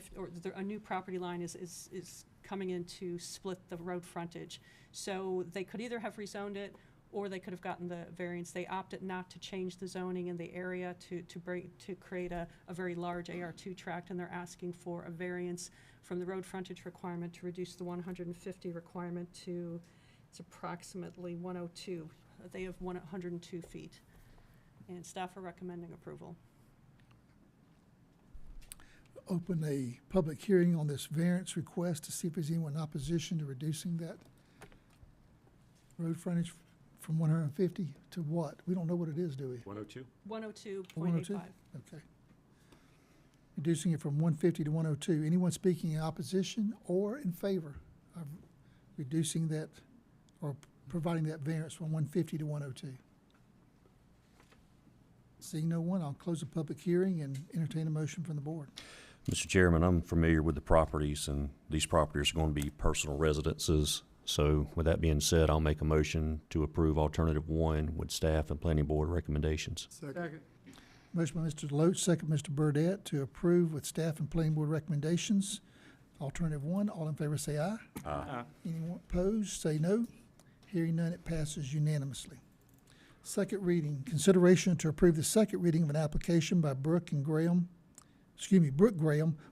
a new property line is coming in to split the road frontage. So they could either have rezoned it, or they could have gotten the variance. They opted not to change the zoning in the area to create a very large AR2 tract, and they're asking for a variance from the road frontage requirement to reduce the 150 requirement to, it's approximately 102. They have 102 feet, and staff are recommending approval. Open a public hearing on this variance request to see if there's anyone in opposition to reducing that road frontage from 150 to what? We don't know what it is, do we? 102? 102.85. Okay. Reducing it from 150 to 102. Anyone speaking in opposition or in favor of reducing that or providing that variance from 150 to 102? Seeing no one, I'll close the public hearing and entertain a motion from the board. Mr. Chairman, I'm familiar with the properties, and these properties are going to be personal residences. So with that being said, I'll make a motion to approve alternative 1 with staff and planning board recommendations. Second. Motion by Mr. Deloach, second Mr. Burdette, to approve with staff and planning board recommendations. Alternative 1, all in favor say aye. Aye. Anyone opposed, say no. Hearing none, it passes unanimously. Second reading, consideration to approve the second reading of an application by Brooke Graham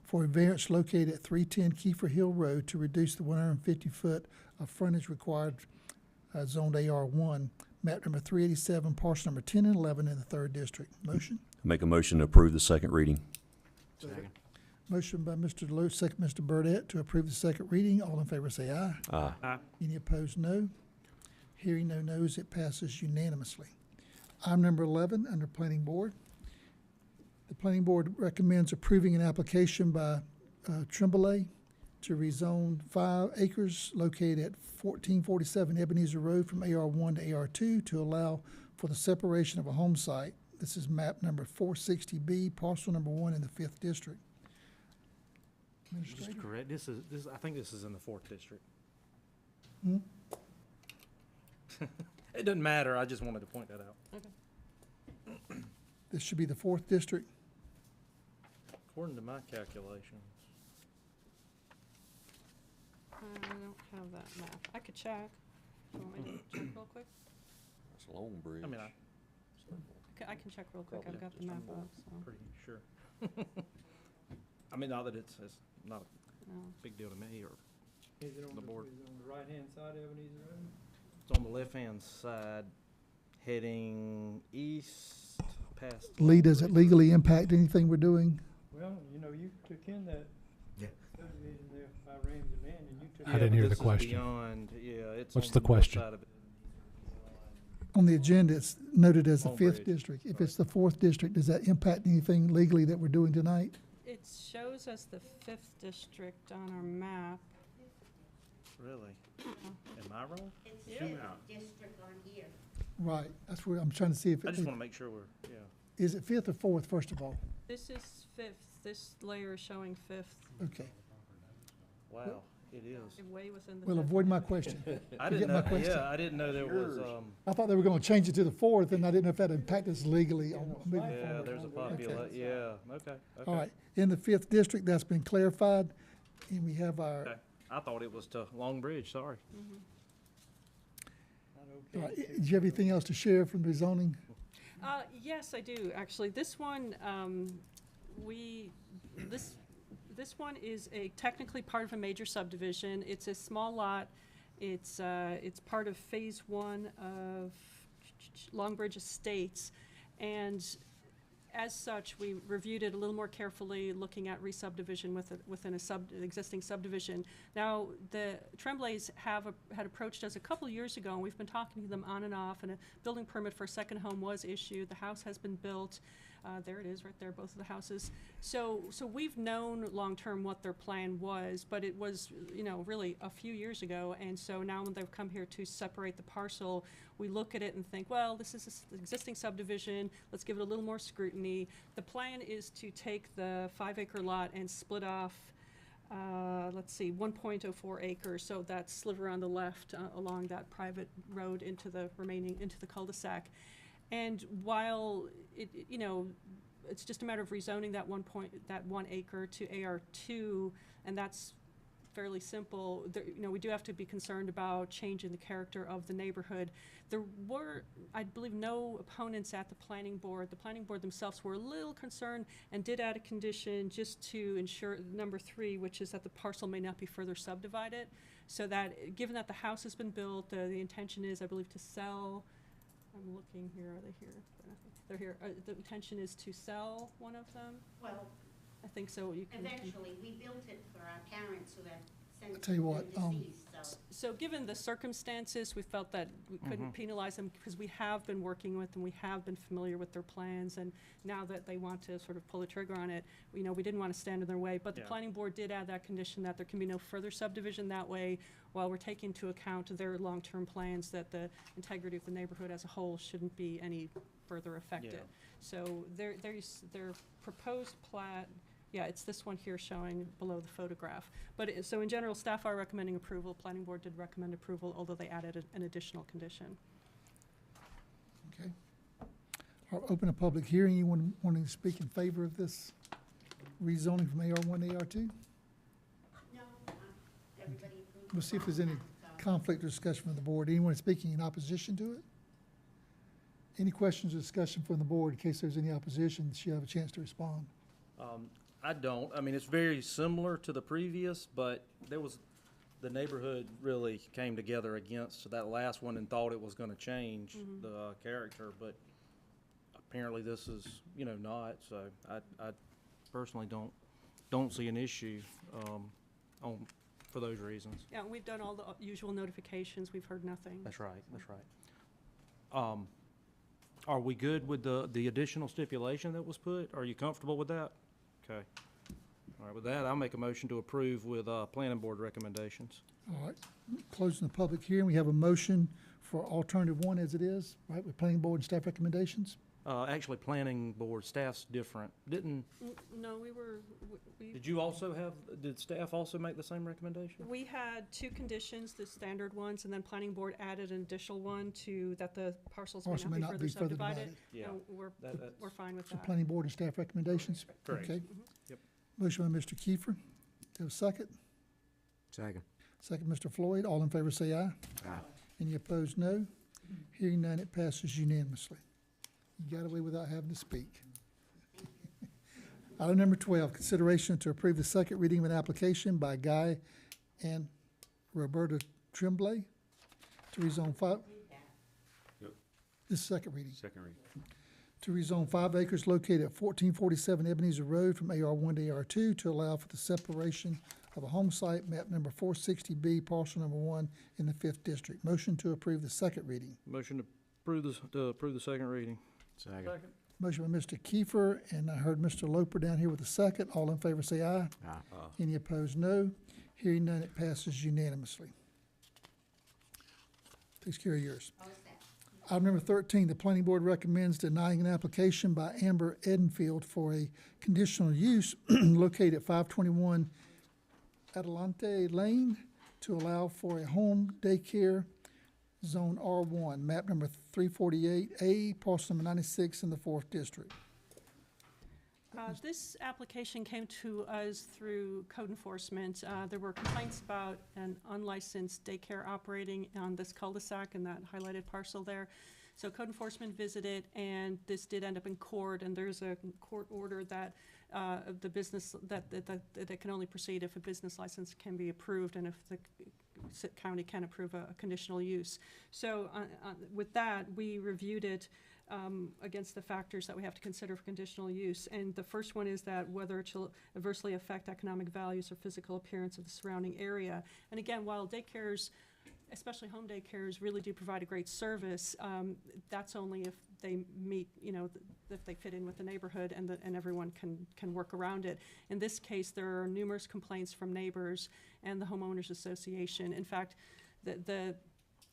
for a variance located at 310 Kiefer Hill Road to reduce the 150 foot of frontage required zoned AR1, map number 387, parcel number 10 and 11 in the 3rd district. Motion? Make a motion to approve the second reading. Second. Motion by Mr. Deloach, second Mr. Burdette, to approve the second reading. All in favor say aye. Aye. Aye. Any opposed, no. Hearing no no's, it passes unanimously. Item number 11, under Planning Board. The Planning Board recommends approving an application by Tremblay to rezone 5 acres located at 1447 Ebenezer Road from AR1 to AR2 to allow for the separation of a home site. This is map number 460B, parcel number 1 in the 5th district. This is correct. I think this is in the 4th district. Hmm? It doesn't matter. I just wanted to point that out. Okay. This should be the 4th district. According to my calculations. I don't have that map. I could check. Do you want me to check real quick? It's a long bridge. I mean, I can check real quick. I've got the map up, so. pretty sure. I mean, not that it's not a No. big deal to me or Is it on the board. Is it on the right-hand side of Ebenezer Road? It's on the left-hand side, heading east past. Lee, does it legally impact anything we're doing? Well, you know, you took in that subdivision there by Ramsey Land, and you took. I didn't hear the this is question. Beyond, yeah, it's What's on the north question? side of it. On the agenda, it's noted as the Home 5th Bridge. district. If it's the 4th district, does that impact anything legally that we're doing tonight? It shows as the 5th district on our map. Really? Am I wrong? Zoom out. District on here. Right, that's where I'm trying to see if I it, just want to make sure we're, yeah. is it 5th or 4th, first of all? This is 5th. This layer is showing 5th. Okay. Wow. It is. Way within the. Well, avoid my question. I Forget didn't my know, question. yeah, I didn't know there was, I thought they were gonna change it to the 4th, and I didn't know if that impacted us legally on moving yeah, forward. there's a Okay. yeah, okay. All right, in the 5th district, that's been clarified, and we have our, Okay. I thought it was to Long Bridge, sorry. all right, do you have anything else to share from the zoning? Yes, I do, actually. This one, this one is technically part of a major subdivision. It's a small lot. It's part of Phase 1 of Longbridge Estates. And as such, we reviewed it a little more carefully, looking at re-subdivision within an existing subdivision. Now, the Tremblays had approached us a couple of years ago, and we've been talking to them on and off, and a building permit for a second home was issued. The house has been built. There it is, right there, both of the houses. So we've known long-term what their plan was, but it was, really a few years ago. And so now when they've come here to separate the parcel, we look at it and think, well, this is an existing subdivision. Let's give it a little more scrutiny. The plan is to take the 5-acre lot and split off, 1.04 acres. So that sliver on the left along that private road into the cul-de-sac. And while it's just a matter of rezoning that 1 acre to AR2, and that's fairly simple. We do have to be concerned about changing the character of the neighborhood. There were, I believe, no opponents at the planning board. The planning board themselves were a little concerned and did add a condition just to ensure number 3, which is that the parcel may not be further subdivided. So that, given that the house has been built, the intention is, I believe, to sell. I'm looking here. Are they here? They're here. The intention is to sell one of them. Well, I think so. You can. eventually, we built it for our parents who had I'll since tell you what, been deceased, so. So given the circumstances, we felt that we couldn't penalize them because we have been working with them, we have been familiar with their plans, and now that they want to sort of pull the trigger on it, we didn't want to stand in their way. But the planning board did add that condition that there can be no further subdivision that way, while we're taking into account their long-term plans, that the integrity of the neighborhood as a whole shouldn't be any further affected. Yeah. So their proposed plat. Yeah, it's this one here showing below the photograph. But so in general, staff are recommending approval. Planning board did recommend approval, although they added an additional condition. Okay. I'll open a public hearing. Anyone wanting to speak in favor of this rezoning from AR1 to AR2? No, everybody approved. We'll see if there's any conflict or discussion from the board. Anyone speaking in opposition to it? Any questions or discussion from the board? In case there's any opposition, she'll have a chance to respond. I don't. I mean, it's very similar to the previous, but the neighborhood really came together against that last one and thought it was gonna change the character, but apparently this is, not, so I personally don't see an issue, for those reasons. Yeah, we've done all the usual notifications. We've heard nothing. That's right. Are we good with the additional stipulation that was put? Are you comfortable with that? Okay. All right, with that, I'll make a motion to approve with planning board recommendations. All right, closing the public hearing, we have a motion for alternative 1 as it is, right, with planning board and staff recommendations? Actually, planning board, staff's different. No, Did staff also make the same recommendation? we had 2 conditions, the standard ones, and then planning board added an additional one to that the parcels may not be further subdivided. Yeah. No, we're fine with So that. planning board and staff recommendations? Correct. Okay. Yep. Motion by Mr. Kiefer. Do you have a second? Second. Second, Mr. Floyd. All in favor say aye. Aye. Any opposed, no. Hearing none, it passes unanimously. You got away without having to speak. Item number 12, consideration to approve the second reading of an application by Guy and Roberta Tremblay to rezone 5. Yep. This is second reading. Second reading. To rezone 5 acres located at 1447 Ebenezer Road from AR1 to AR2 to allow for the separation of a home site, map number 460B, parcel number 1 in the 5th district. Motion to approve the second reading. Motion to approve the second reading. Second. Motion by Mr. Kiefer, and I heard Mr. Loper down here with a second. All in favor say aye. Aye. Any opposed, no. Hearing none, it passes unanimously. Takes care of yours. Item number 13, the planning board recommends denying an application by Amber Edenfield for a conditional use located at 521 Adelante Lane to allow for a home daycare zone R1, map number 348A, parcel number 96 in the 4th district. This application came to us through code enforcement. There were complaints about an unlicensed daycare operating on this cul-de-sac and that highlighted parcel there. So code enforcement visited, and this did end up in court, and there's a court order that the business, that it can only proceed if a business license can be approved and if the county can approve a conditional use. So with that, we reviewed it against the factors that we have to consider for conditional use. And the first one is that whether it shall adversely affect economic values or physical appearance of the surrounding area. And again, while daycares, especially home daycares, really do provide a great service, that's only if they meet, you know, if they fit in with the neighborhood and everyone can work around it. In this case, there are numerous complaints from neighbors and the homeowners association. In fact, the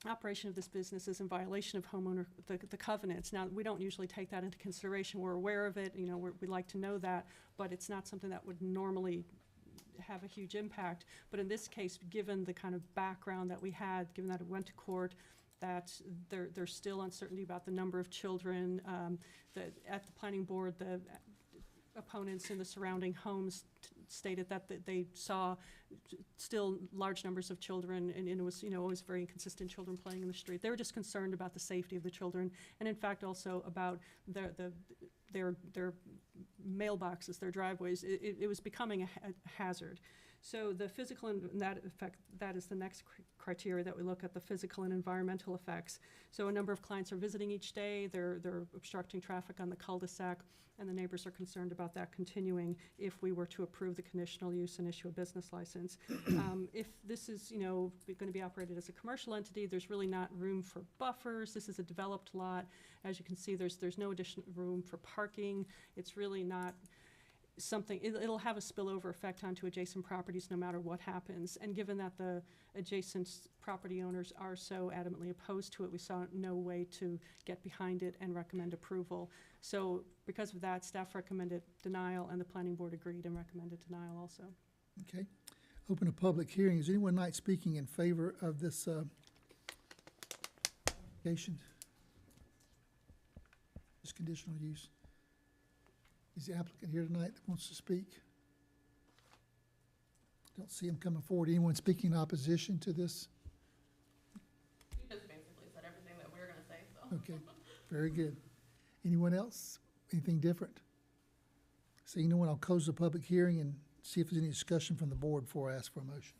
operation of this business is in violation of the covenants. Now, we don't usually take that into consideration. We're aware of it, you know, we like to know that, but it's not something that would normally have a huge impact. But in this case, given the kind of background that we had, given that it went to court, that there's still uncertainty about the number of children. At the planning board, the opponents in the surrounding homes stated that they saw still large numbers of children, and it was, you know, always very inconsistent children playing in the street. They were just concerned about the safety of the children, and in fact also about their mailboxes, their driveways. It was becoming a hazard. So the physical and that effect, that is the next criteria that we look at, the physical and environmental effects. So a number of clients are visiting each day, they're obstructing traffic on the cul-de-sac, and the neighbors are concerned about that continuing if we were to approve the conditional use and issue a business license. If this is, you know, going to be operated as a commercial entity, there's really not room for buffers. This is a developed lot. As you can see, there's no additional room for parking. It's really not something, it'll have a spillover effect onto adjacent properties no matter what happens. And given that the adjacent property owners are so adamantly opposed to it, we saw no way to get behind it and recommend approval. So because of that, staff recommended denial, and the planning board agreed and recommended denial also. Okay. Open a public hearing. Is anyone tonight speaking in favor of this application? This conditional use? Is the applicant here tonight that wants to speak? Don't see him coming forward. Anyone speaking in opposition to this? You just basically said everything that we were going to say, so. Okay, very good. Anyone else? Anything different? Seeing no one, I'll close the public hearing and see if there's any discussion from the board before I ask for a motion.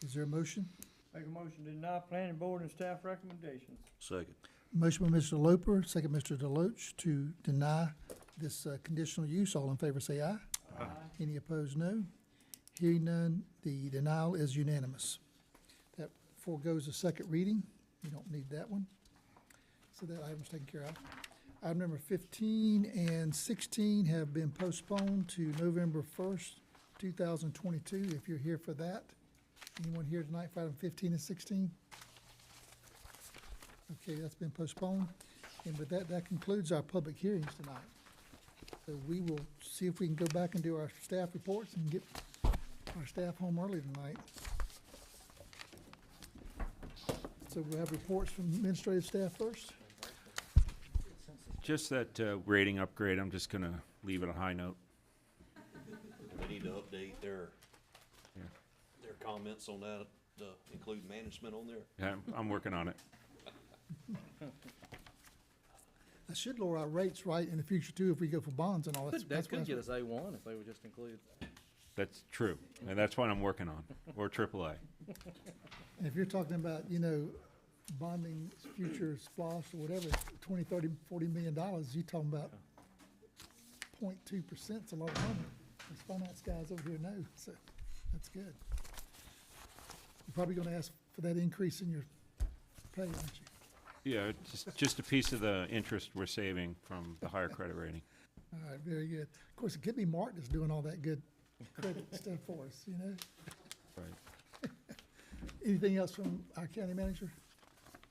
Is there a motion? Make a motion to deny planning board and staff recommendations. Second. Motion by Mr. Loper, second Mr. Deloach, to deny this conditional use. All in favor say aye. Aye. Any opposed, no. Hearing none, the denial is unanimous. That foregoes a second reading. You don't need that one. So that item's taken care of. Item number 15 and 16 have been postponed to November 1st, 2022, if you're here for that. Anyone here tonight for item 15 and 16? Okay, that's been postponed. And with that, that concludes our public hearings tonight. So we will see if we can go back and do our staff reports and get our staff home early tonight. So we'll have reports from administrative staff first. Just that rating upgrade, I'm just going to leave it a high note. They need to update their comments on that, include management on there. Yeah, I'm working on it. That should lower our rates, right, in the future too, if we go for bonds and all that. That could get us A1 if they would just include. That's true, and that's what I'm working on, or AAA. And if you're talking about, you know, bonding future splosh or whatever, 20, 30, $40 million, you're talking about 0.2%, it's a lot of money. Those finance guys over here know, so that's good. You're probably gonna ask for that increase in your pay, aren't you? Yeah, just a piece of the interest we're saving from the higher credit rating. All right, very good. Of course, it could be Mark that's doing all that good credit stuff for us, you know? Right. Anything else from our county manager?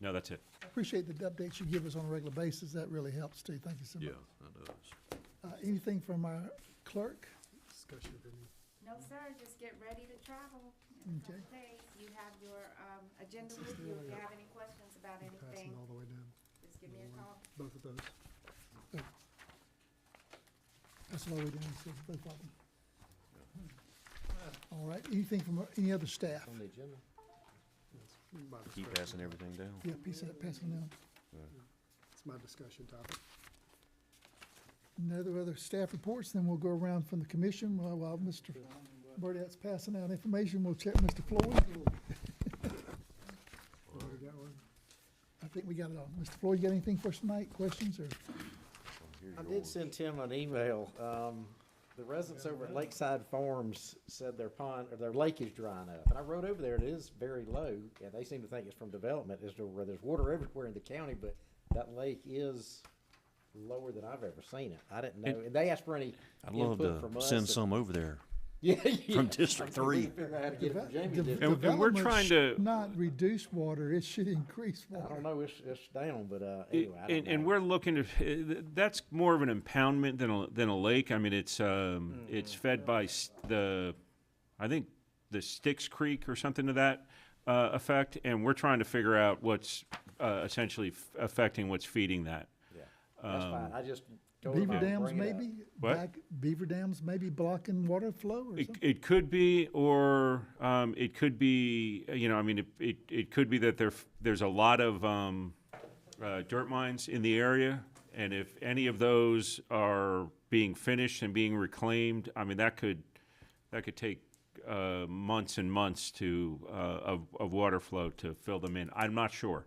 No, that's it. I appreciate the updates you give us on a regular basis. That really helps too. Thank you so much. that does. Anything from our clerk? Discussion of any. No, sir, just get ready to travel in a couple Okay. days. You have your, agenda with you. If you have any questions about Passing anything, all the way down. just give me a call. Both of those. That's the way down, so both of them. All right, anything from any other staff? On the agenda. My Keep discussion. passing everything down. Yeah, pass it down. It's my discussion topic. No other staff reports, then we'll go around from the commission. While Mr. Burdett's passing out information, we'll check Mr. Floyd. Already got one? I think we got it all. Mr. Floyd, you got anything for us tonight? Questions or? I did send Tim an email. The residents over at Lakeside Farms said their pond, or their lake is drying up. And I rode over there, it is very low, and they seem to think it's from development, as to where there's water everywhere in the county, but that lake is lower than I've ever seen it. I didn't know, and they asked for any I'd love input from to us. send some over there. Yeah, from District I think we 3. figure out how to get it from Jamie. did. And we're trying to- Development should not reduce water, it should increase I water. don't know, it's down, but, anyway, I don't And know. we're looking to, that's more of an impoundment than a lake. I mean, it's fed by I think the Styx Creek or something to that effect, and we're trying to figure out what's essentially affecting what's feeding that. Yeah, that's fine, I just told them Beaver I'd dams bring it up. maybe? What? Beaver dams maybe blocking water flow or something? It could be, or it could be, I mean, it could be that there's a lot of dirt mines in the area, and if any of those are being finished and being reclaimed, I mean, that could take months and months of water flow to fill them in. I'm not sure.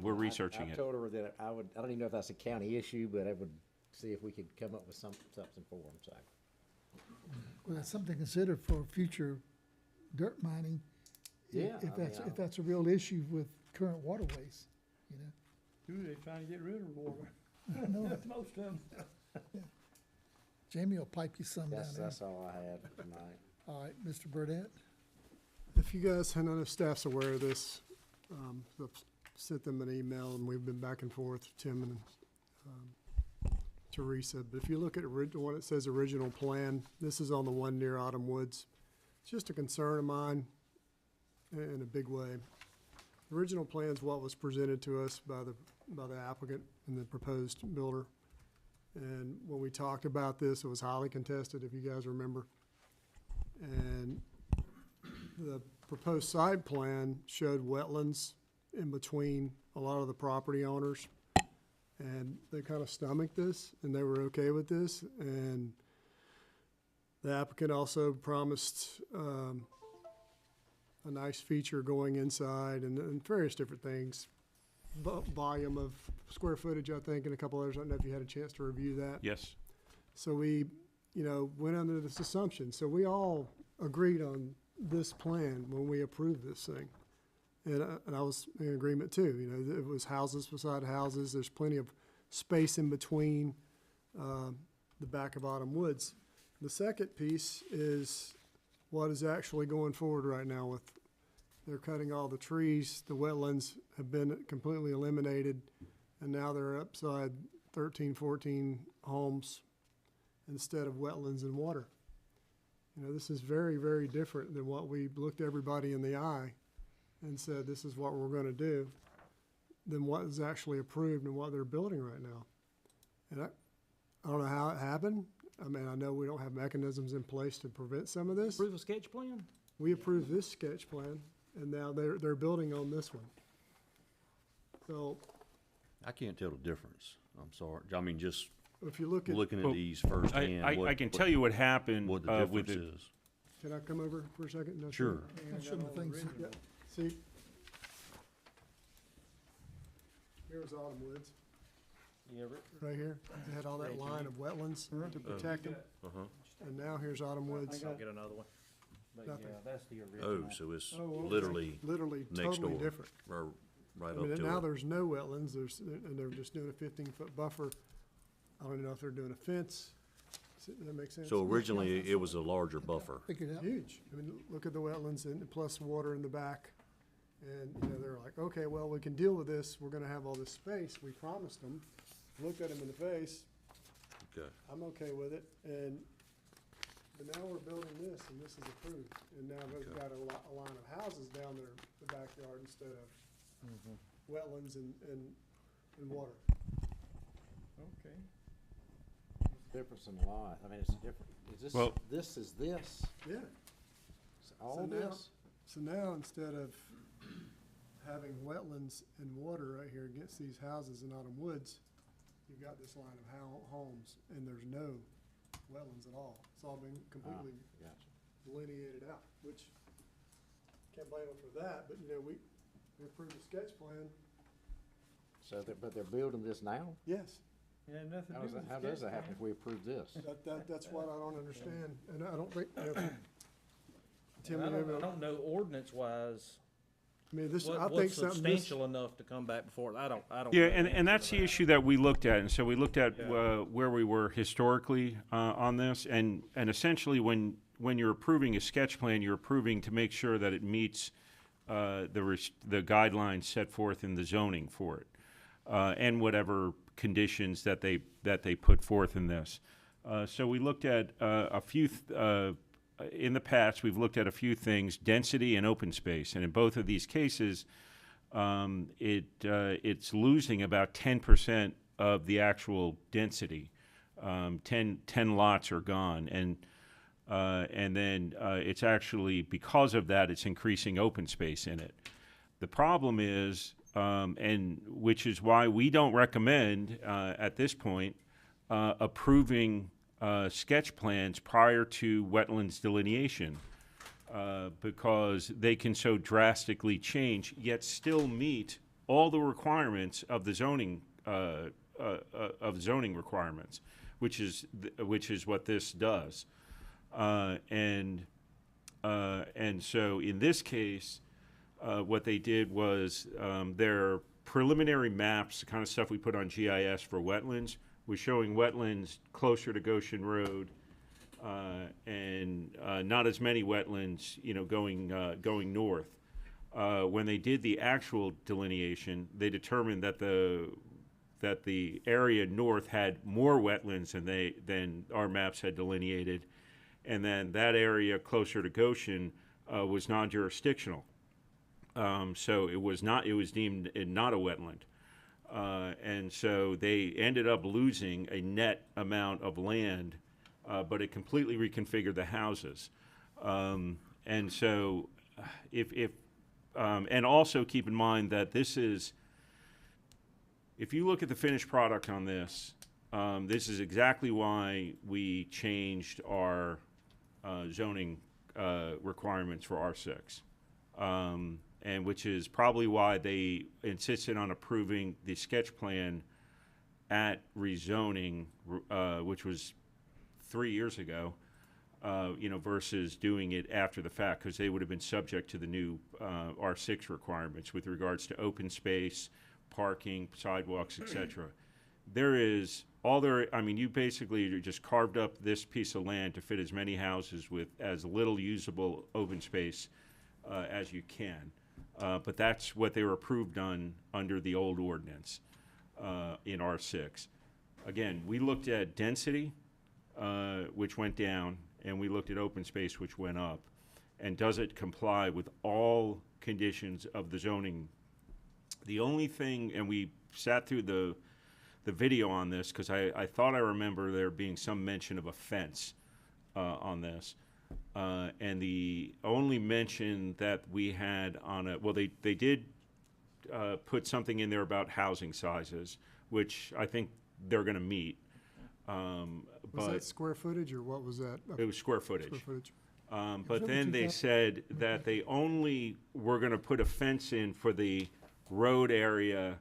We're researching I it. told her that I don't even know if that's a county issue, but I would see if we could come up with something for them, so. Well, that's something to consider for future dirt mining. Yeah, If I mean, if that's a real issue with current waterways, you know? Who they trying to get rid of water? I know it. Most of them. Jamie will pipe you some down That's, there. that's all I had for tonight. All right, Mr. Burdette? If you guys, I know the staff's aware of this, I've sent them an email and we've been back and forth, Tim and Teresa. But if you look at the one that says original plan, this is on the one near Autumn Woods. It's just a concern of mine in a big way. The original plan is what was presented to us by the applicant and the proposed builder. And when we talked about this, it was highly contested, if you guys remember. And the proposed site plan showed wetlands in between a lot of the property owners. And they kind of stomached this, and they were okay with this. And the applicant also promised a nice feature going inside and various different things. Volume of square footage, I think, and a couple others. I don't know if you had a chance to review that. Yes. So we, went under this assumption. So we all agreed on this plan when we approved this thing. And I was in agreement too. It was houses beside houses. There's plenty of space in between the back of Autumn Woods. The second piece is what is actually going forward right now with, they're cutting all the trees. The wetlands have been completely eliminated. And now they're upside 13, 14 homes instead of wetlands and water. This is very, very different than what we looked everybody in the eye and said, this is what we're gonna do, than what is actually approved and what they're building right now. And I don't know how it happened. I mean, I know we don't have mechanisms in place to prevent some of this. Approve a sketch plan? We approved this sketch plan, and now they're building on this one. So, I can't tell the difference. I'm sorry. I mean, just if you look at, looking at Well, these firsthand. I can tell you what happened What the with difference it. is. can I come over for a second? No, Sure. I'll show them the things. Yeah, see? Here's Autumn Woods, Yeah, right here. They had all that line of wetlands to protect them. Uh-huh. And now here's Autumn Woods. I'll get another one. but Nothing. yeah, that's the Oh, original. so it's Oh, okay. literally Literally next totally door. different. Or right I up mean, to now it. there's no wetlands, and they're just doing a 15-foot buffer. I don't even know if they're doing a fence. Does that make sense? So originally, it was a larger buffer. Figure it out. Huge. I mean, look at the wetlands and plus water in the back. And, they're like, okay. okay, well, we can deal with this, we're gonna have all this space, we promised them, looked at them in the face, Okay. I'm okay with it, but now we're building this, and this is approved, and now we've got a line of houses down there, the backyard, instead of wetlands and water. Okay. Difference in lot, I mean, it's different, is this, Well- this is this? Yeah. All So now- this? So now, instead of having wetlands and water right here against these houses in Autumn Woods, you've got this line of homes, and there's no wetlands at all. It's all been completely Gotcha. delineated out, which, can't blame them for that, but, we approved the sketch plan. So, but they're building this now? Yes. Yeah, nothing How to does do with that, how the does that sketch happen if we approve this? That's what I don't understand, and I don't think, Tim, I you don't, know, I don't know ordinance-wise, I mean, this, I think what's something this. substantial enough to come back before, I don't. Yeah, know and that's the issue that we looked at, and so we looked at Yeah. where we were historically on this, and essentially when you're approving a sketch plan, you're approving to make sure that it meets the guidelines set forth in the zoning for it, and whatever conditions that they put forth in this. So we looked at a few. In the past, we've looked at a few things: density and open space, and in both of these cases, it's losing about 10% of the actual density. 10 lots are gone, and then it's actually, because of that, it's increasing open space in it. The problem is, and which is why we don't recommend at this point approving sketch plans prior to wetlands delineation, because they can so drastically change, yet still meet all the requirements of the zoning requirements, which is what this does, and so in this case, what they did was their preliminary maps, the kind of stuff we put on GIS for wetlands, was showing wetlands closer to Goshen Road, and not as many wetlands, going north. When they did the actual delineation, they determined that the area north had more wetlands than our maps had delineated, and then that area closer to Goshen was non-jurisdictional. So it was deemed not a wetland. And so they ended up losing a net amount of land, but it completely reconfigured the houses. And so and also keep in mind that this is, if you look at the finished product on this, this is exactly why we changed our zoning requirements for R6. And which is probably why they insisted on approving the sketch plan at rezoning, which was 3 years ago, versus doing it after the fact, because they would have been subject to the new R6 requirements with regards to open space, parking, sidewalks, etc. You basically just carved up this piece of land to fit as many houses with as little usable open space as you can. But that's what they were approved on under the old ordinance in R6. Again, we looked at density, which went down, and we looked at open space, which went up. And does it comply with all conditions of the zoning? The only thing, and we sat through the video on this, because I thought I remember there being some mention of a fence on this. And the only mention that we had on it, well, they did put something in there about housing sizes, which I think they're going to meet. Was that square footage, or what was that? It was square footage. Square footage. But then they said that they only were going to put a fence in for the road area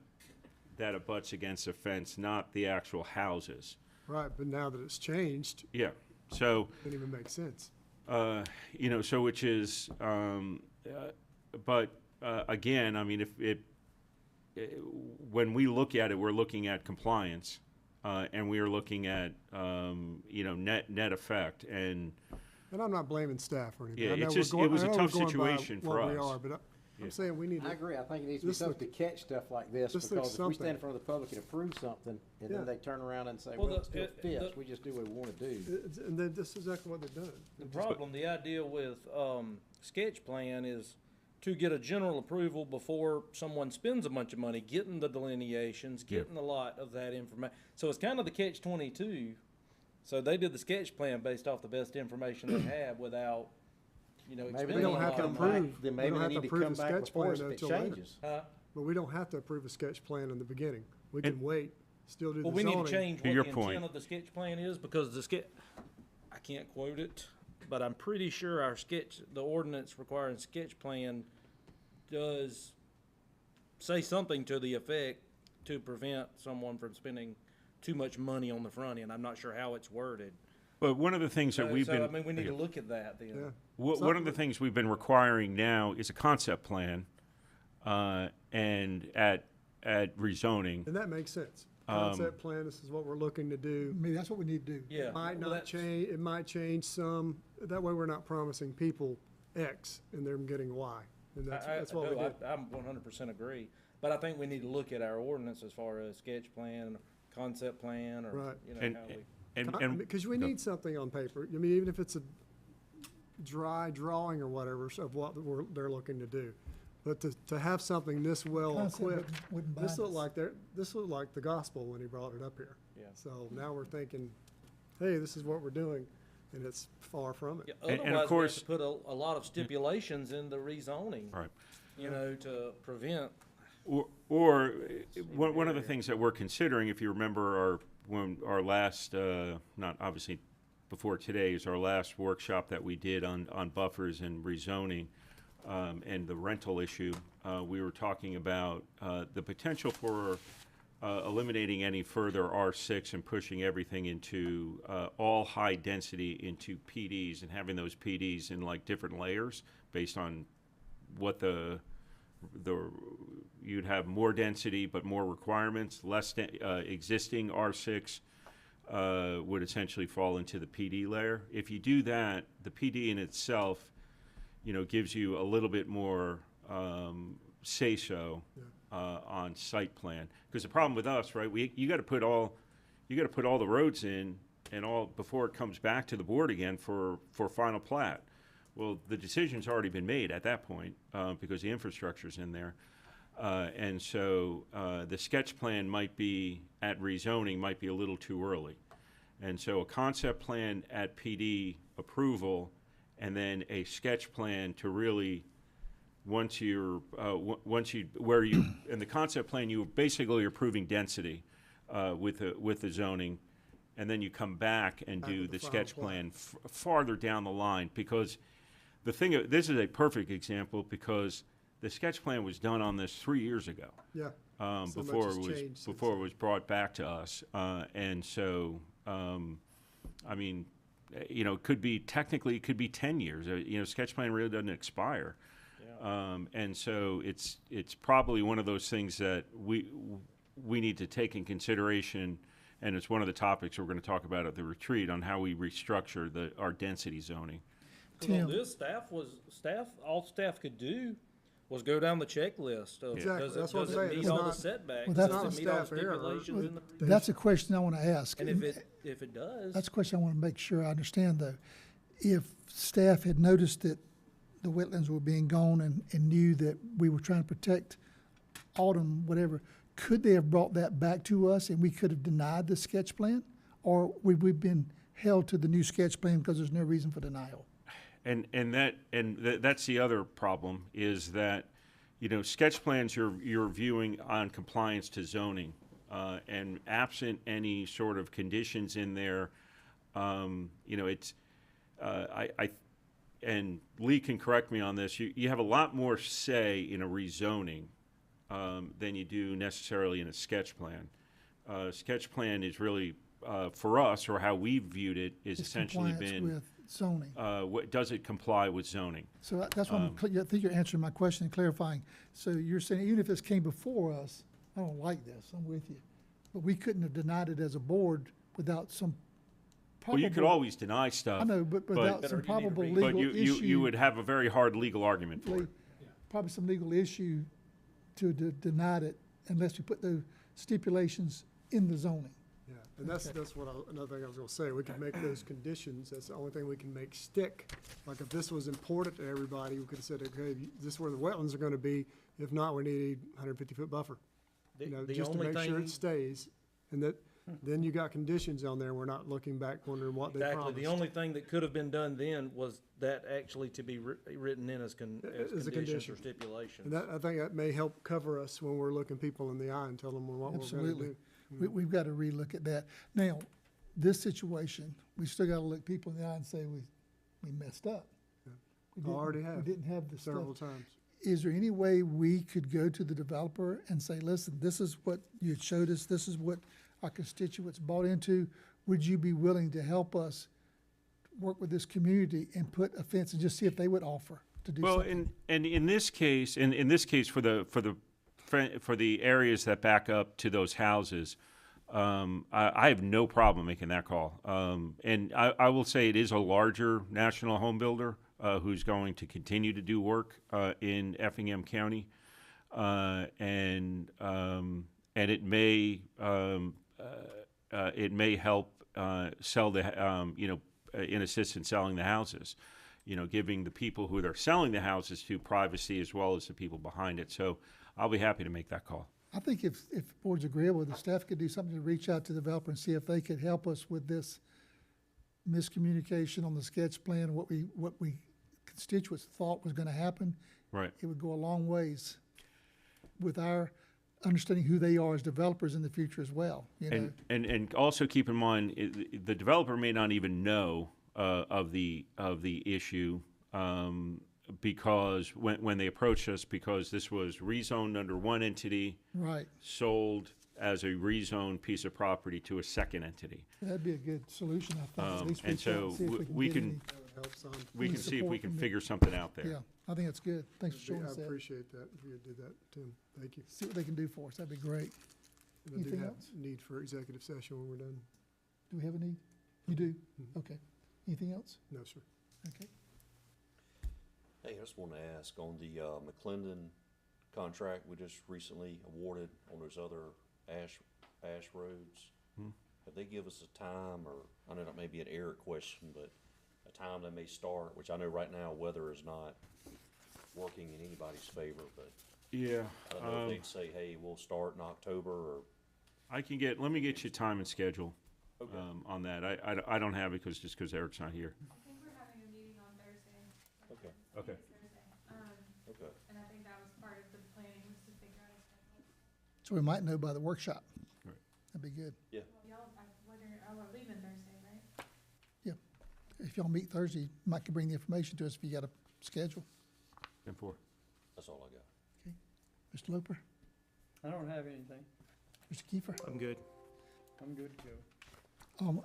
that abuts against a fence, not the actual houses. Right, but now that it's changed. Yeah, so. Didn't even make sense. So which is, but again, I mean, when we look at it, we're looking at compliance, and we are looking at, net effect, and I'm not blaming staff or anything. yeah, I know it was a tough situation for us. We are, but I'm saying we need to. I agree, I think it needs to be this something to catch stuff like this, this looks because if we something. stand in front of the public and approve something, and Yeah. then they turn around and say, Well, well, it still the- fits, we just do what we wanna do. And then this is exactly what they're doing. The problem, the idea with, sketch plan is to get a general approval before someone spends a bunch of money, getting the delineations, getting a lot of that information. So it's kind of the catch-22. So they did the sketch plan based off the best information they have without, you know, Maybe expending they a don't lot have to of money. approve, then maybe don't they have to need to approve come the back sketch before plan us if it until later. changes. But we don't have to approve a sketch plan in the beginning. We can wait, still do the Well, we zoning. need to change To what your the point. intent of the sketch plan is, because the I can't quote it, but I'm pretty sure the ordinance requiring sketch plan does say something to the effect to prevent someone from spending too much money on the front end. I'm not sure how it's worded. But one of the things that we've been. I mean, we need to look at that then. Yeah. One of the things we've been requiring now is a concept plan, and at rezoning. And that makes sense. Concept plan, this is what we're looking to do. Maybe that's what we need to do. Yeah. Might well, not that's- change, it might change some, that way we're not promising people X and they're getting Y. And that's what we do. I'm 100% agree. But I think we need to look at our ordinance as far as sketch plan, concept plan, or, Right. you know, And- how we. And Because we need something on paper. I mean, even if it's a dry drawing or whatever of what they're looking to do. But to have something this well Concept equipped, wouldn't this bind looked us. this looked like the gospel when he brought it up here. Yeah. So now we're thinking, hey, this is what we're doing, and it's far from it. Yeah, And of otherwise, we have course- to put a lot of stipulations in the rezoning. Right. You know, to prevent. Or one of the things that we're considering, if you remember our last, not obviously before today, is our last workshop that we did on buffers and rezoning, and the rental issue. We were talking about the potential for eliminating any further R6 and pushing everything into all high density into PDs, and having those PDs in like different layers based on what you'd have more density but more requirements. Existing R6 would essentially fall into the PD layer. If you do that, the PD in itself, gives you a little bit more say-so on site plan. Because the problem with us, right? You got to put all the roads in and all before it comes back to the board again for final plat. Well, the decision's already been made at that point because the infrastructure's in there. And so the sketch plan might be, at rezoning, might be a little too early. And so a concept plan at PD approval, and then a sketch plan to really, in the concept plan, you basically are approving density with the zoning, and then you come back and do the sketch plan farther down the line, because this is a perfect example, because the sketch plan was done on this 3 years ago. Yeah. Before it was brought back to us, and so I mean, it could be 10 years. Sketch plan really doesn't expire, and so it's probably one of those things that we need to take in consideration, and it's one of the topics we're going to talk about at the retreat on how we restructure our density zoning. Well, this all staff could do was go down the checklist of, Exactly. does That's it, what does I'm it saying. meet It's all the not- setbacks? Well, that's Does not it meet all the staff error. stipulations in the? That's a question I want to ask. And if it does. That's a question I want to make sure I understand, though. If staff had noticed that the wetlands were being gone and knew that we were trying to protect autumn, whatever, could they have brought that back to us and we could have denied the sketch plan? Or would we have been held to the new sketch plan because there's no reason for denial? And that's the other problem, is that, sketch plans you're viewing on compliance to zoning, and absent any sort of conditions in there, it's, and Lee can correct me on this, you have a lot more say in a rezoning than you do necessarily in a sketch plan. Sketch plan is really, for us, or how we've viewed it, is It's essentially compliance been, with zoning. does it comply with zoning? So that's why I think you're answering my question and clarifying. So you're saying even if this came before us, I don't like this, I'm with you, but we couldn't have denied it as a board without some Well, you could probable- always deny stuff. I know, but without some probable legal But you issue. would have a very hard legal argument for it. probably some legal issue to deny it unless we put those stipulations in the zoning. Yeah, and that's what another thing I was gonna say, we could make those conditions, that's the only thing we can make stick. Like if this was important to everybody, we could have said, okay, this is where the wetlands are gonna be, if not, we need a 150-foot buffer. The- You know, the just to only make sure thing- it stays, and that, then you got conditions on there, we're not looking back wondering what they Exactly. promised. The only thing that could have been done then was that actually to be written in as As a conditions condition. or stipulations. And that, I think that may help cover us when we're looking people in the eye and tell them what we're gonna Absolutely. do. We've got to relook at that. Now, this situation, we still got to look people in the eye and say, we messed up. We didn't- Already have. We didn't have the stuff. Several times. Is there any way we could go to the developer and say, listen, this is what you had showed us, this is what our constituents bought into, would you be willing to help us work with this community and put a fence and just see if they would offer to do Well, something? and in this case, for the areas that back up to those houses, I have no problem making that call. And I will say it is a larger national home builder who's going to continue to do work in Effingham County, and it may help sell the in assist in selling the houses. Giving the people who they're selling the houses to privacy as well as the people behind it. So I'll be happy to make that call. I think if the board's agreeable, the staff could do something to reach out to the developer and see if they could help us with this miscommunication on the sketch plan, what we constituents thought was gonna happen. Right. It would go a long ways with our understanding who they are as developers in the future as well, you know? And also keep in mind, the developer may not even know of the issue, because when they approached us, because this was rezoned under one entity, Right. sold as a rezoned piece of property to a second entity. That'd be a good solution, I think. At least And reach out so and see if we get can, any- we any can see if we support can from the- figure something out there. Yeah, I think that's good. Thanks for showing us I that. appreciate that, if you did that, Tim, thank you. See what they can do for us. That'd be great. And I do Anything have else? need for executive session when we're done. Do we have a need? You do? Mhm. Okay. Anything else? No, sir. Okay. Hey, I just want to ask, on the McClendon contract we just recently awarded on those other ash roads, have they give us a time, or, I know that may be an Eric question, but a time they may start, which I know right now weather is not working in anybody's favor, but Yeah. I don't know if they'd say, hey, we'll start in October, or, let me get you time and schedule, Okay. on that. I don't have it just because Eric's not here. I think we're having a meeting on Thursday. Okay. Okay. Okay. And I think that was part of the planning, was to figure out a schedule. So we might know by the workshop. Right. That'd be good. Yeah. Well, y'all are leaving Thursday, right? Yeah. If y'all meet Thursday, you might could bring the information to us if you got a schedule. 10-4. That's all I got. Okay. Mr. Loper? I don't have anything. Mr. Kiefer? I'm good. I'm good to go.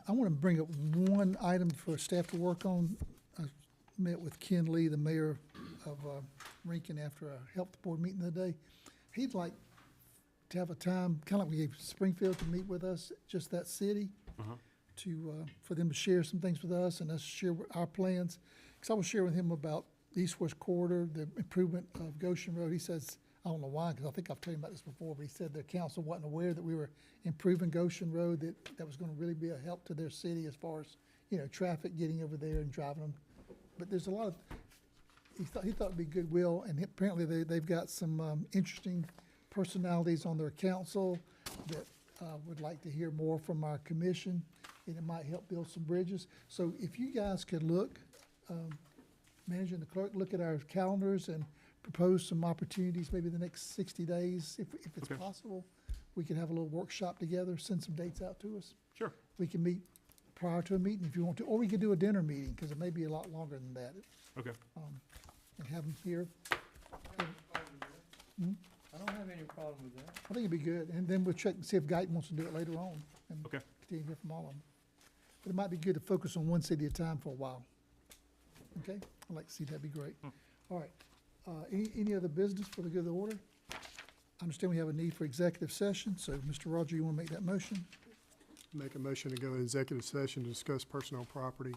I want to bring up one item for staff to work on. I met with Ken Lee, the mayor of Rincon, after a health board meeting the other day. He'd like to have a time, kind of like we gave Springfield, to meet with us, just that city, for them to share some things with us and us share our plans. Because I was sharing with him about the east-west corridor, the improvement of Goshen Road. He says, I don't know why, because I think I've told him about this before, but he said their council wasn't aware that we were improving Goshen Road, that was going to really be a help to their city as far as, traffic getting over there and driving them. But there's a lot of, he thought it'd be goodwill, and apparently they've got some interesting personalities on their council that would like to hear more from our commission, and it might help build some bridges. So if you guys could look, manager and the clerk, look at our calendars and propose some opportunities, maybe the next 60 days, if it's possible. We could have a little workshop together, send some dates out to us. Sure. We can meet prior to a meeting if you want to, or we could do a dinner meeting, because it may be a lot longer than that. Okay. And have them here. I don't have any problem with that. I think it'd be good, and then we'll check and see if Guyton wants to do it later on. And Okay. continue to hear from all of them. But it might be good to focus on one city at a time for a while. Okay? I'd like to see that'd be great. All right. Any other business for the good of the order? I understand we have a need for executive session, so Mr. Roger, you want to make that motion? Make a motion to go in executive session to discuss personal property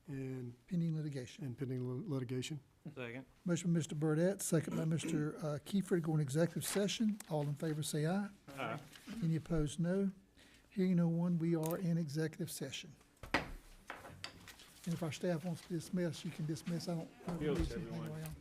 and Pending litigation. pending litigation. Second. Motion by Mr. Burdette, second by Mr. Kiefer to go in executive session. All in favor say aye. Aye. Any opposed, no. Hearing no one, we are in executive session. And if our staff wants to dismiss, you can dismiss. I don't know if Yes, there's anything everyone. around.